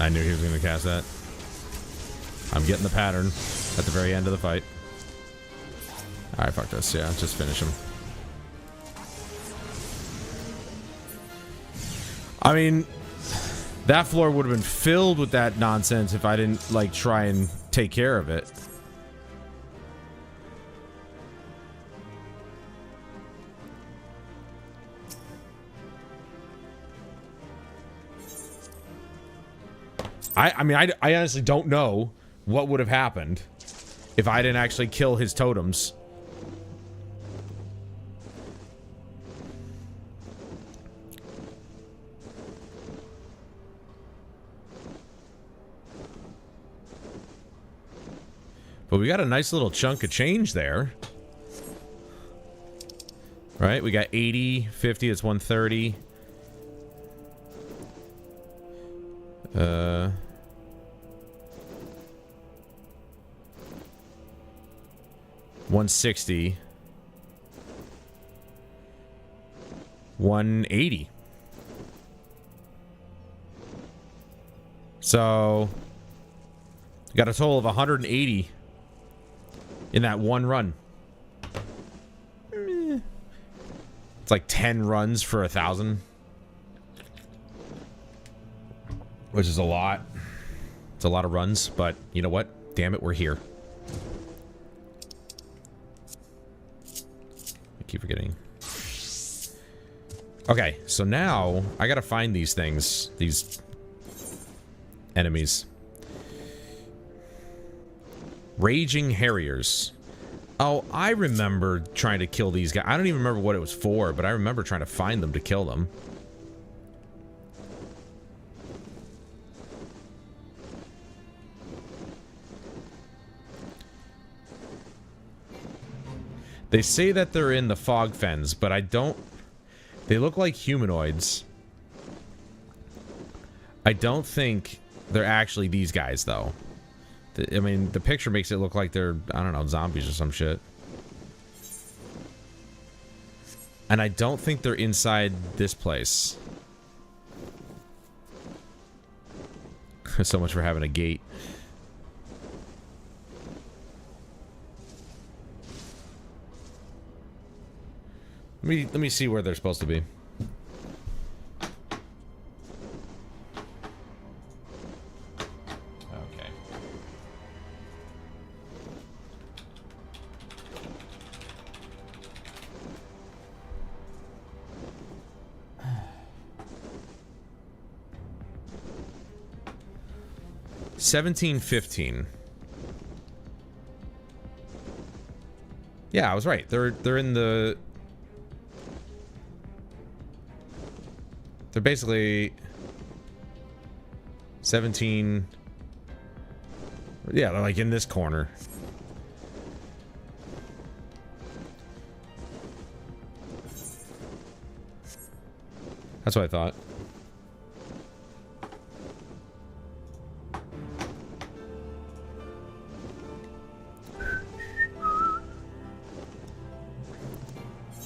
I knew he was going to cast that. I'm getting the pattern at the very end of the fight. Alright, fuck this. Yeah, just finish him. I mean, that floor would have been filled with that nonsense if I didn't, like, try and take care of it. I mean, I honestly don't know what would have happened if I didn't actually kill his totems. But we got a nice little chunk of change there. Right? We got 80, 50, that's 130. 160. 180. So, we got a total of 180 in that one run. It's like 10 runs for 1,000. Which is a lot. It's a lot of runs, but you know what? Damn it, we're here. I keep forgetting. Okay, so now I gotta find these things. These enemies. Raging Harriers. Oh, I remember trying to kill these guys. I don't even remember what it was for, but I remember trying to find them to kill them. They say that they're in the fog fens, but I don't... They look like humanoids. I don't think they're actually these guys, though. I mean, the picture makes it look like they're, I don't know, zombies or some shit. And I don't think they're inside this place. So much for having a gate. Let me see where they're supposed to be. Okay. $17.15. Yeah, I was right. They're in the... They're basically 17. Yeah, they're like in this corner. That's what I thought.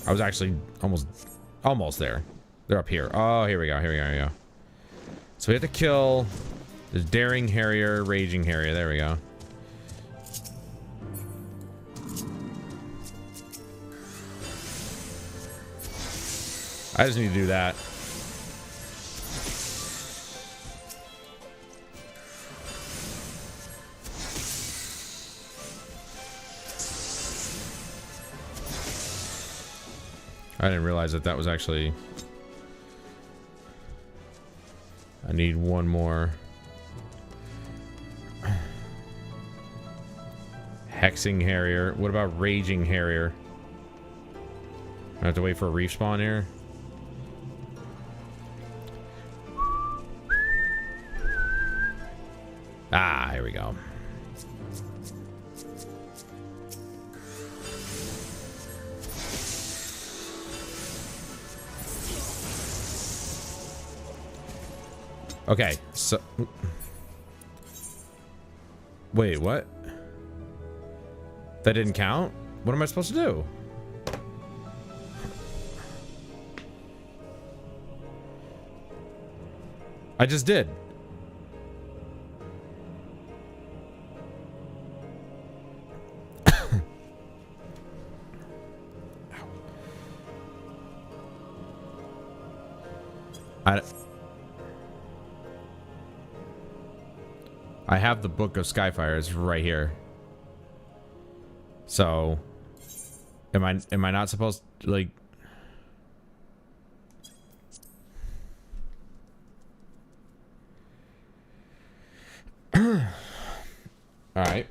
I was actually almost there. They're up here. Oh, here we go. Here we go. So we have to kill this Daring Harrier, Raging Harrier. There we go. I just need to do that. I didn't realize that that was actually... I need one more. Hexing Harrier. What about Raging Harrier? I have to wait for a respawn here. Ah, here we go. Okay, so... Wait, what? That didn't count? What am I supposed to do? I just did. I have the Book of Skyfires right here. So, am I not supposed to, like... Alright.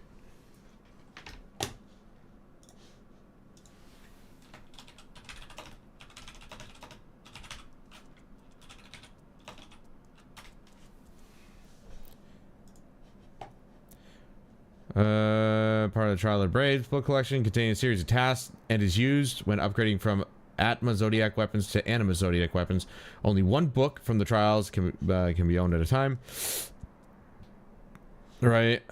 Part of the Trial of the Braves book collection containing a series of tasks and is used when upgrading from Atma Zodiac weapons to Anima Zodiac weapons. Only one book from the trials can be owned at a time. Right.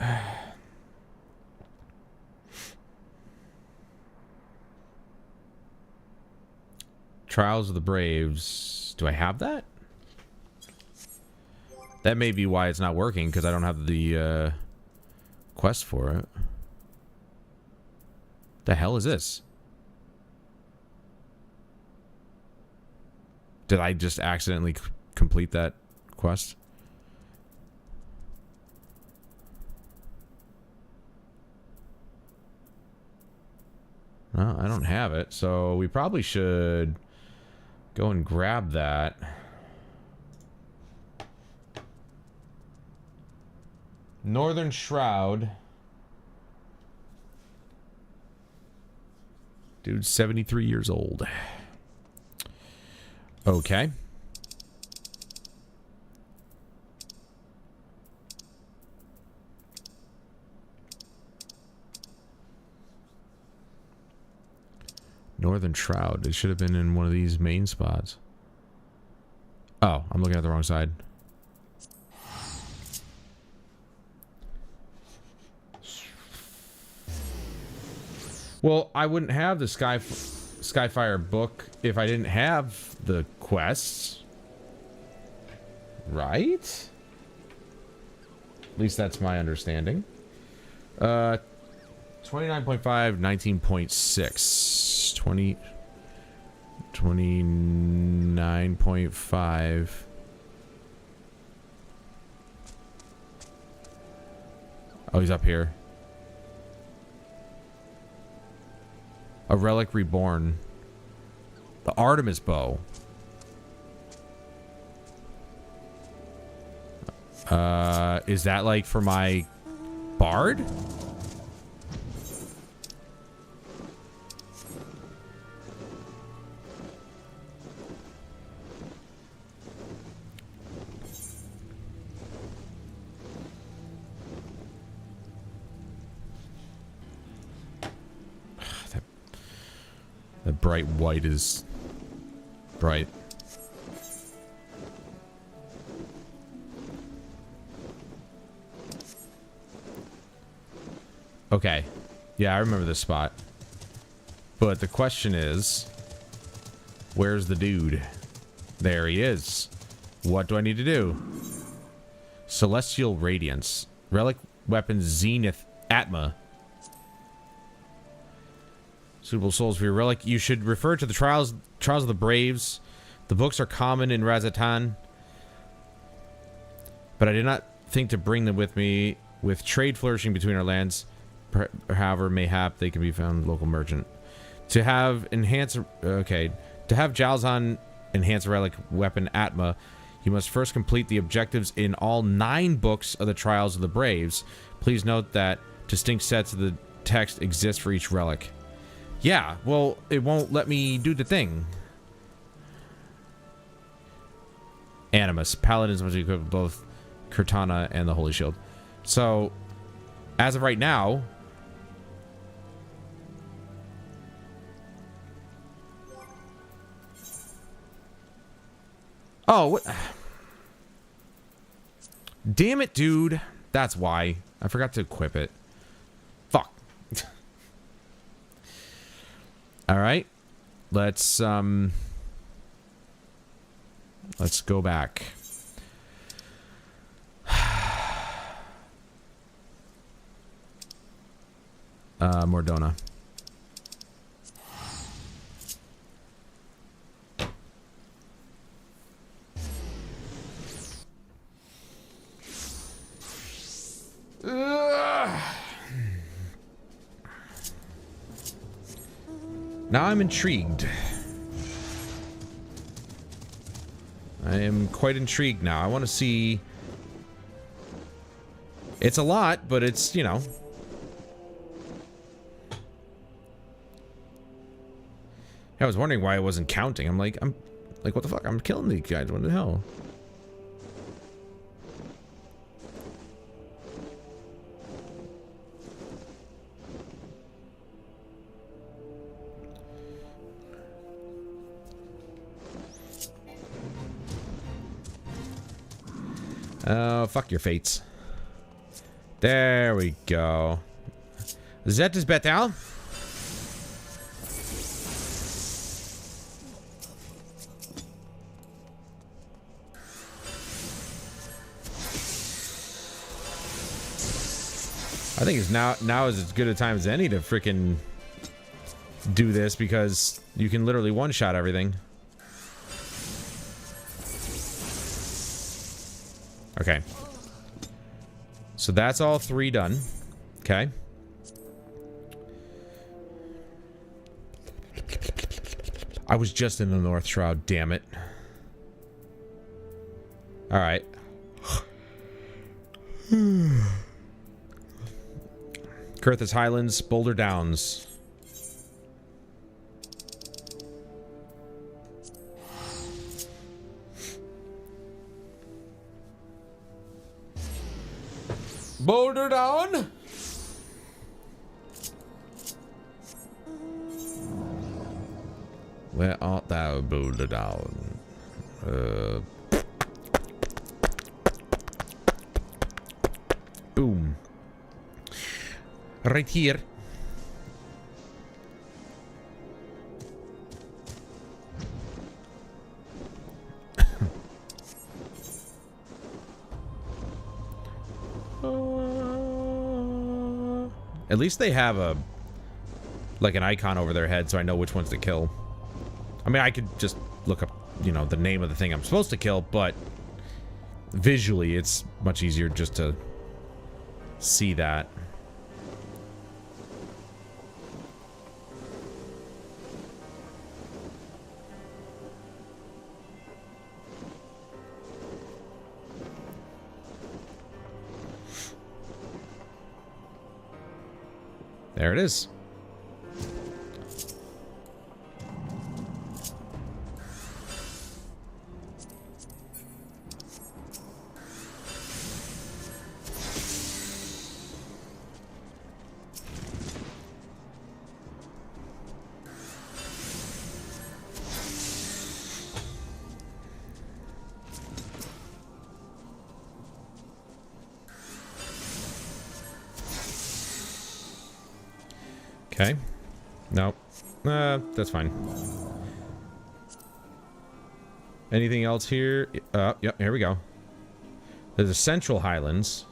Trials of the Braves. Do I have that? That may be why it's not working, because I don't have the quest for it. The hell is this? Did I just accidentally complete that quest? Well, I don't have it, so we probably should go and grab that. Northern Shroud. Dude's 73 years old. Okay. Northern Shroud. It should have been in one of these main spots. Oh, I'm looking at the wrong side. Well, I wouldn't have the Skyfire book if I didn't have the quests. Right? At least that's my understanding. 29.5, 19.6. 29.5. Oh, he's up here. A Relic Reborn. The Artemis Bow. Is that like for my bard? That bright white is bright. Okay. Yeah, I remember this spot. But the question is, where's the dude? There he is. What do I need to do? Celestial Radiance. Relic Weapons Zenith Atma. Suitable souls for your relic. You should refer to the Trials of the Braves. The books are common in Razatan, but I did not think to bring them with me. With trade flourishing between our lands, however, mayhap they can be found in the local merchant. To have Jalzan enhance a relic weapon Atma, you must first complete the objectives in all 9 books of the Trials of the Braves. Please note that distinct sets of the text exist for each relic. Yeah, well, it won't let me do the thing. Animus. Paladins must equip both Cortana and the Holy Shield. So, as of right now... Oh, what? Damn it, dude. That's why. I forgot to equip it. Fuck. Alright. Let's go back. Mordona. Now I'm intrigued. I am quite intrigued now. I want to see... It's a lot, but it's, you know... I was wondering why I wasn't counting. I'm like, what the fuck? I'm killing these guys. What the hell? Oh, fuck your fates. There we go. That is better. I think it's now is as good a time as any to freaking do this because you can literally one-shot everything. Okay. So that's all 3 done. Okay. I was just in the North Shroud, damn it. Alright. Kurthus Highlands, Boulder Downs. Boulder Down? Where art thou, Boulder Down? Boom. Right here. At least they have a like an icon over their head so I know which ones to kill. I mean, I could just look up, you know, the name of the thing I'm supposed to kill, but visually it's much easier just to see that. There it is. Okay. Nope. That's fine. Anything else here? Yep, here we go. There's the Central Highlands.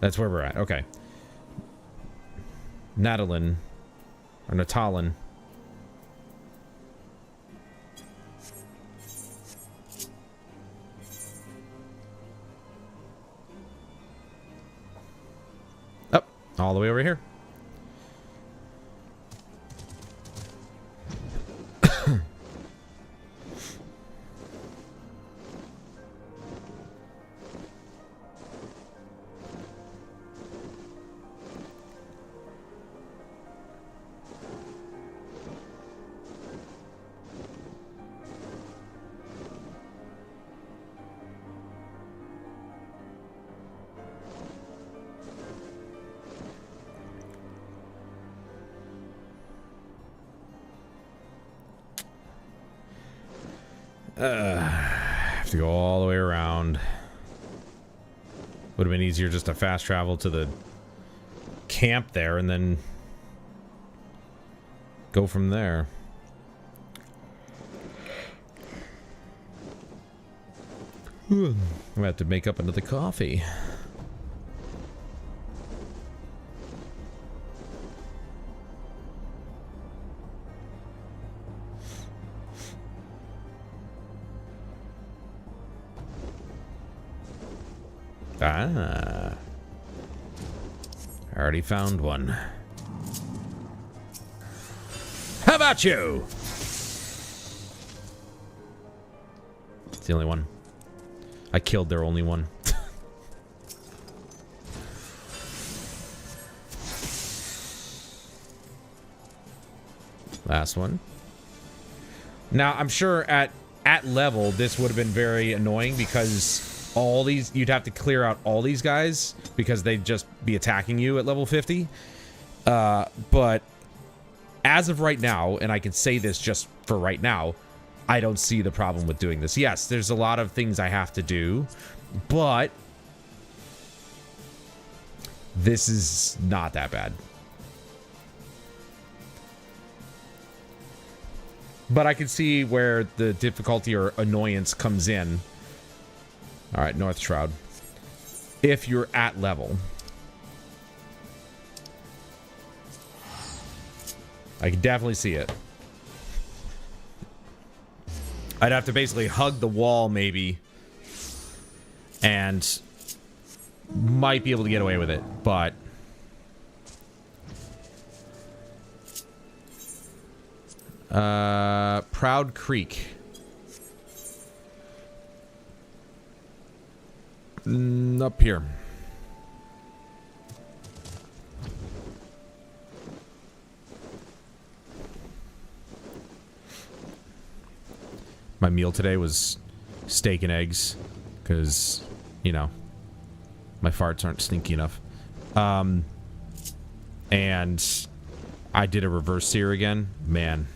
That's where we're at. Okay. Natalin. Or Natalin. Up. All the way over here. Have to go all the way around. Would have been easier just to fast travel to the camp there and then go from there. I'm gonna have to make up another coffee. Ah. I already found one. Got you! It's the only one. I killed their only one. Last one. Now, I'm sure at level, this would have been very annoying because all these... You'd have to clear out all these guys because they'd just be attacking you at level 50. But as of right now, and I can say this just for right now, I don't see the problem with doing this. Yes, there's a lot of things I have to do, but this is not that bad. But I can see where the difficulty or annoyance comes in. All right, North Shroud. If you're at level. I can definitely see it. I'd have to basically hug the wall, maybe. And might be able to get away with it, but... Proud Creek. Up here. My meal today was steak and eggs, because, you know, my farts aren't stinky enough. And I did a reverse sear again. Man,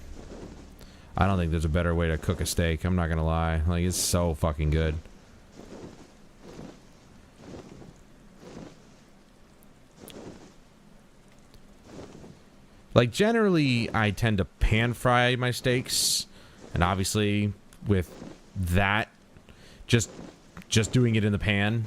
I don't think there's a better way to cook a steak. I'm not gonna lie. Like, it's so fucking good. Like, generally, I tend to pan fry my steaks. And obviously, with that, just doing it in the pan.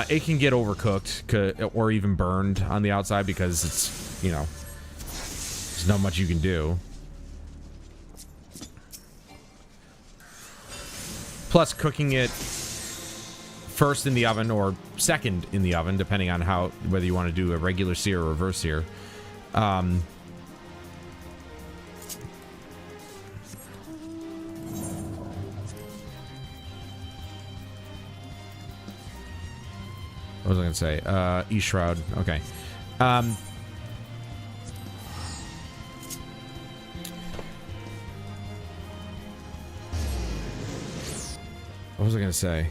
It can get overcooked or even burned on the outside because it's, you know, there's not much you can do. Plus, cooking it first in the oven or second in the oven, depending on whether you want to do a regular sear or reverse sear. What was I gonna say? East Shroud. Okay. What was I gonna say?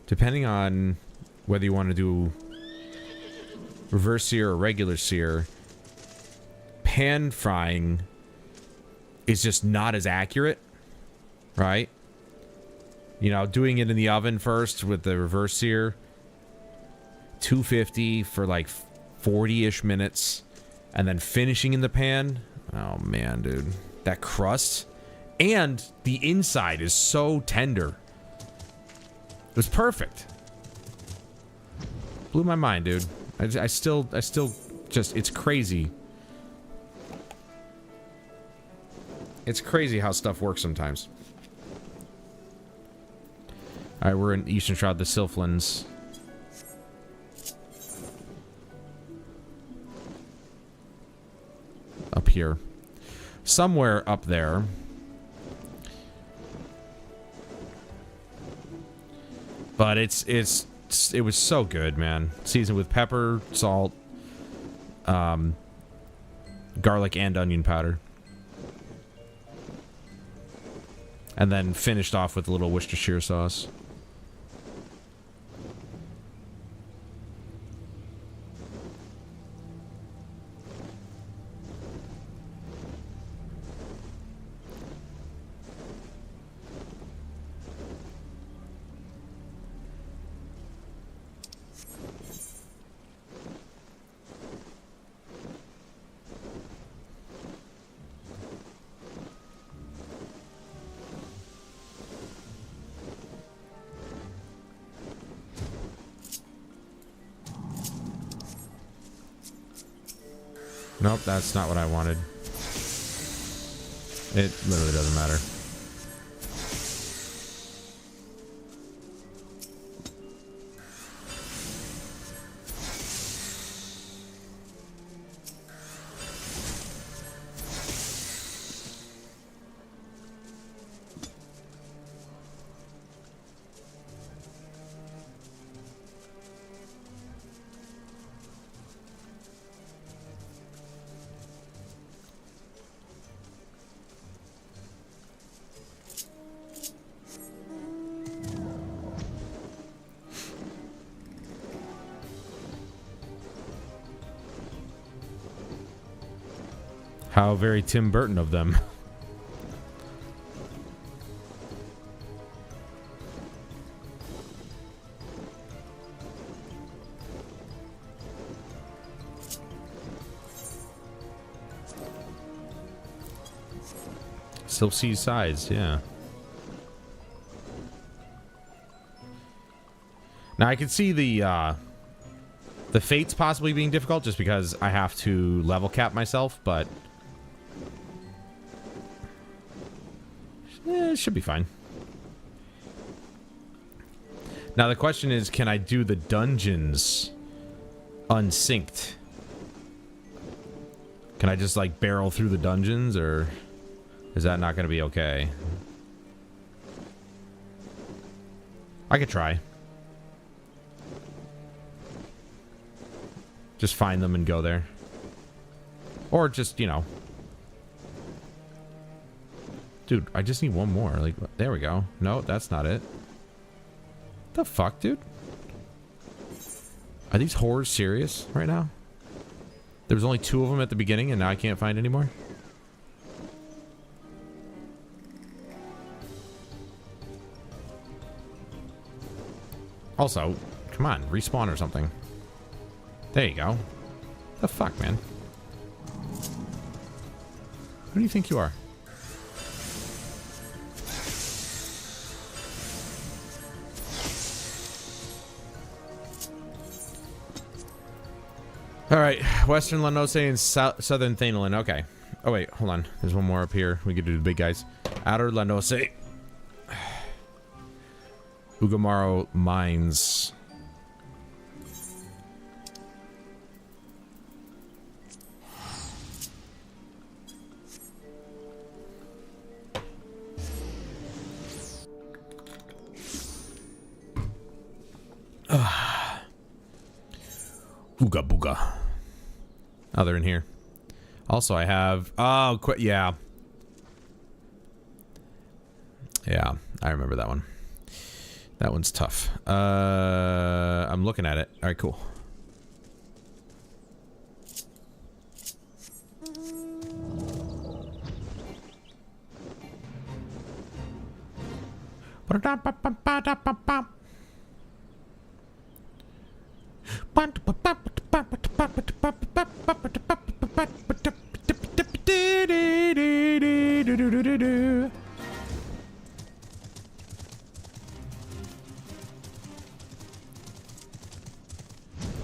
Depending on whether you want to do reverse sear or regular sear, pan frying is just not as accurate, right? You know, doing it in the oven first with the reverse sear, 250 for like 40-ish minutes, and then finishing in the pan. Oh man, dude, that crust and the inside is so tender. It was perfect. Blew my mind, dude. I still just, it's crazy. It's crazy how stuff works sometimes. Alright, we're in Eastern Shroud, the Sylphlins. Up here. Somewhere up there. But it was so good, man. Seasoned with pepper, salt, garlic, and onion powder. And then finished off with a little Worcestershire sauce. Nope, that's not what I wanted. It literally doesn't matter. How very Tim Burton of them. Still see size, yeah. Now I can see the fates possibly being difficult just because I have to level cap myself, but it should be fine. Now the question is, can I do the dungeons unsynced? Can I just like barrel through the dungeons, or is that not going to be okay? I could try. Just find them and go there. Or just, you know. Dude, I just need one more. Like, there we go. No, that's not it. The fuck, dude? Are these whores serious right now? There was only 2 of them at the beginning and now I can't find any more? Also, come on, respawn or something. There you go. The fuck, man? Who do you think you are? Alright, Western Lanose and Southern Thainlin. Okay. Oh, wait, hold on. There's one more up here. We could do the big guys. Outer Lanose. Ugamaro Mines. Ooga booga. Oh, they're in here. Also, I have... Oh, yeah. Yeah, I remember that one. That one's tough. I'm looking at it. All right, cool.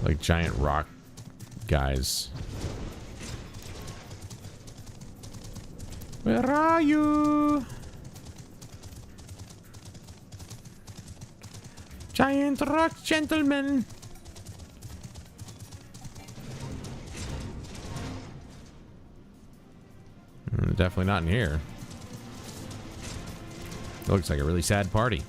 Like giant rock guys. Where are you? Giant rock gentlemen. Definitely not in here. It looks like a really sad party.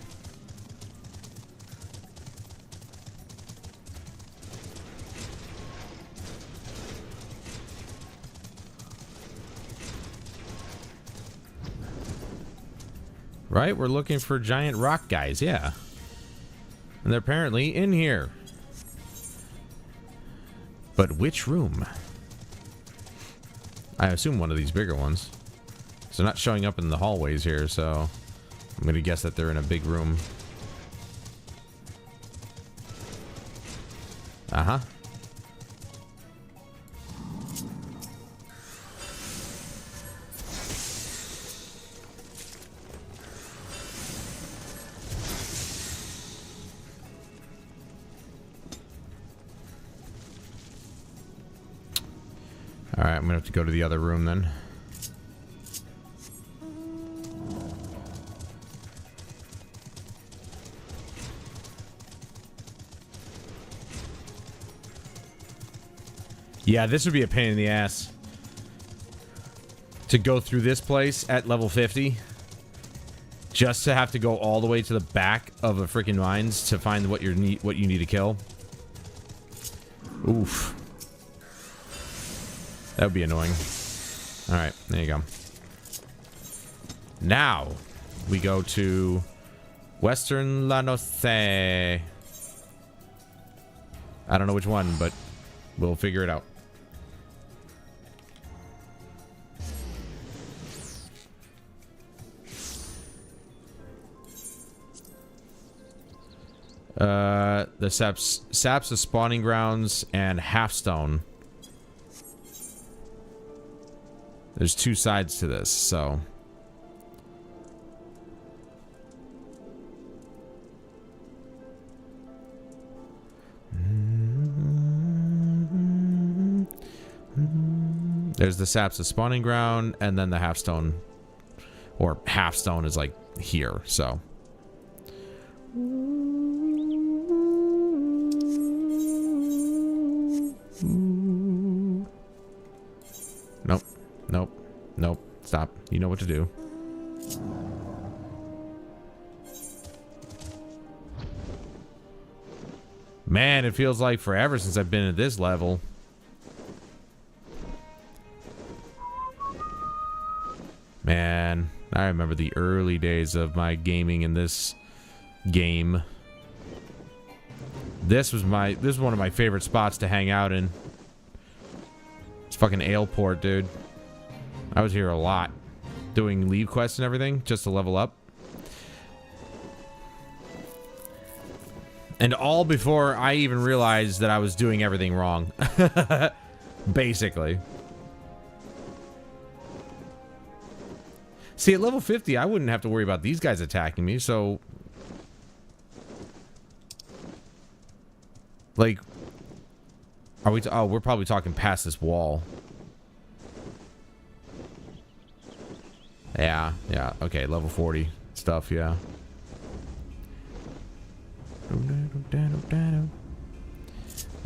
Right? We're looking for giant rock guys, yeah. And they're apparently in here. But which room? I assume one of these bigger ones. So they're not showing up in the hallways here, so I'm going to guess that they're in a big room. Uh-huh. Alright, I'm going to have to go to the other room then. Yeah, this would be a pain in the ass. To go through this place at level 50. Just to have to go all the way to the back of a freaking mines to find what you need to kill. Oof. That would be annoying. Alright, there you go. Now, we go to Western Lanoce. I don't know which one, but we'll figure it out. The saps the spawning grounds and Halfstone. There's two sides to this, so. There's the saps the spawning ground, and then the Halfstone. Or Halfstone is like here, so. Nope. Nope. Nope. Stop. You know what to do. Man, it feels like forever since I've been at this level. Man, I remember the early days of my gaming in this game. This was one of my favorite spots to hang out in. It's fucking Aleport, dude. I was here a lot. Doing leave quests and everything, just to level up. And all before I even realized that I was doing everything wrong. Basically. See, at level 50, I wouldn't have to worry about these guys attacking me, so... Like... Are we... Oh, we're probably talking past this wall. Yeah, yeah. Okay, level 40 stuff, yeah.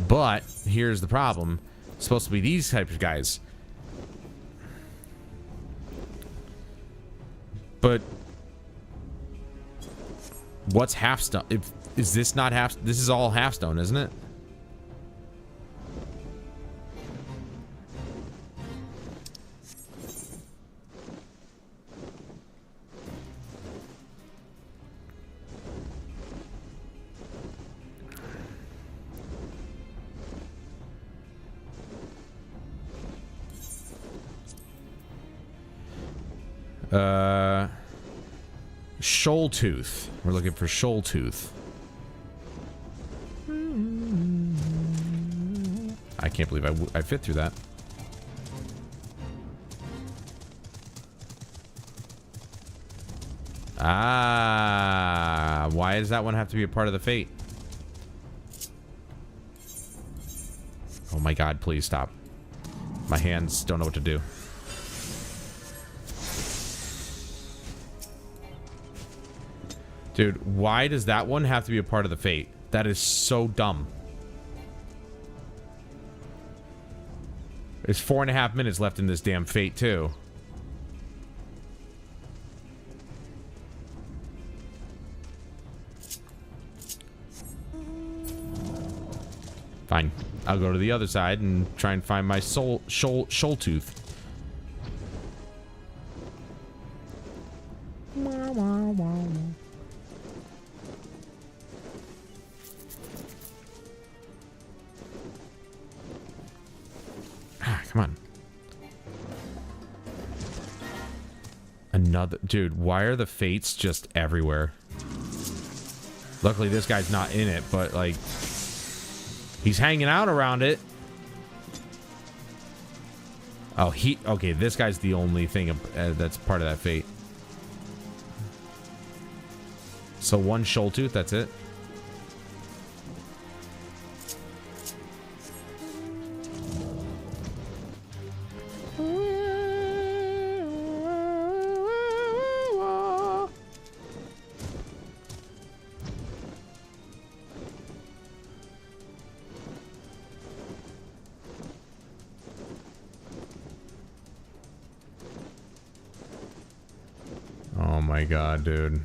But, here's the problem. It's supposed to be these types of guys. But... What's Halfstone? Is this not half... This is all Halfstone, isn't it? Shoaltooth. We're looking for Shoaltooth. I can't believe I fit through that. Ah, why does that one have to be a part of the fate? Oh my god, please stop. My hands don't know what to do. Dude, why does that one have to be a part of the fate? That is so dumb. There's 4.5 minutes left in this damn fate, too. Fine. I'll go to the other side and try and find my Shoaltooth. Come on. Another... Dude, why are the fates just everywhere? Luckily, this guy's not in it, but, like... He's hanging out around it. Oh, okay, this guy's the only thing that's part of that fate. So one Shoaltooth, that's it? my god, dude.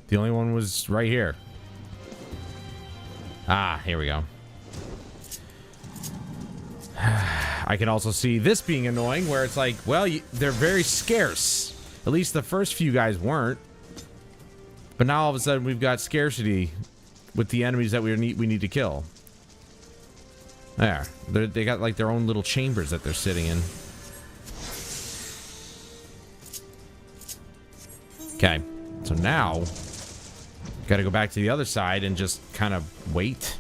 The only one was right here. Ah, here we go. I can also see this being annoying, where it's like, well, they're very scarce. At least the first few guys weren't. But now all of a sudden we've got scarcity with the enemies that we need to kill. There. They got like their own little chambers that they're sitting in. Okay. So now, gotta go back to the other side and just kind of wait.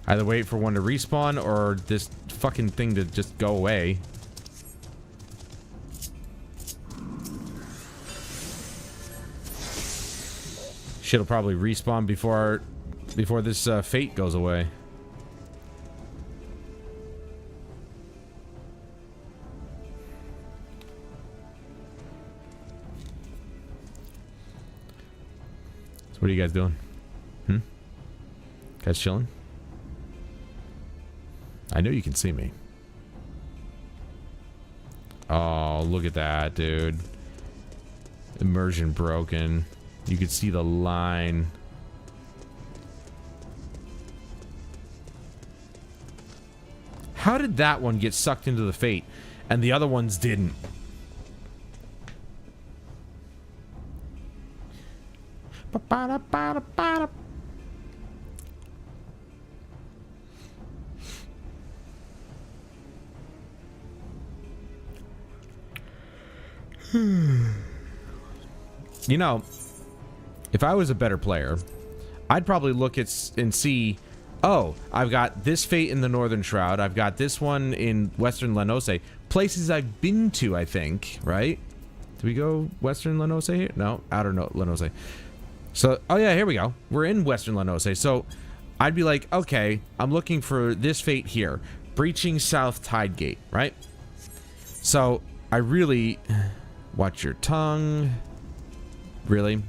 Either wait for one to respawn or this fucking thing to just go away. Shit'll probably respawn before this fate goes away. So what are you guys doing? Guys chilling? I know you can see me. Oh, look at that, dude. Immersion broken. You could see the line. How did that one get sucked into the fate and the other ones didn't? You know, if I was a better player, I'd probably look at and see, oh, I've got this fate in the Northern Shroud. I've got this one in Western Lenose. Places I've been to, I think, right? Did we go Western Lenose here? No, Outer Lenose. So, oh yeah, here we go. We're in Western Lenose. So, I'd be like, okay, I'm looking for this fate here. Breaching South Tide Gate, right? So, I really... Watch your tongue. Really?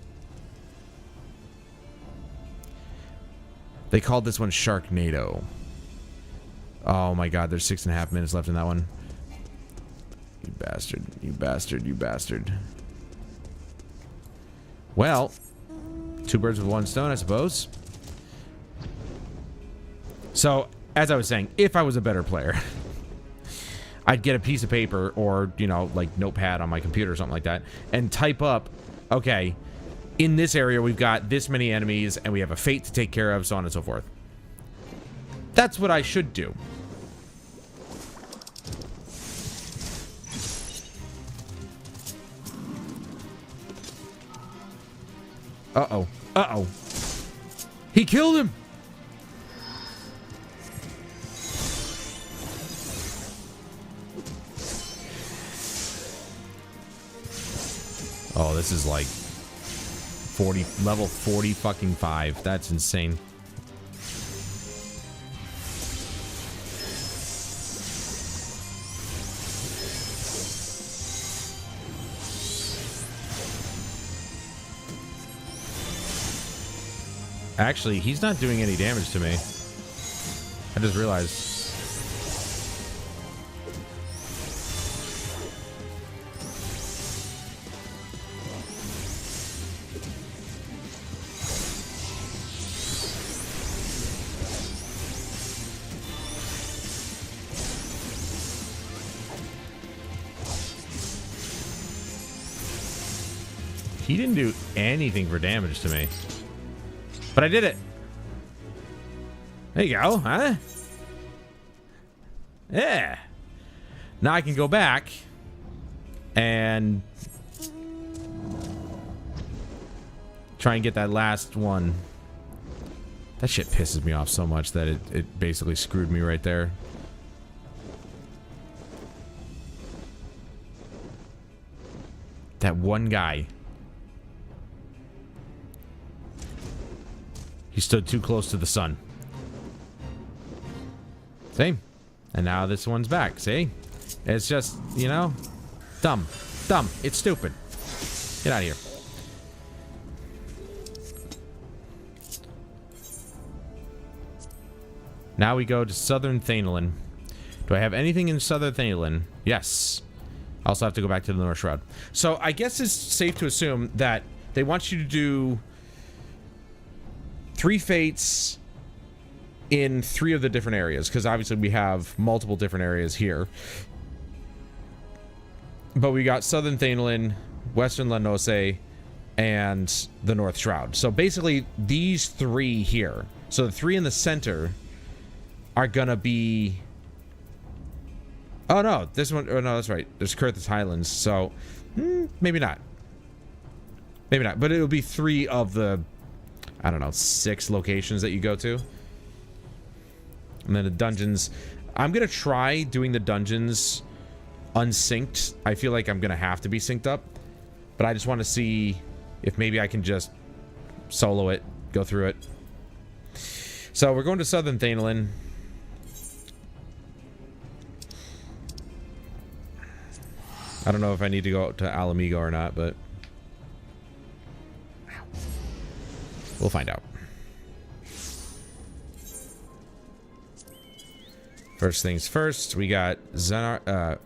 They called this one Sharknado. Oh my god, there's 6.5 minutes left in that one. You bastard. You bastard. You bastard. Well, two birds with one stone, I suppose. So, as I was saying, if I was a better player, I'd get a piece of paper or, you know, like notepad on my computer or something like that and type up, okay, in this area we've got this many enemies and we have a fate to take care of, so on and so forth. That's what I should do. Uh-oh. Uh-oh. He killed him! Oh, this is like 40, level 40 fucking 5. That's insane. Actually, he's not doing any damage to me. I just realized. He didn't do anything for damage to me. But I did it. There you go, huh? Yeah. Now I can go back and try and get that last one. That shit pisses me off so much that it basically screwed me right there. That one guy. He stood too close to the sun. See? And now this one's back, see? It's just, you know, dumb. Dumb. It's stupid. Get out of here. Now we go to Southern Thainlin. Do I have anything in Southern Thainlin? Yes. I also have to go back to the North Shroud. So I guess it's safe to assume that they want you to do 3 fates in 3 of the different areas, because obviously we have multiple different areas here. But we got Southern Thainlin, Western Lenose, and the North Shroud. So basically these 3 here. So the 3 in the center are gonna be... Oh no, this one... Oh no, that's right. There's Kurth's Highlands, so... maybe not. Maybe not. But it'll be 3 of the... I don't know, 6 locations that you go to. And then the dungeons... I'm gonna try doing the dungeons unsynced. I feel like I'm gonna have to be synced up. But I just want to see if maybe I can just solo it, go through it. So we're going to Southern Thainlin. I don't know if I need to go to Alamigo or not, but we'll find out. First things first, we got Zanrak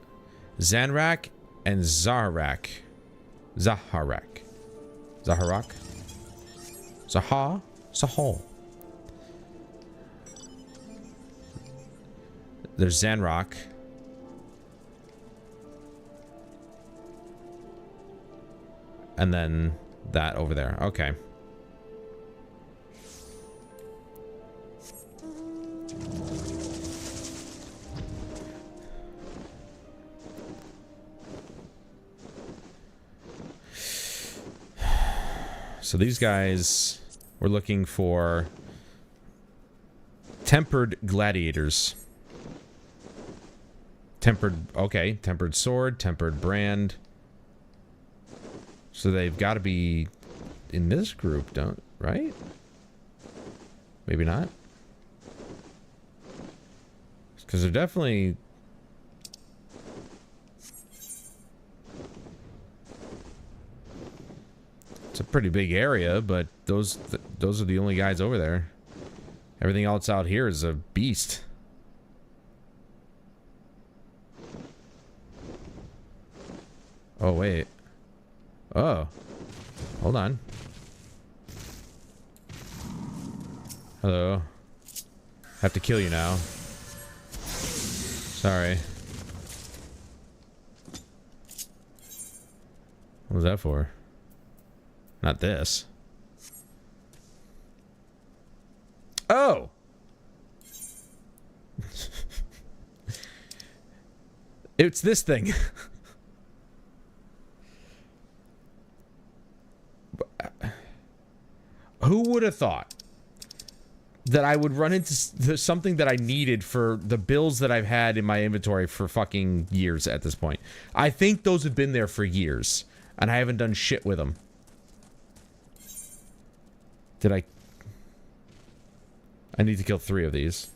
and Zaharak. Zahal. There's Zanrak. And then that over there. Okay. So these guys, we're looking for tempered gladiators. Tempered, okay, tempered sword, tempered brand. So they've got to be in this group, right? Maybe not. Because they're definitely... It's a pretty big area, but those are the only guys over there. Everything else out here is a beast. Oh, wait. Oh. Hold on. Hello. Have to kill you now. Sorry. What was that for? Not this. Oh! It's this thing. Who would have thought that I would run into something that I needed for the bills that I've had in my inventory for fucking years at this point? I think those have been there for years, and I haven't done shit with them. Did I need to kill 3 of these.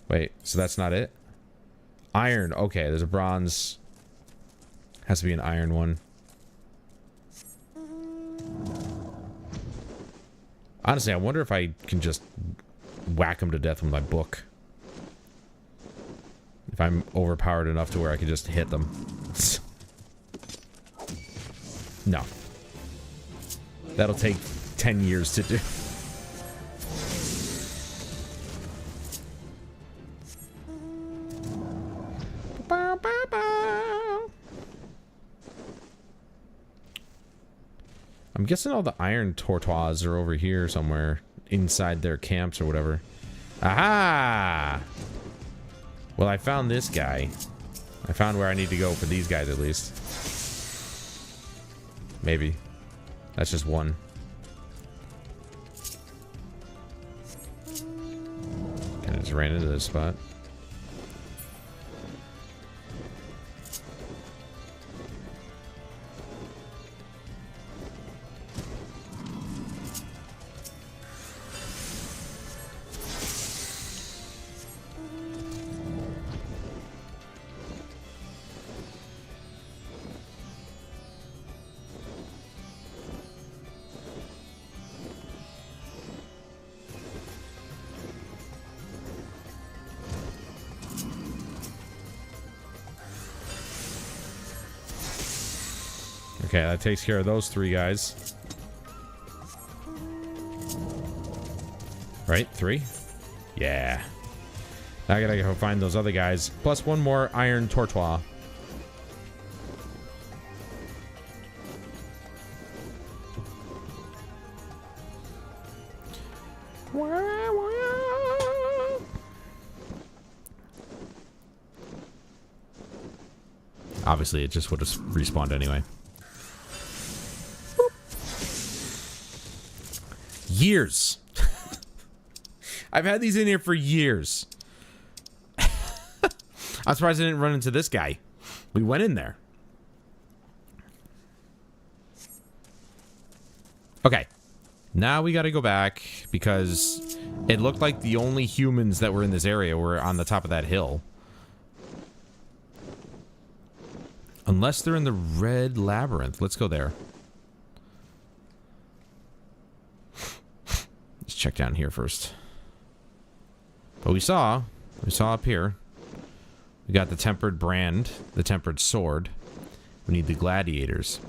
Wait, so that's not it? Iron. Okay, there's a bronze. Has to be an iron one. Honestly, I wonder if I can just whack them to death with my book. If I'm overpowered enough to where I can just hit them. No. That'll take 10 years to do. I'm guessing all the iron tortoises are over here somewhere inside their camps or whatever. Aha! Well, I found this guy. I found where I need to go for these guys at least. Maybe. That's just one. Kind of just ran into this spot. Okay, that takes care of those 3 guys. Right? 3? Yeah. Now I gotta go find those other guys. Plus 1 more iron tortoise. Obviously, it just would have respawned anyway. Years. I've had these in here for years. I'm surprised I didn't run into this guy. We went in there. Okay. Now we got to go back because it looked like the only humans that were in this area were on the top of that hill. Unless they're in the red labyrinth. Let's go there. Let's check down here first. But we saw up here. We got the tempered brand, the tempered sword. We need the gladiators.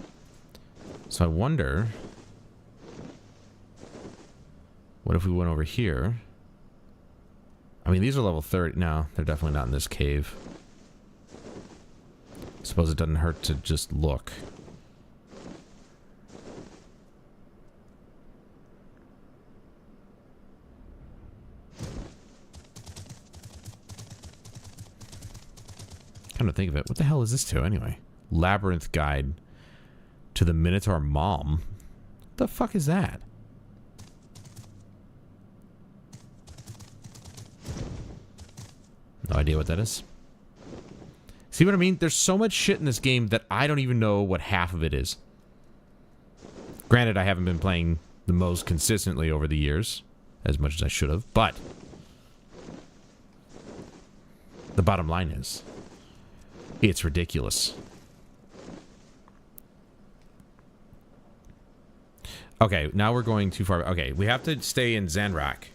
So I wonder, what if we went over here? I mean, these are level 30. No, they're definitely not in this cave. I suppose it doesn't hurt to just look. Kind of think of it. What the hell is this to anyway? Labyrinth guide to the Minotaur Mom. What the fuck is that? No idea what that is. See what I mean? There's so much shit in this game that I don't even know what half of it is. Granted, I haven't been playing the most consistently over the years, as much as I should have, but the bottom line is, it's ridiculous. Okay, now we're going too far. Okay, we have to stay in Zanrak.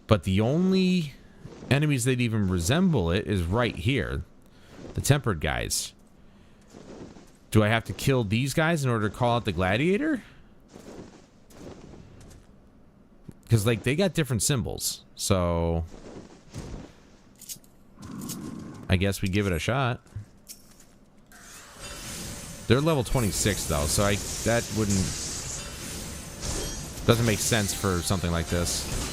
But the only enemies that even resemble it is right here. The tempered guys. Do I have to kill these guys in order to call out the gladiator? Because, like, they got different symbols. So I guess we give it a shot. They're level 26 though, so that doesn't make sense for something like this.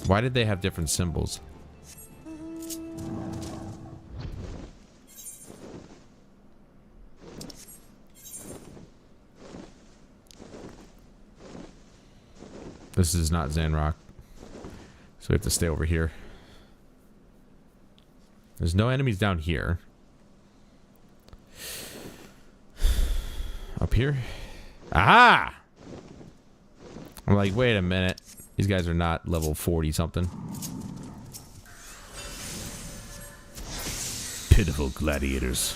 Why did they have different symbols? This is not Zanrock. So we have to stay over here. There's no enemies down here. Up here? Aha! I'm like, wait a minute. These guys are not level 40 something. Pitiful gladiators.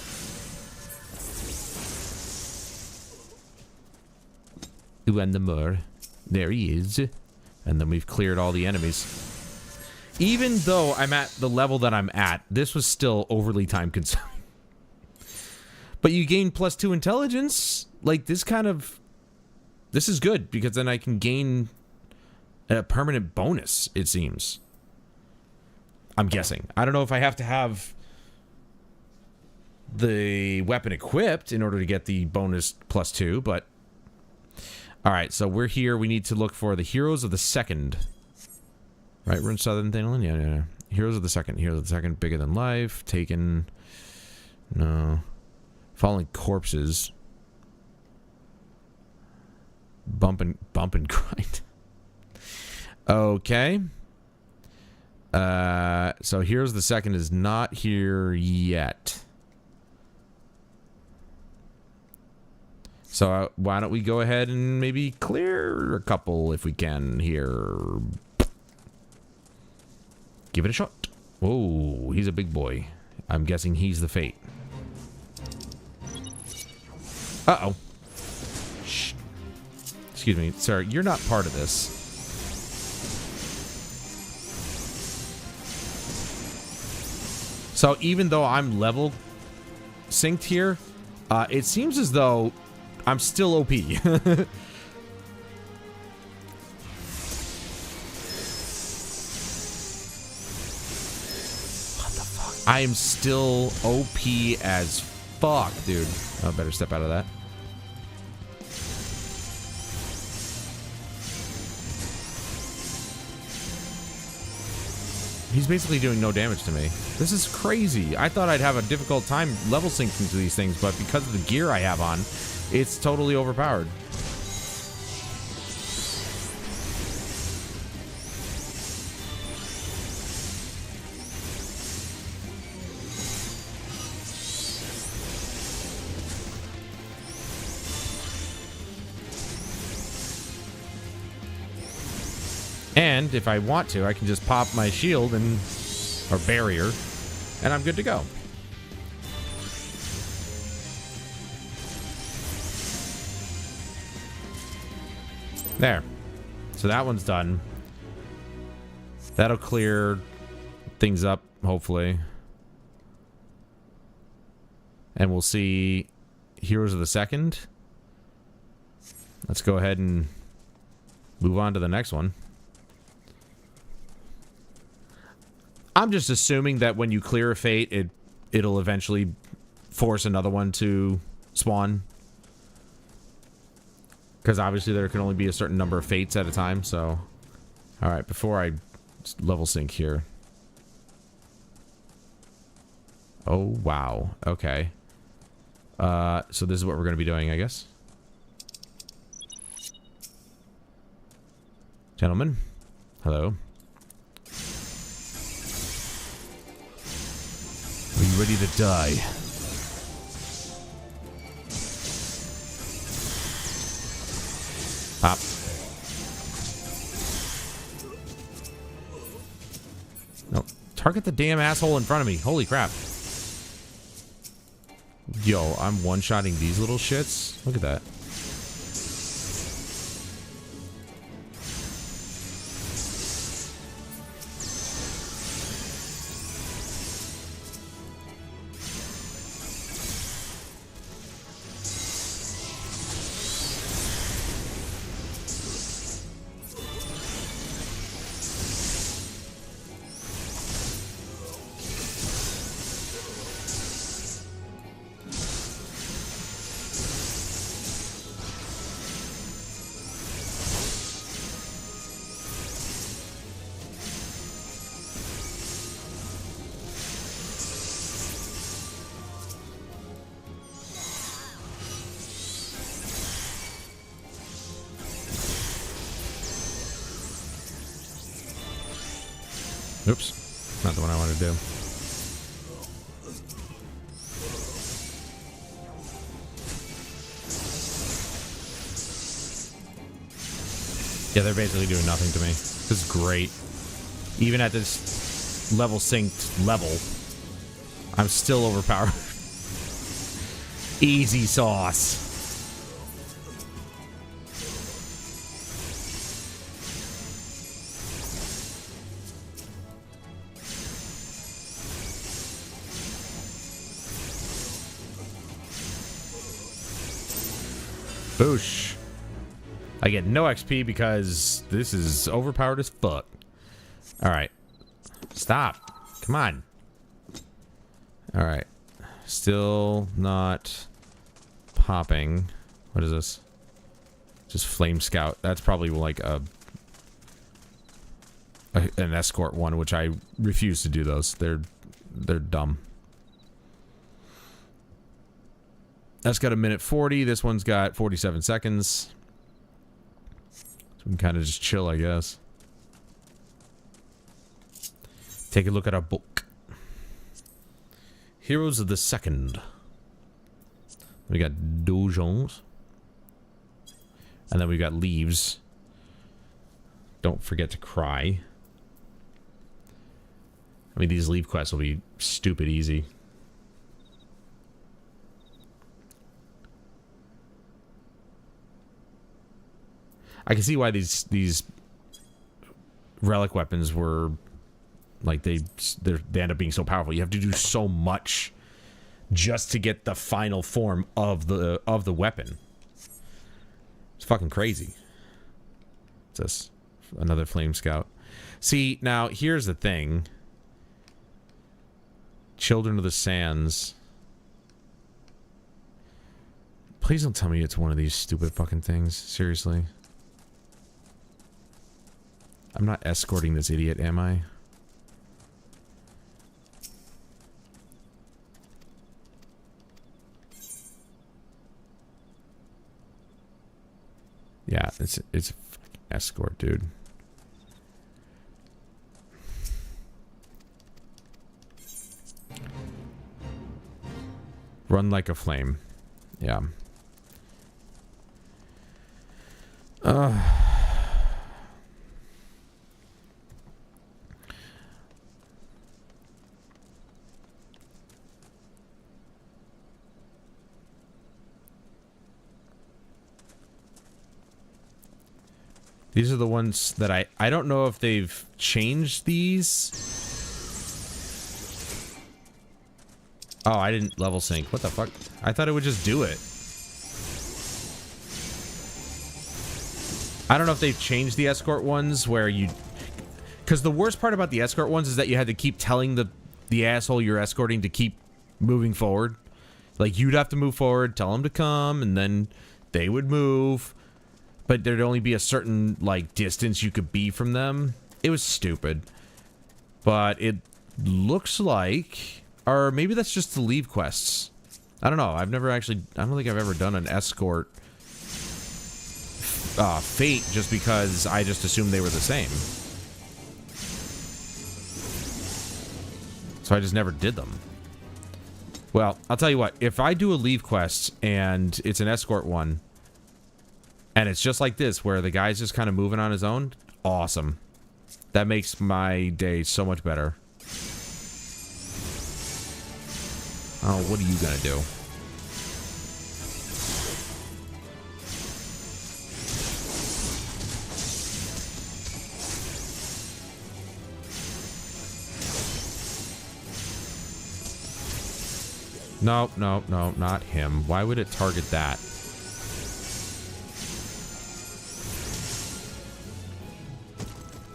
Who and the more? There he is. And then we've cleared all the enemies. Even though I'm at the level that I'm at, this was still overly time consuming. But you gain +2 intelligence. Like, this is good, because then I can gain a permanent bonus, it seems. I'm guessing. I don't know if I have to have the weapon equipped in order to get the bonus +2, but alright, so we're here. We need to look for the Heroes of the Second. Right, we're in Southern Thailand? Yeah. Heroes of the Second. Heroes of the Second. Bigger than life. Taken. No. Falling corpses. Bump and grind. Okay. So Heroes of the Second is not here yet. So why don't we go ahead and maybe clear a couple if we can here. Give it a shot. Whoa, he's a big boy. I'm guessing he's the Fate. Uh-oh. Shh. Excuse me, sir. You're not part of this. So even though I'm level synced here, it seems as though I'm still OP. What the fuck? I am still OP as fuck, dude. I better step out of that. He's basically doing no damage to me. This is crazy. I thought I'd have a difficult time level syncing to these things, but because of the gear I have on, it's totally overpowered. And if I want to, I can just pop my shield and or barrier, and I'm good to go. There. So that one's done. That'll clear things up, hopefully. And we'll see Heroes of the Second. Let's go ahead and move on to the next one. I'm just assuming that when you clear a fate, it'll eventually force another one to spawn. Because obviously there can only be a certain number of fates at a time, so... Alright, before I level sync here. Oh, wow. Okay. So this is what we're going to be doing, I guess. Gentlemen. Hello. Are you ready to die? Pop. No. Target the damn asshole in front of me. Holy crap. Yo, I'm one-shotting these little shits. Look at that. Oops. Not the one I wanted to do. Yeah, they're basically doing nothing to me. This is great. Even at this level synced level, I'm still overpowered. Easy sauce. Boosh. I get no XP because this is overpowered as fuck. Alright. Stop. Come on. Alright. Still not popping. What is this? Just Flame Scout. That's probably like an escort one, which I refuse to do those. They're dumb. That's got 1:40. This one's got 47 seconds. So we can kind of just chill, I guess. Take a look at our book. Heroes of the Second. We got Dojons. And then we got Leaves. Don't forget to cry. I mean, these leave quests will be stupid easy. I can see why these relic weapons were Like they end up being so powerful. You have to do so much just to get the final form of the weapon. It's fucking crazy. What's this? Another flame scout. See, now here's the thing. Children of the Sands. Please don't tell me it's one of these stupid fucking things. Seriously. I'm not escorting this idiot, am I? Yeah, it's a fucking escort, dude. Run like a flame. Yeah. These are the ones that I don't know if they've changed these. Oh, I didn't level sync. What the fuck? I thought it would just do it. I don't know if they've changed the escort ones where you... Because the worst part about the escort ones is that you had to keep telling the asshole you're escorting to keep moving forward. Like, you'd have to move forward, tell them to come, and then they would move. But there'd only be a certain, like, distance you could be from them. It was stupid. But it looks like... Or maybe that's just the leave quests. I don't know. I've never actually... I don't think I've ever done an escort fate just because I just assumed they were the same. So I just never did them. Well, I'll tell you what. If I do a leave quest and it's an escort one... And it's just like this, where the guy's just kind of moving on his own. Awesome. That makes my day so much better. Oh, what are you gonna do? No, no, no, not him. Why would it target that?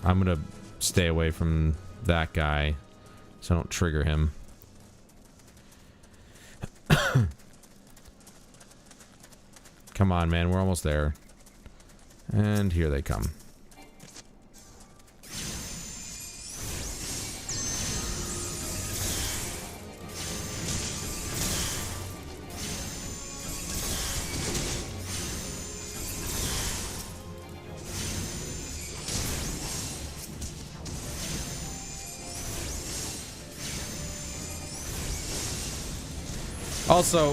I'm gonna stay away from that guy so I don't trigger him. Come on, man. We're almost there. And here they come. Also,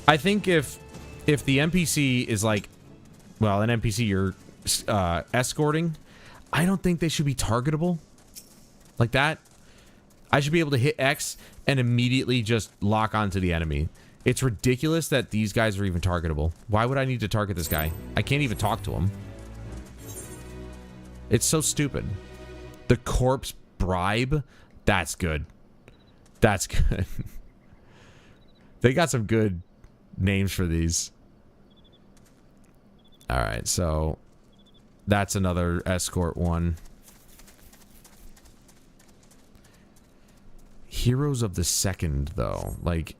I think if the NPC is like, well, an NPC you're escorting, I don't think they should be targetable like that. I should be able to hit X and immediately just lock onto the enemy. It's ridiculous that these guys are even targetable. Why would I need to target this guy? I can't even talk to him. It's so stupid. The corpse bribe? That's good. That's good. They got some good names for these. Alright, so that's another escort one. Heroes of the Second, though. Like...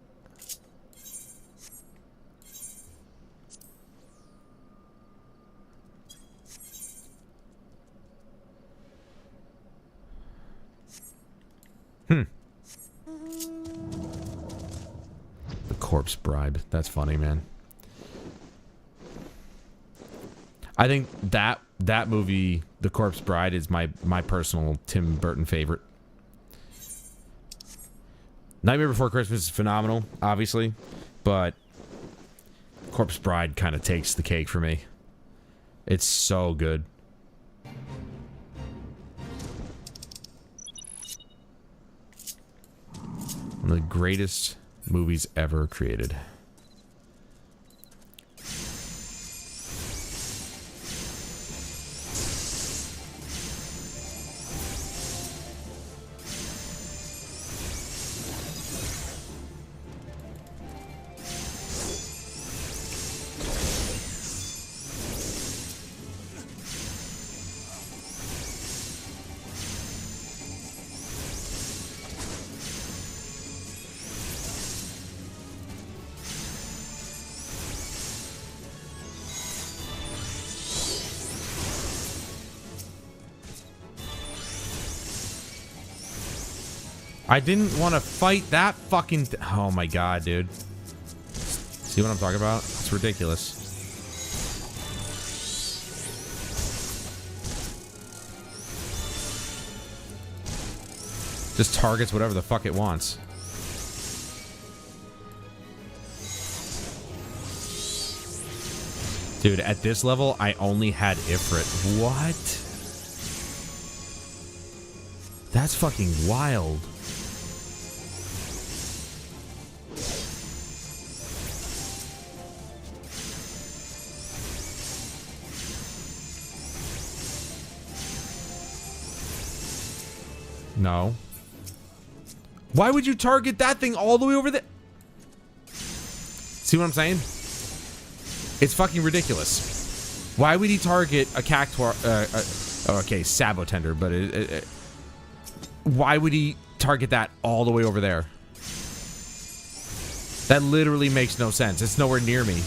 The corpse bribe. That's funny, man. I think that movie, The Corpse Bride, is my personal Tim Burton favorite. Nightmare Before Christmas is phenomenal, obviously, but Corpse Bride kind of takes the cake for me. It's so good. One of the greatest movies ever created. I didn't want to fight that fucking oh my god, dude. See what I'm talking about? It's ridiculous. Just targets whatever the fuck it wants. Dude, at this level, I only had Ifrit. What? That's fucking wild. No. Why would you target that thing all the way over there? See what I'm saying? It's fucking ridiculous. Why would he target a cactuar? Okay, Sabotender, but why would he target that all the way over there? That literally makes no sense. It's nowhere near me.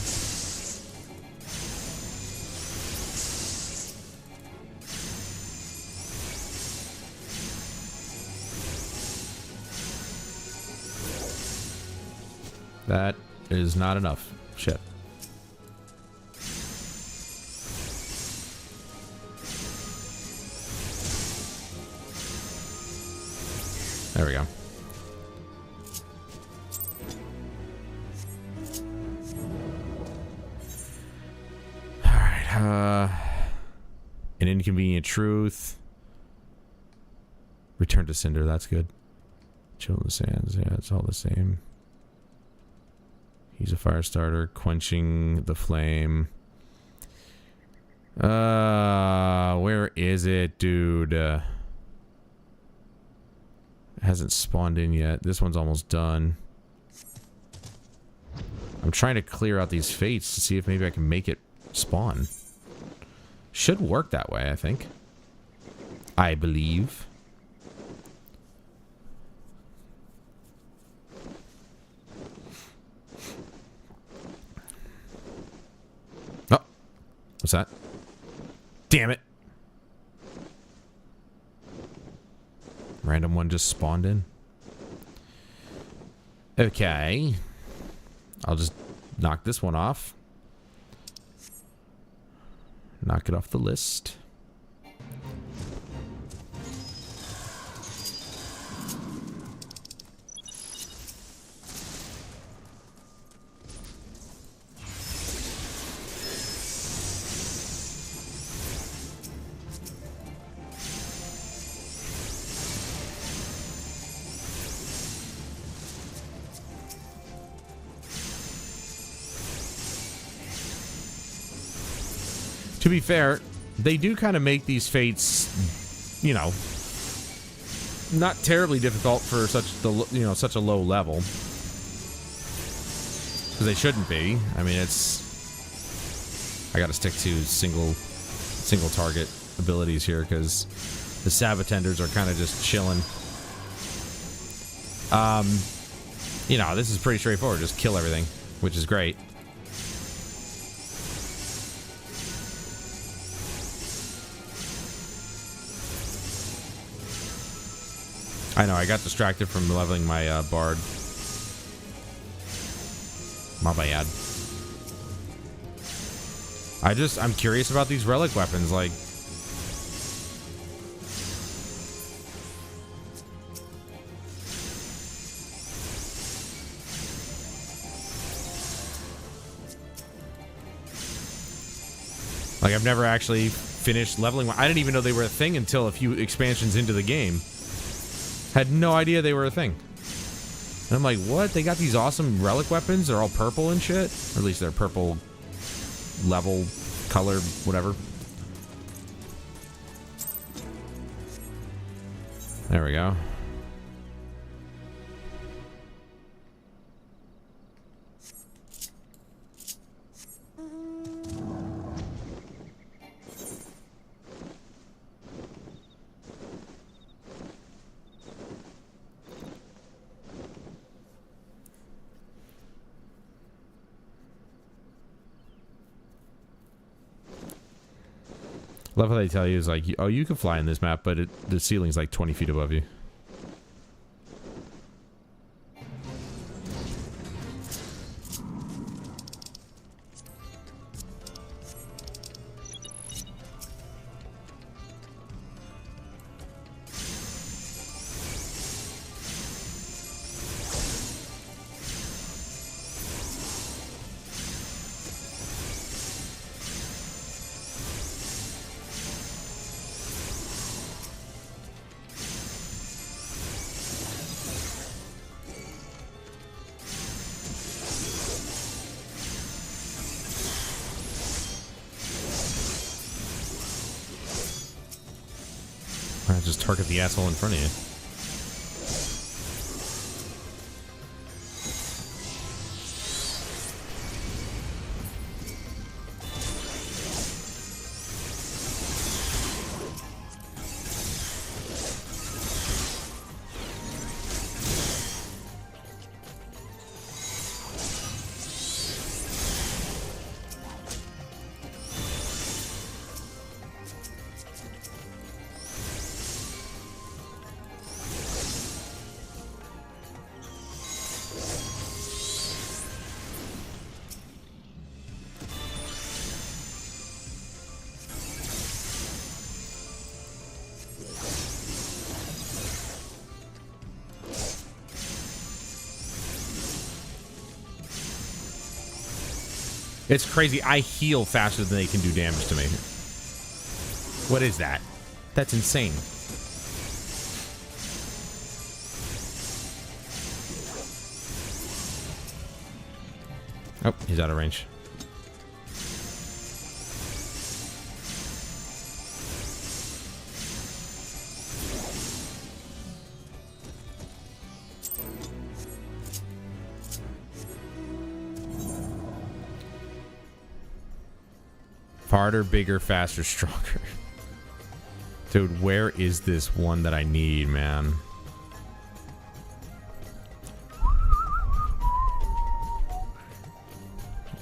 That is not enough. Shit. There we go. Alright, an inconvenient truth. Return to Cinder, that's good. Chill in the sands, yeah, it's all the same. He's a fire starter, quenching the flame. Where is it, dude? It hasn't spawned in yet. This one's almost done. I'm trying to clear out these fates to see if maybe I can make it spawn. Should work that way, I think. I believe. Oh. What's that? Damn it. Random one just spawned in. Okay. I'll just knock this one off. Knock it off the list. To be fair, they do kind of make these fates, you know, not terribly difficult for such a low level. Because they shouldn't be. I mean, I gotta stick to single target abilities here because the Sabotenders are kind of just chilling. You know, this is pretty straightforward. Just kill everything, which is great. I know, I got distracted from leveling my bard. My bad. I'm curious about these relic weapons, like... Like, I've never actually finished leveling I didn't even know they were a thing until a few expansions into the game. Had no idea they were a thing. And I'm like, what? They got these awesome relic weapons? They're all purple and shit? Or at least they're purple level, color, whatever. There we go. Love how they tell you is like, oh, you can fly in this map, but the ceiling's like 20 feet above you. just target the asshole in front of you. It's crazy. I heal faster than they can do damage to me. What is that? That's insane. Oh, he's out of range. Harder, bigger, faster, stronger. Dude, where is this one that I need, man?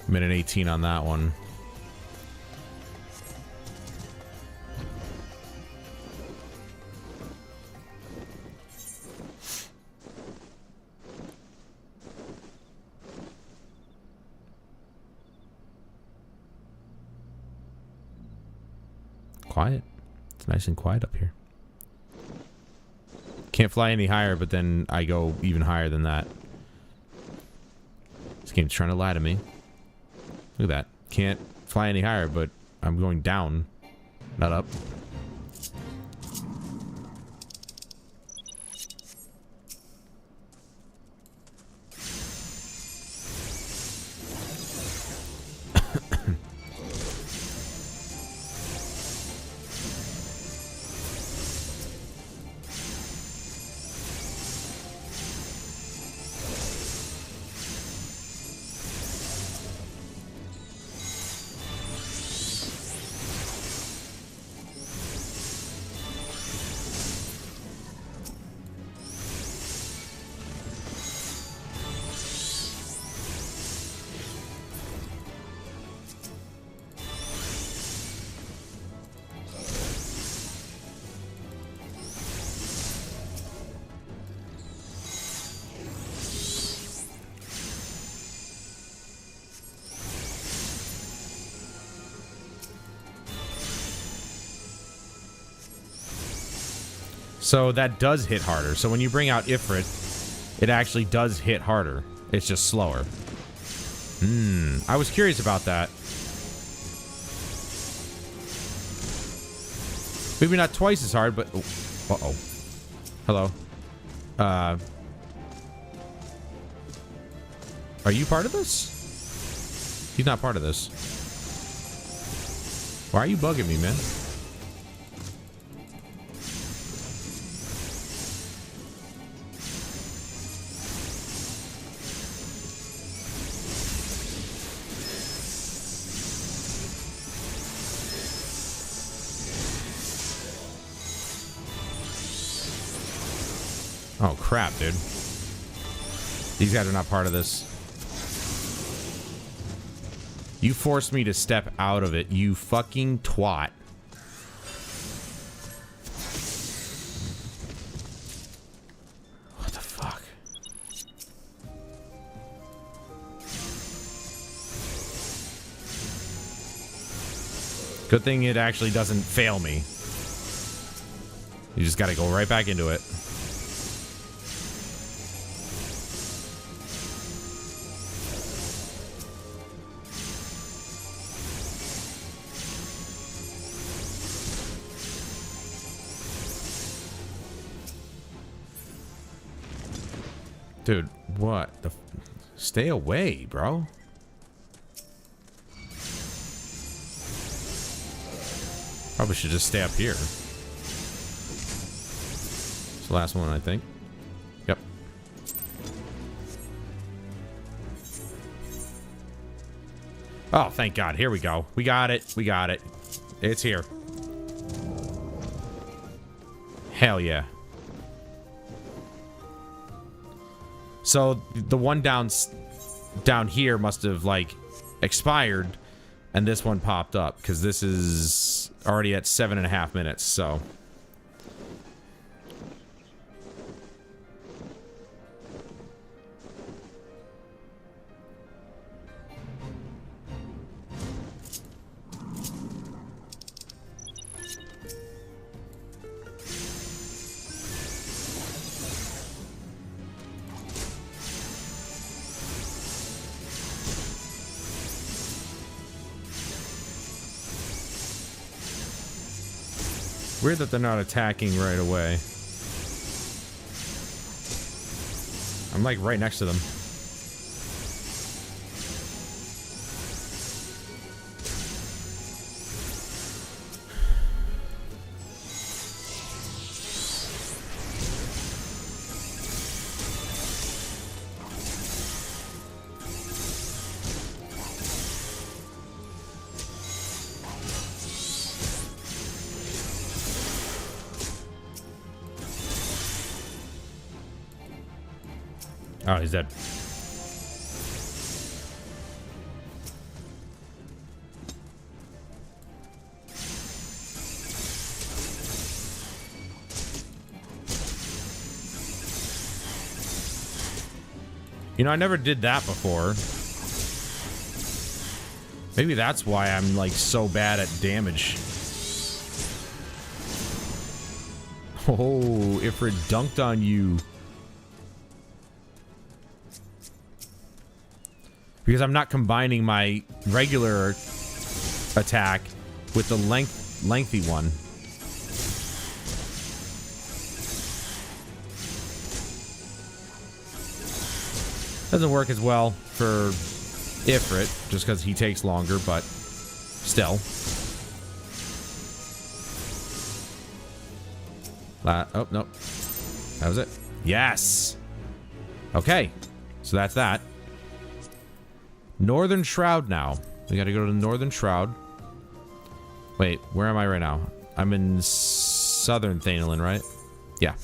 Minute 18 on that one. Quiet. It's nice and quiet up here. Can't fly any higher, but then I go even higher than that. This game's trying to lie to me. Look at that. Can't fly any higher, but I'm going down, not up. So that does hit harder. So when you bring out Ifrit, it actually does hit harder. It's just slower. I was curious about that. Maybe not twice as hard, but... Oh, uh-oh. Hello. Are you part of this? He's not part of this. Why are you bugging me, man? Oh, crap, dude. These guys are not part of this. You forced me to step out of it, you fucking twat. What the fuck? Good thing it actually doesn't fail me. You just gotta go right back into it. Dude, what the stay away, bro. Probably should just stay up here. the last one, I think. Yep. Oh, thank God. Here we go. We got it. We got it. It's here. Hell yeah. So the one down here must have, like, expired, and this one popped up, because this is already at 7.5 minutes, so... Weird that they're not attacking right away. I'm like right next to them. Oh, he's dead. You know, I never did that before. Maybe that's why I'm, like, so bad at damage. Oh, Ifrit dunked on you. Because I'm not combining my regular attack with the lengthy one. Doesn't work as well for Ifrit, just because he takes longer, but still. Oh, nope. That was it. Yes! Okay. So that's that. Northern Shroud now. We gotta go to the Northern Shroud. Wait, where am I right now? I'm in Southern Thanelin, right? Yeah.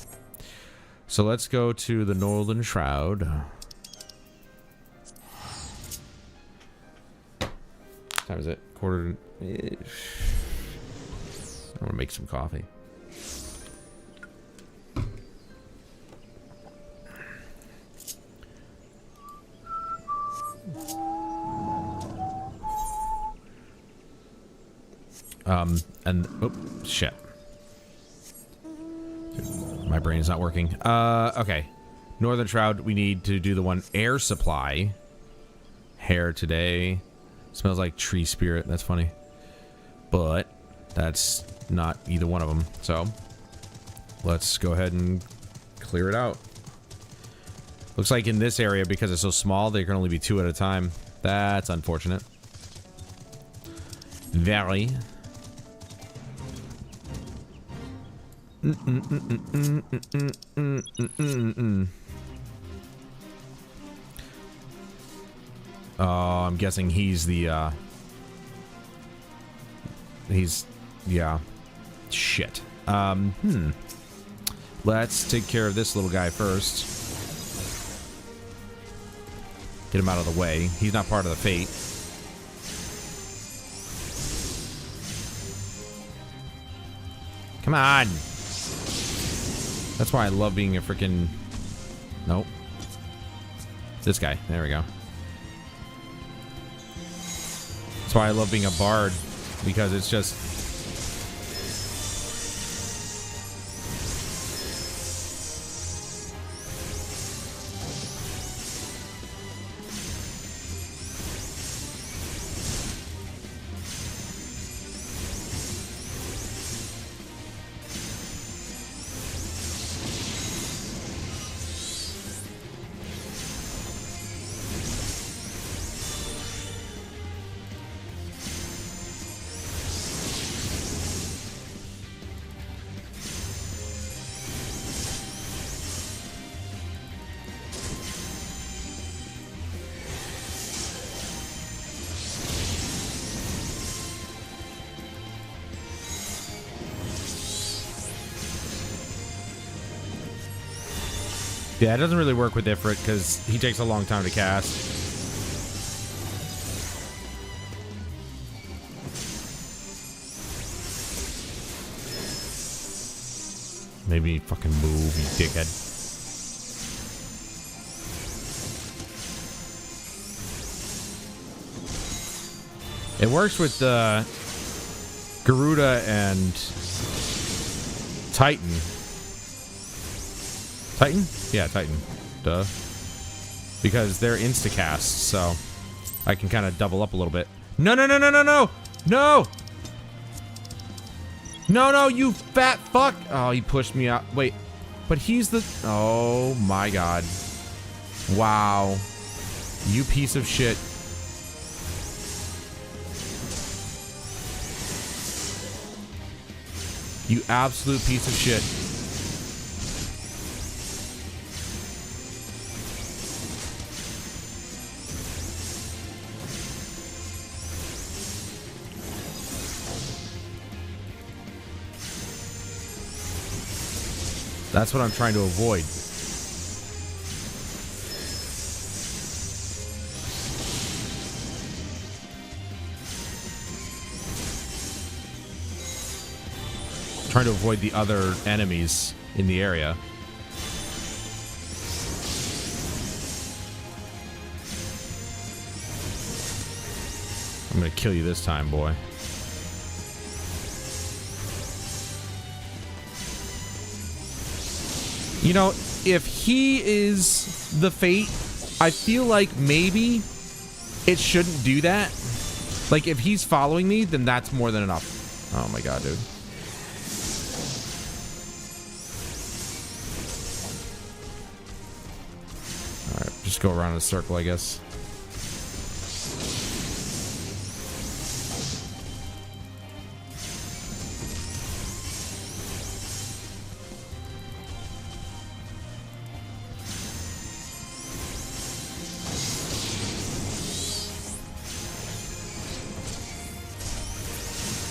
So let's go to the Northern Shroud. What time is it? Quarter to... I want to make some coffee. And, oh, shit. My brain's not working. Okay. Northern Shroud, we need to do the one air supply. Hair today. Smells like tree spirit. That's funny. But that's not either one of them. So, let's go ahead and clear it out. Looks like in this area, because it's so small, there can only be 2 at a time. That's unfortunate. Very. Oh, I'm guessing he's the, yeah. Shit. Let's take care of this little guy first. Get him out of the way. He's not part of the fate. Come on! That's why I love being a freaking... Nope. This guy. There we go. That's why I love being a bard. Because it's just... Yeah, it doesn't really work with Ifrit because he takes a long time to cast. Maybe fucking move, you dickhead. It works with Garuda and Titan. Titan? Yeah, Titan. Duh. Because they're insta-cast, so I can kind of double up a little bit. No, no, no, no, no, no! No! No, no, you fat fuck! Oh, he pushed me out. Wait, but he's the... Oh, my God. Wow. You piece of shit. You absolute piece of shit. That's what I'm trying to avoid. Trying to avoid the other enemies in the area. I'm gonna kill you this time, boy. You know, if he is the Fate, I feel like maybe it shouldn't do that. Like, if he's following me, then that's more than enough. Oh my God, dude. Alright, just go around in a circle, I guess.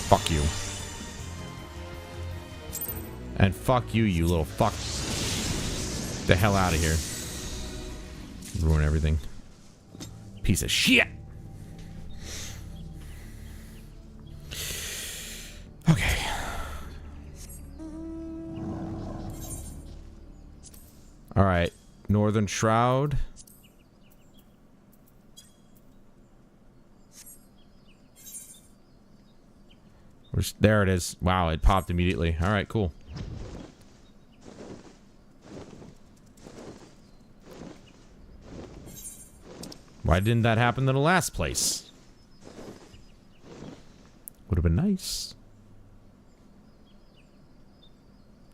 Fuck you. And fuck you, you little fuck. The hell out of here. Ruin everything. Piece of shit. Okay. Alright. Northern Shroud. There it is. Wow, it popped immediately. All right, cool. Why didn't that happen in the last place? Would have been nice.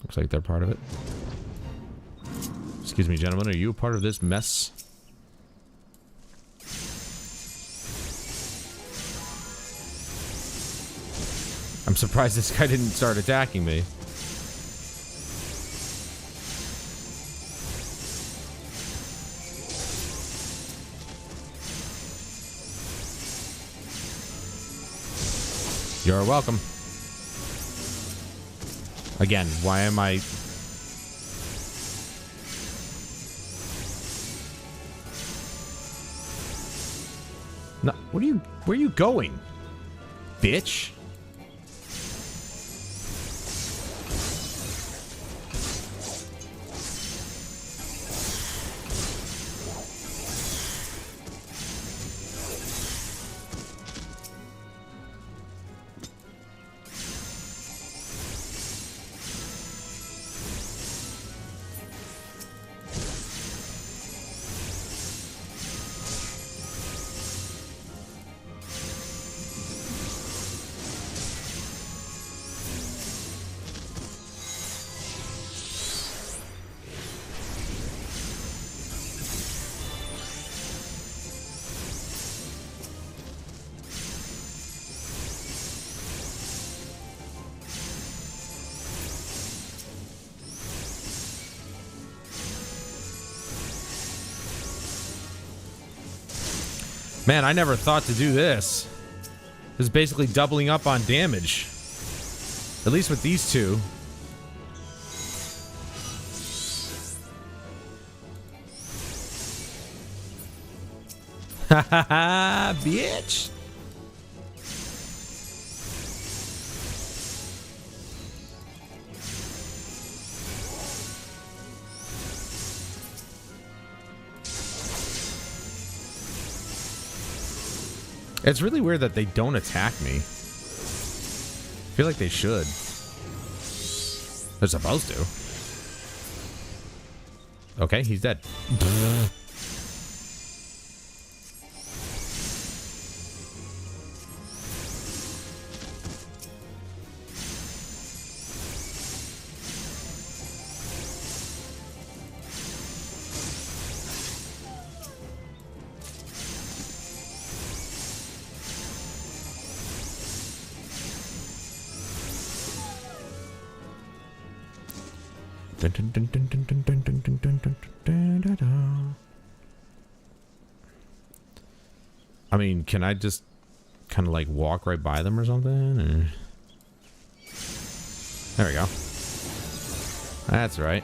Looks like they're part of it. Excuse me, gentlemen. Are you a part of this mess? I'm surprised this guy didn't start attacking me. You're welcome. Again, why am I... No, where are you going? Bitch? Man, I never thought to do this. This is basically doubling up on damage. At least with these two. Haha, bitch. It's really weird that they don't attack me. I feel like they should. They're supposed to. Okay, he's dead. I mean, can I just kind of like walk right by them or something? Or... There we go. That's right.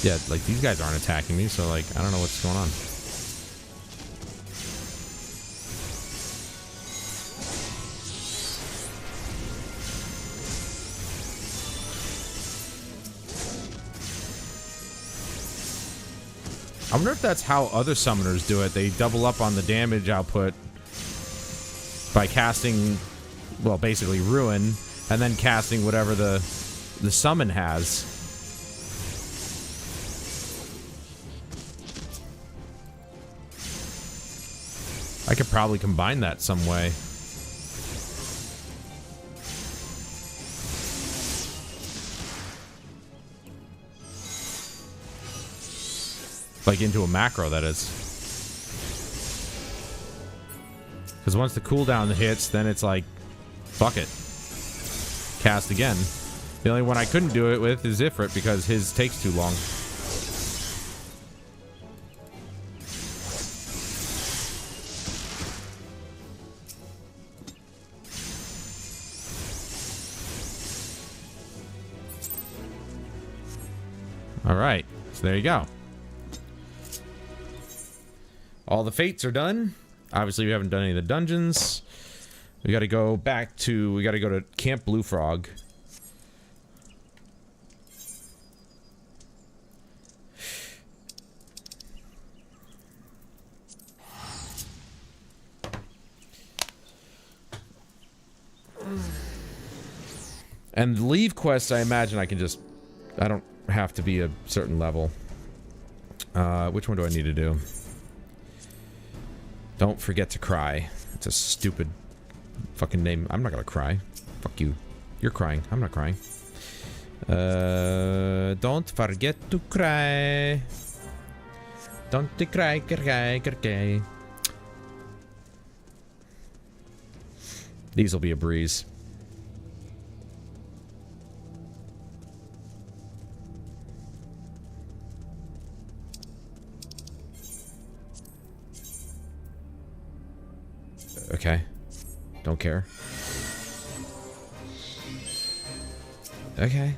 Yeah, like these guys aren't attacking me, so like I don't know what's going on. I wonder if that's how other summoners do it. They double up on the damage output by casting, well, basically Ruin, and then casting whatever the summon has. I could probably combine that some way. Like into a macro, that is. Because once the cooldown hits, then it's like, fuck it. Cast again. The only one I couldn't do it with is Ifrit because his takes too long. Alright, so there you go. All the fates are done. Obviously, we haven't done any of the dungeons. We gotta go back to... We gotta go to Camp Blue Frog. And leave quests, I imagine I can just... I don't have to be a certain level. Which one do I need to do? Don't forget to cry. It's a stupid fucking name. I'm not gonna cry. Fuck you. You're crying. I'm not crying. Don't forget to cry. Don't cry, cry, cry. These will be a breeze. Okay. Don't care. Okay.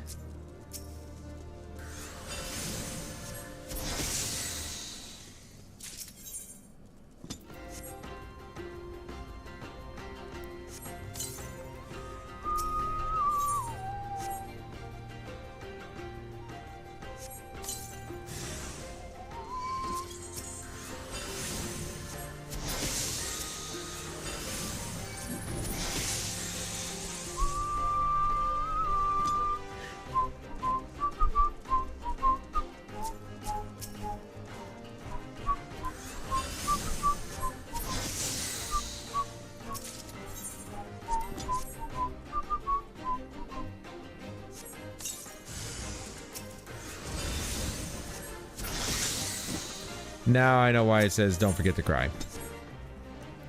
Now I know why it says don't forget to cry.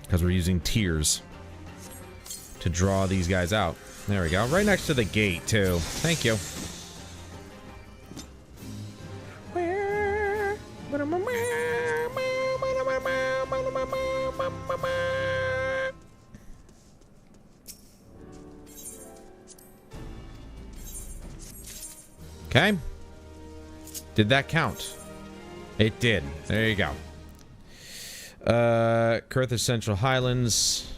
Because we're using tears to draw these guys out. There we go. Right next to the gate, too. Thank you. Okay. Did that count? It did. There you go. Curthis Central Highlands.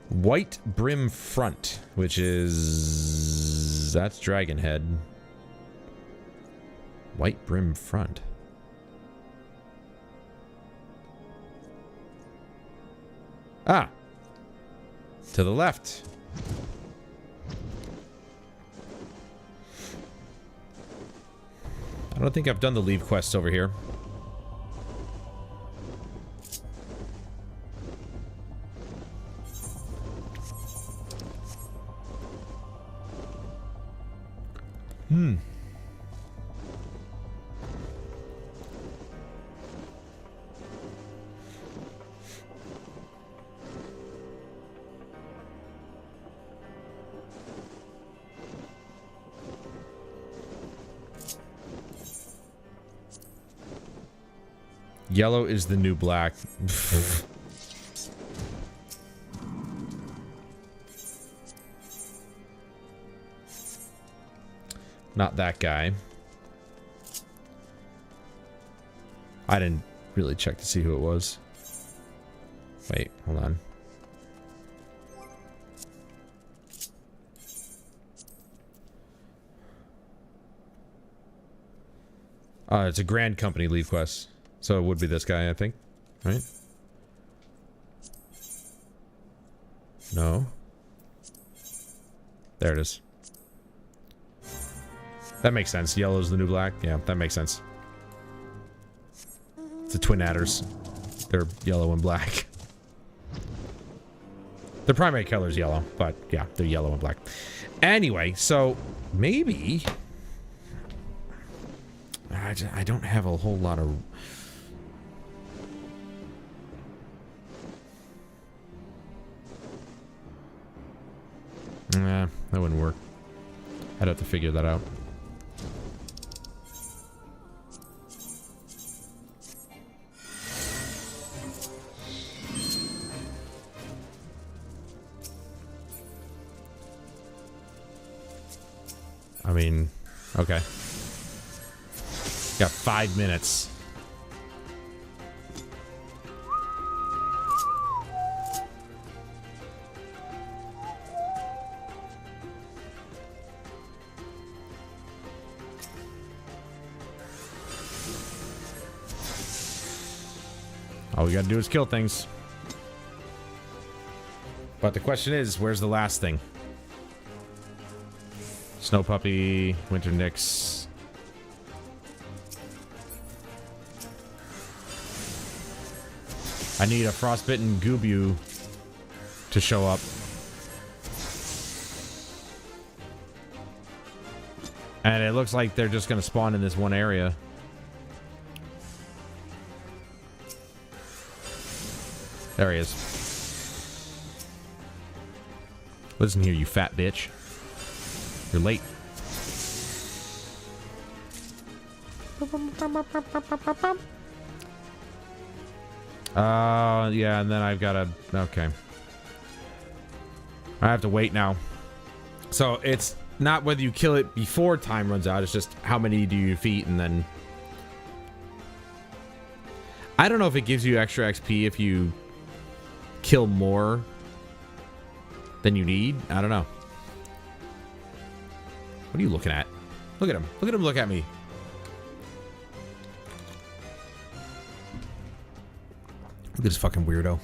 White Brim Front, which is... that's Dragon Head. White Brim Front. Ah! To the left. I don't think I've done the leave quests over here. Yellow is the new black. Not that guy. I didn't really check to see who it was. Wait, hold on. It's a Grand Company lead quest. So it would be this guy, I think. Right? No. There it is. That makes sense. Yellow's the new black. Yeah, that makes sense. It's the twin adders. They're yellow and black. The primary color is yellow, but yeah, they're yellow and black. Anyway, so maybe... I don't have a whole lot of... Nah, that wouldn't work. I'd have to figure that out. I mean, okay. Got 5 minutes. All we gotta do is kill things. But the question is, where's the last thing? Snow Puppy, Winter Nyx. I need a Frostbitten Goobu to show up. And it looks like they're just gonna spawn in this one area. There he is. Listen here, you fat bitch. You're late. Yeah, and then I've got to... Okay. I have to wait now. So, it's not whether you kill it before time runs out, it's just how many do you defeat, and then... I don't know if it gives you extra XP if you kill more than you need. I don't know. What are you looking at? Look at him. Look at him look at me. Look at this fucking weirdo.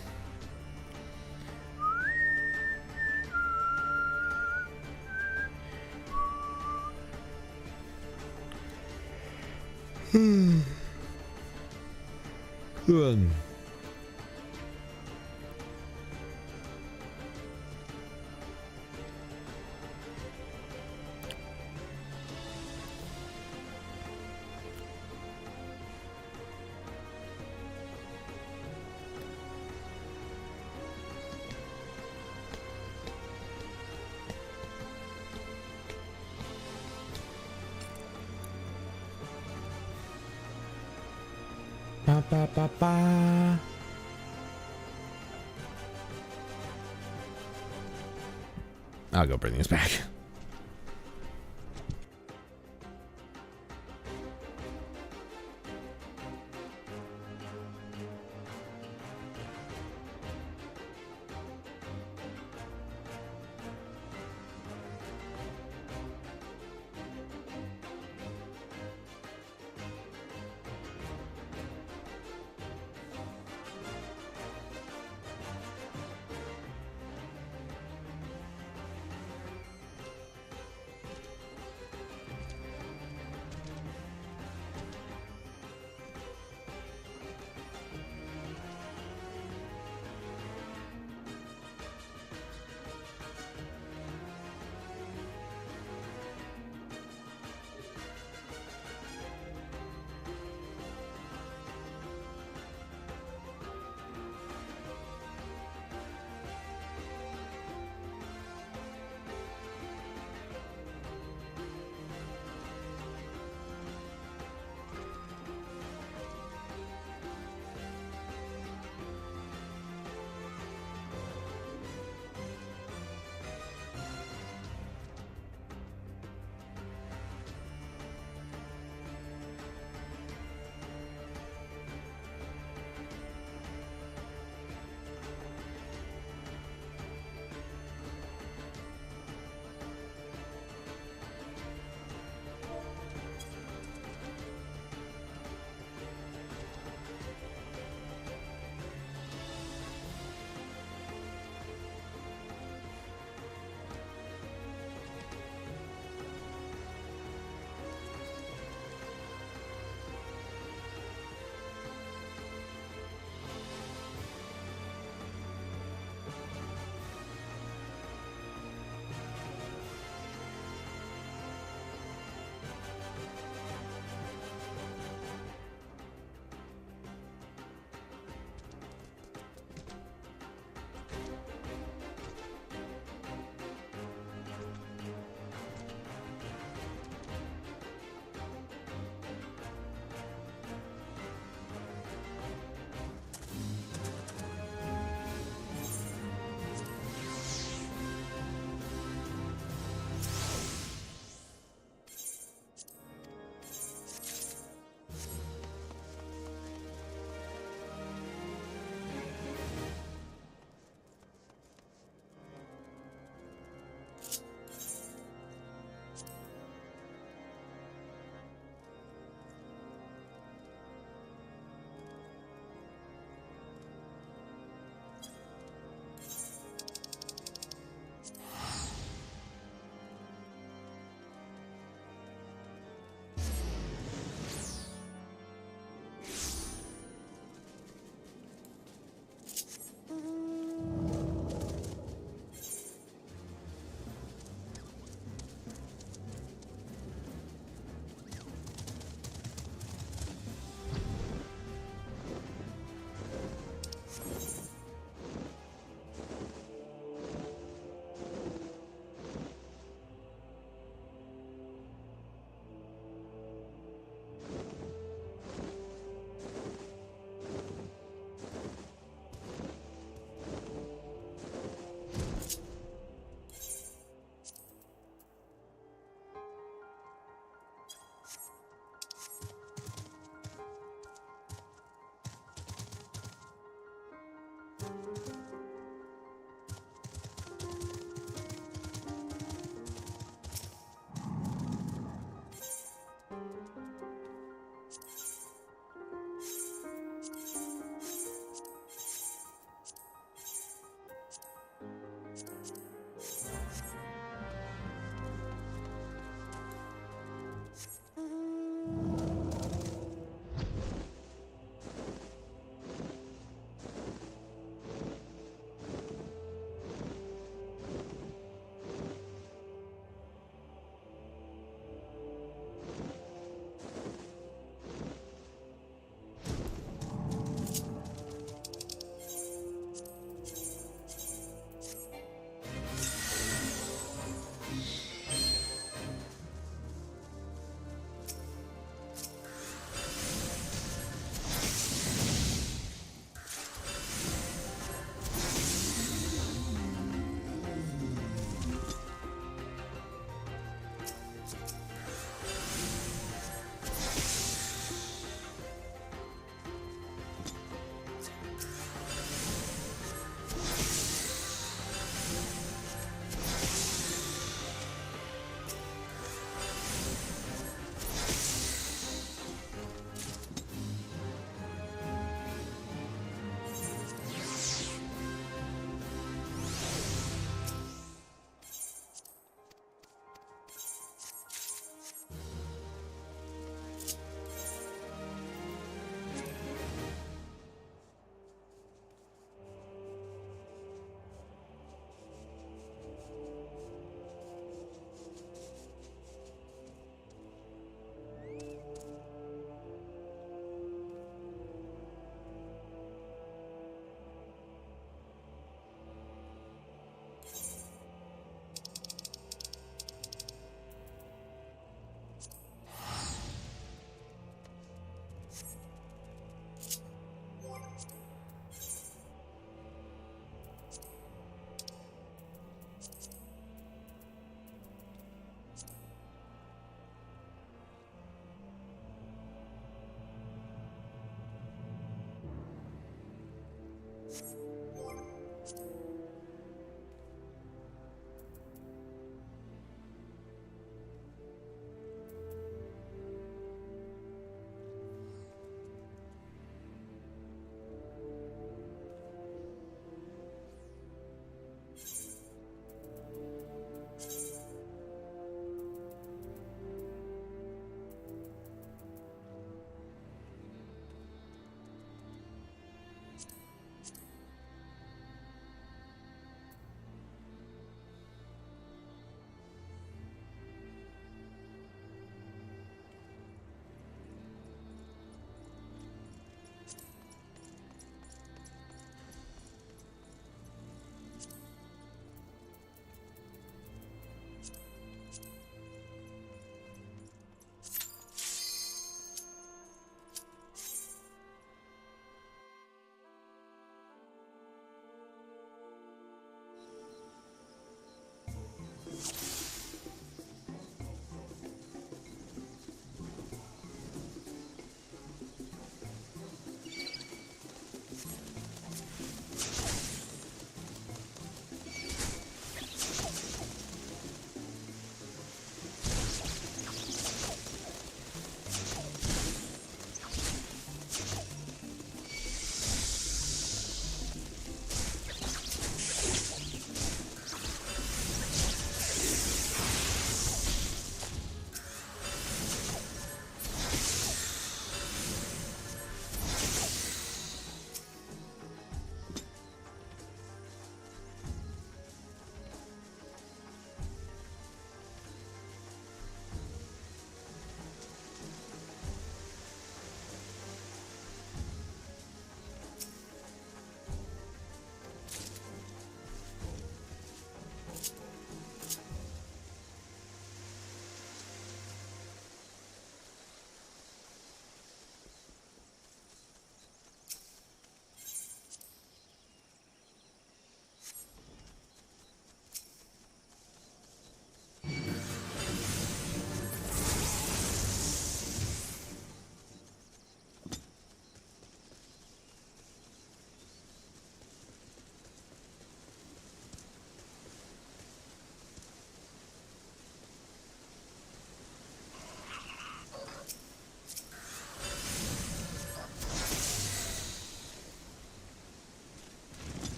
ba, ba, ba. I'll go bring these back.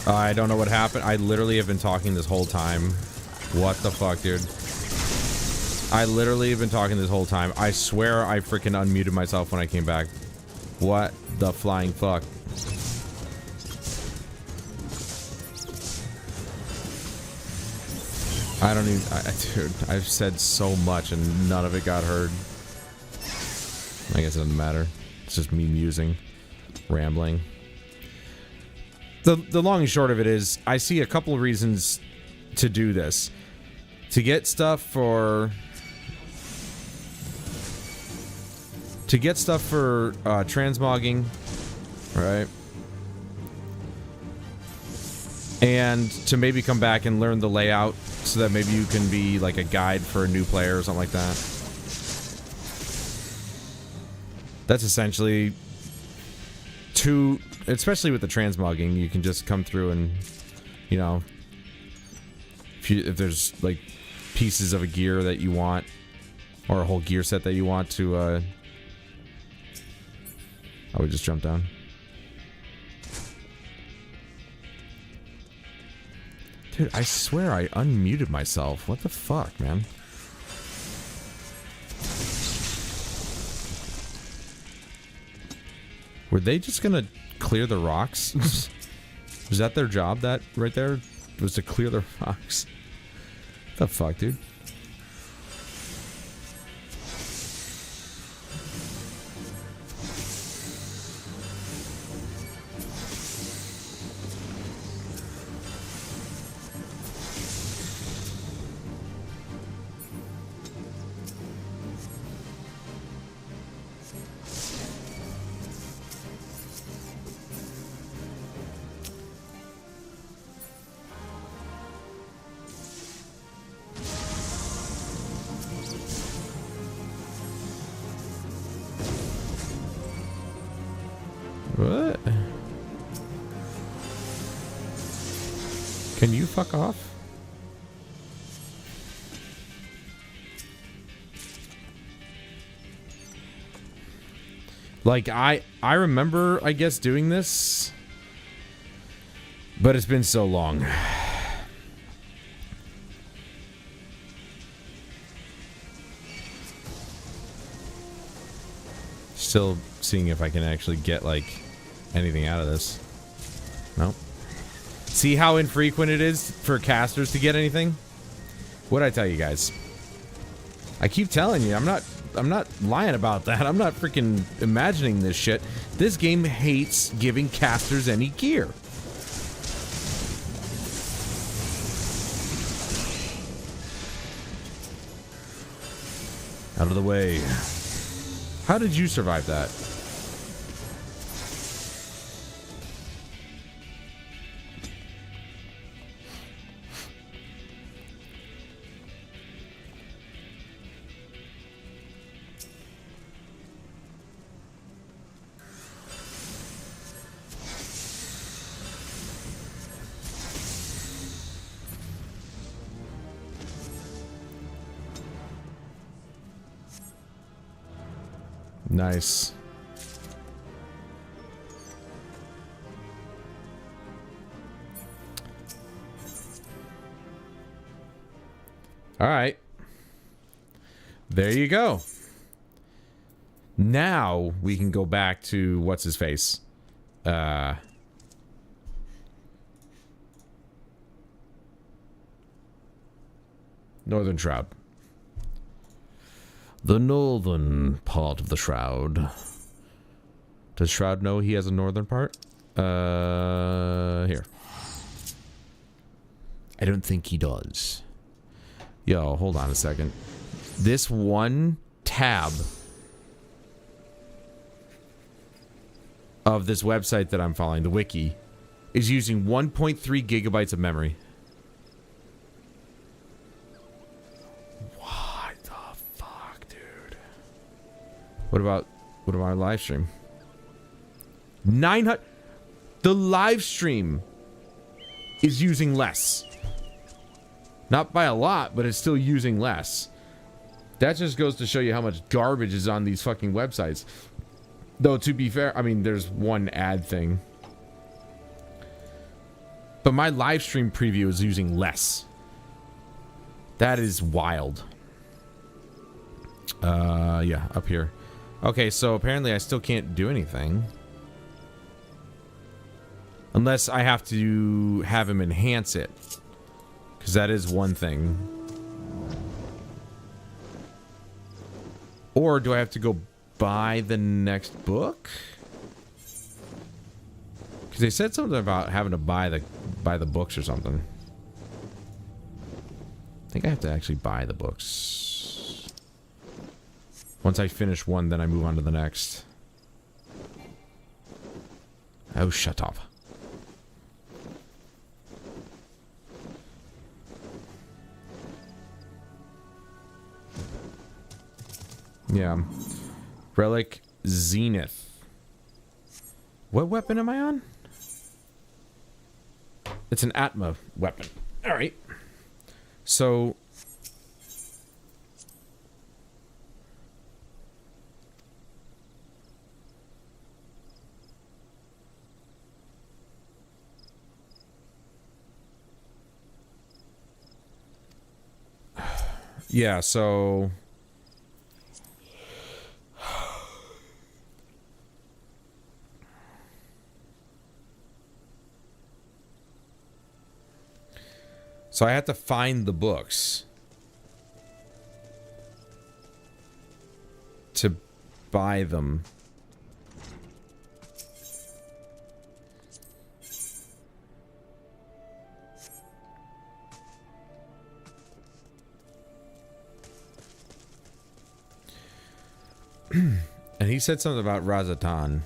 I don't know what happened. I literally have been talking this whole time. What the fuck, dude? I literally have been talking this whole time. I swear I freaking unmuted myself when I came back. What the flying fuck? I don't even... dude, I've said so much and none of it got heard. I guess it doesn't matter. It's just me musing. Rambling. The long and short of it is, I see a couple of reasons to do this. To get stuff for... transmogging, right? And to maybe come back and learn the layout so that maybe you can be like a guide for a new player or something like that. That's essentially especially with the transmogging, you can just come through and, you know, if there's like pieces of a gear that you want or a whole gear set that you want to I would just jump down. Dude, I swear I unmuted myself. What the fuck, man? Were they just gonna clear the rocks? Was that their job, that right there? Was to clear the rocks? What the fuck, dude? What? Can you fuck off? Like, I remember, I guess, doing this, but it's been so long. Still seeing if I can actually get, like, anything out of this. Nope. See how infrequent it is for casters to get anything? What'd I tell you guys? I keep telling you, I'm not lying about that. I'm not freaking imagining this shit. This game hates giving casters any gear. Out of the way. How did you survive that? Nice. All right. There you go. Now we can go back to what's his face. Northern Shroud. The northern part of the Shroud. Does Shroud know he has a northern part? Here. I don't think he does. Yo, hold on a second. This one tab of this website that I'm following, the wiki, is using 1.3 gigabytes of memory. What about our live stream? 900. The live stream is using less. Not by a lot, but it's still using less. That just goes to show you how much garbage is on these fucking websites. Though, to be fair, I mean, there's one ad thing. But my live stream preview is using less. That is wild. Yeah, up here. Okay, so apparently I still can't do anything. Unless I have to have him enhance it. Because that is one thing. Or do I have to go buy the next book? Because they said something about having to buy the books or something. I think I have to actually buy the books. Once I finish one, then I move on to the next. Oh, shut up. Yeah. Relic Zenith. What weapon am I on? It's an Atma weapon. Alright. So... yeah, so... so I had to find the books to buy them. And he said something about Razatan.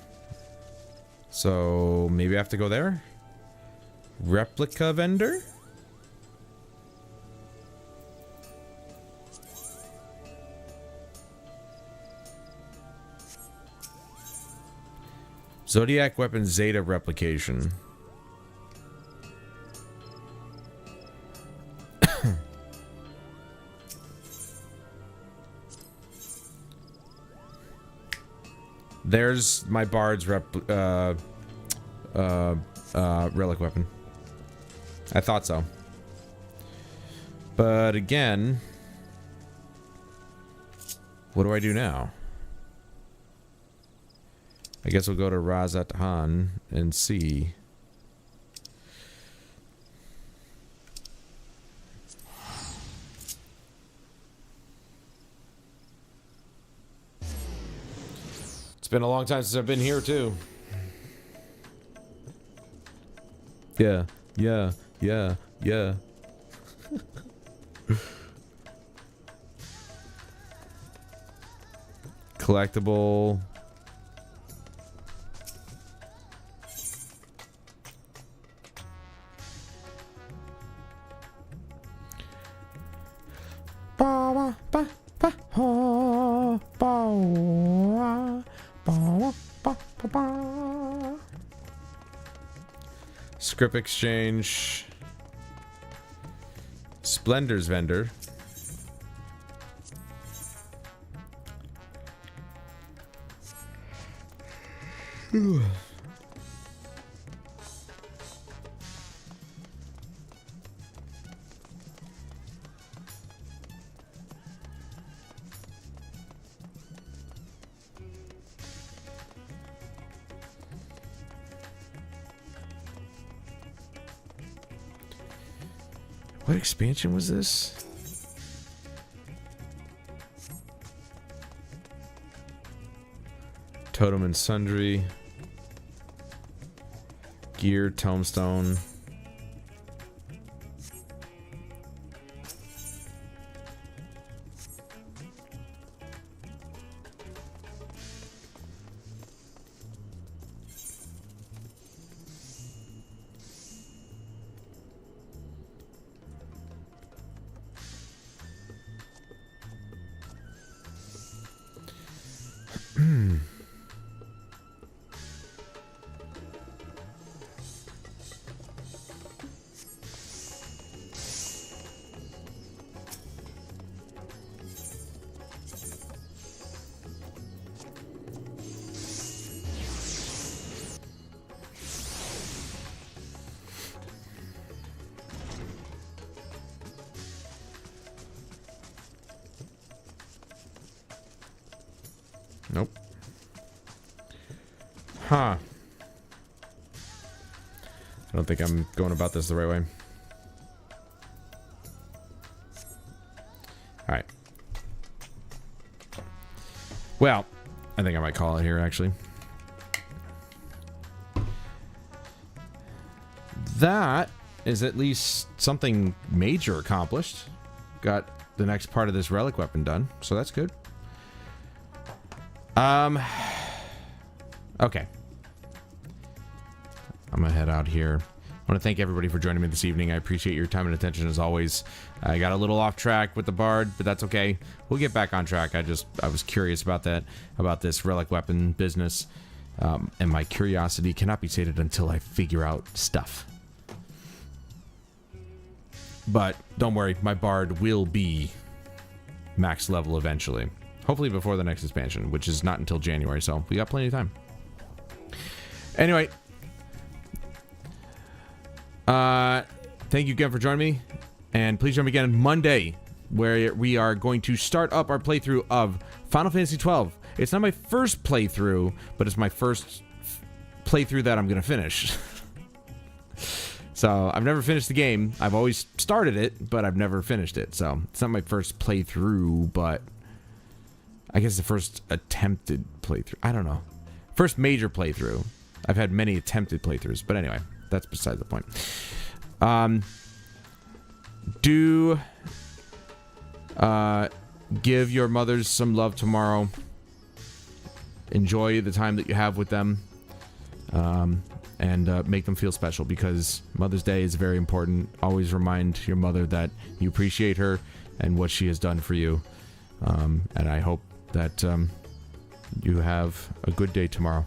So maybe I have to go there? Replica vendor? Zodiac weapon Zeta replication. There's my Bard's relic weapon. I thought so. But again, what do I do now? I guess we'll go to Razatan and see. It's been a long time since I've been here too. Yeah, yeah, yeah, yeah. Collectible. Script exchange. Splendor's vendor. What expansion was this? Totem and Sundry. Gear, Tombstone. Huh. I don't think I'm going about this the right way. Alright. Well, I think I might call it here, actually. That is at least something major accomplished. Got the next part of this relic weapon done, so that's good. Okay. I'm gonna head out here. I want to thank everybody for joining me this evening. I appreciate your time and attention as always. I got a little off track with the bard, but that's okay. We'll get back on track. I was curious about that, about this relic weapon business, and my curiosity cannot be sated until I figure out stuff. But don't worry, my bard will be max level eventually. Hopefully before the next expansion, which is not until January, so we got plenty of time. Anyway, thank you again for joining me, and please join me again on Monday, where we are going to start up our playthrough of Final Fantasy XII. It's not my first playthrough, but it's my first playthrough that I'm going to finish. So, I've never finished the game. I've always started it, but I've never finished it. So, it's not my first playthrough, but I guess the first attempted playthrough. I don't know. First major playthrough. I've had many attempted playthroughs, but anyway, that's beside the point. Do give your mothers some love tomorrow. Enjoy the time that you have with them. And make them feel special, because Mother's Day is very important. Always remind your mother that you appreciate her and what she has done for you. And I hope that you have a good day tomorrow.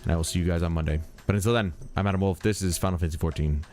And I will see you guys on Monday. But until then, I'm Adam Wolf. This is Final Fantasy XIV.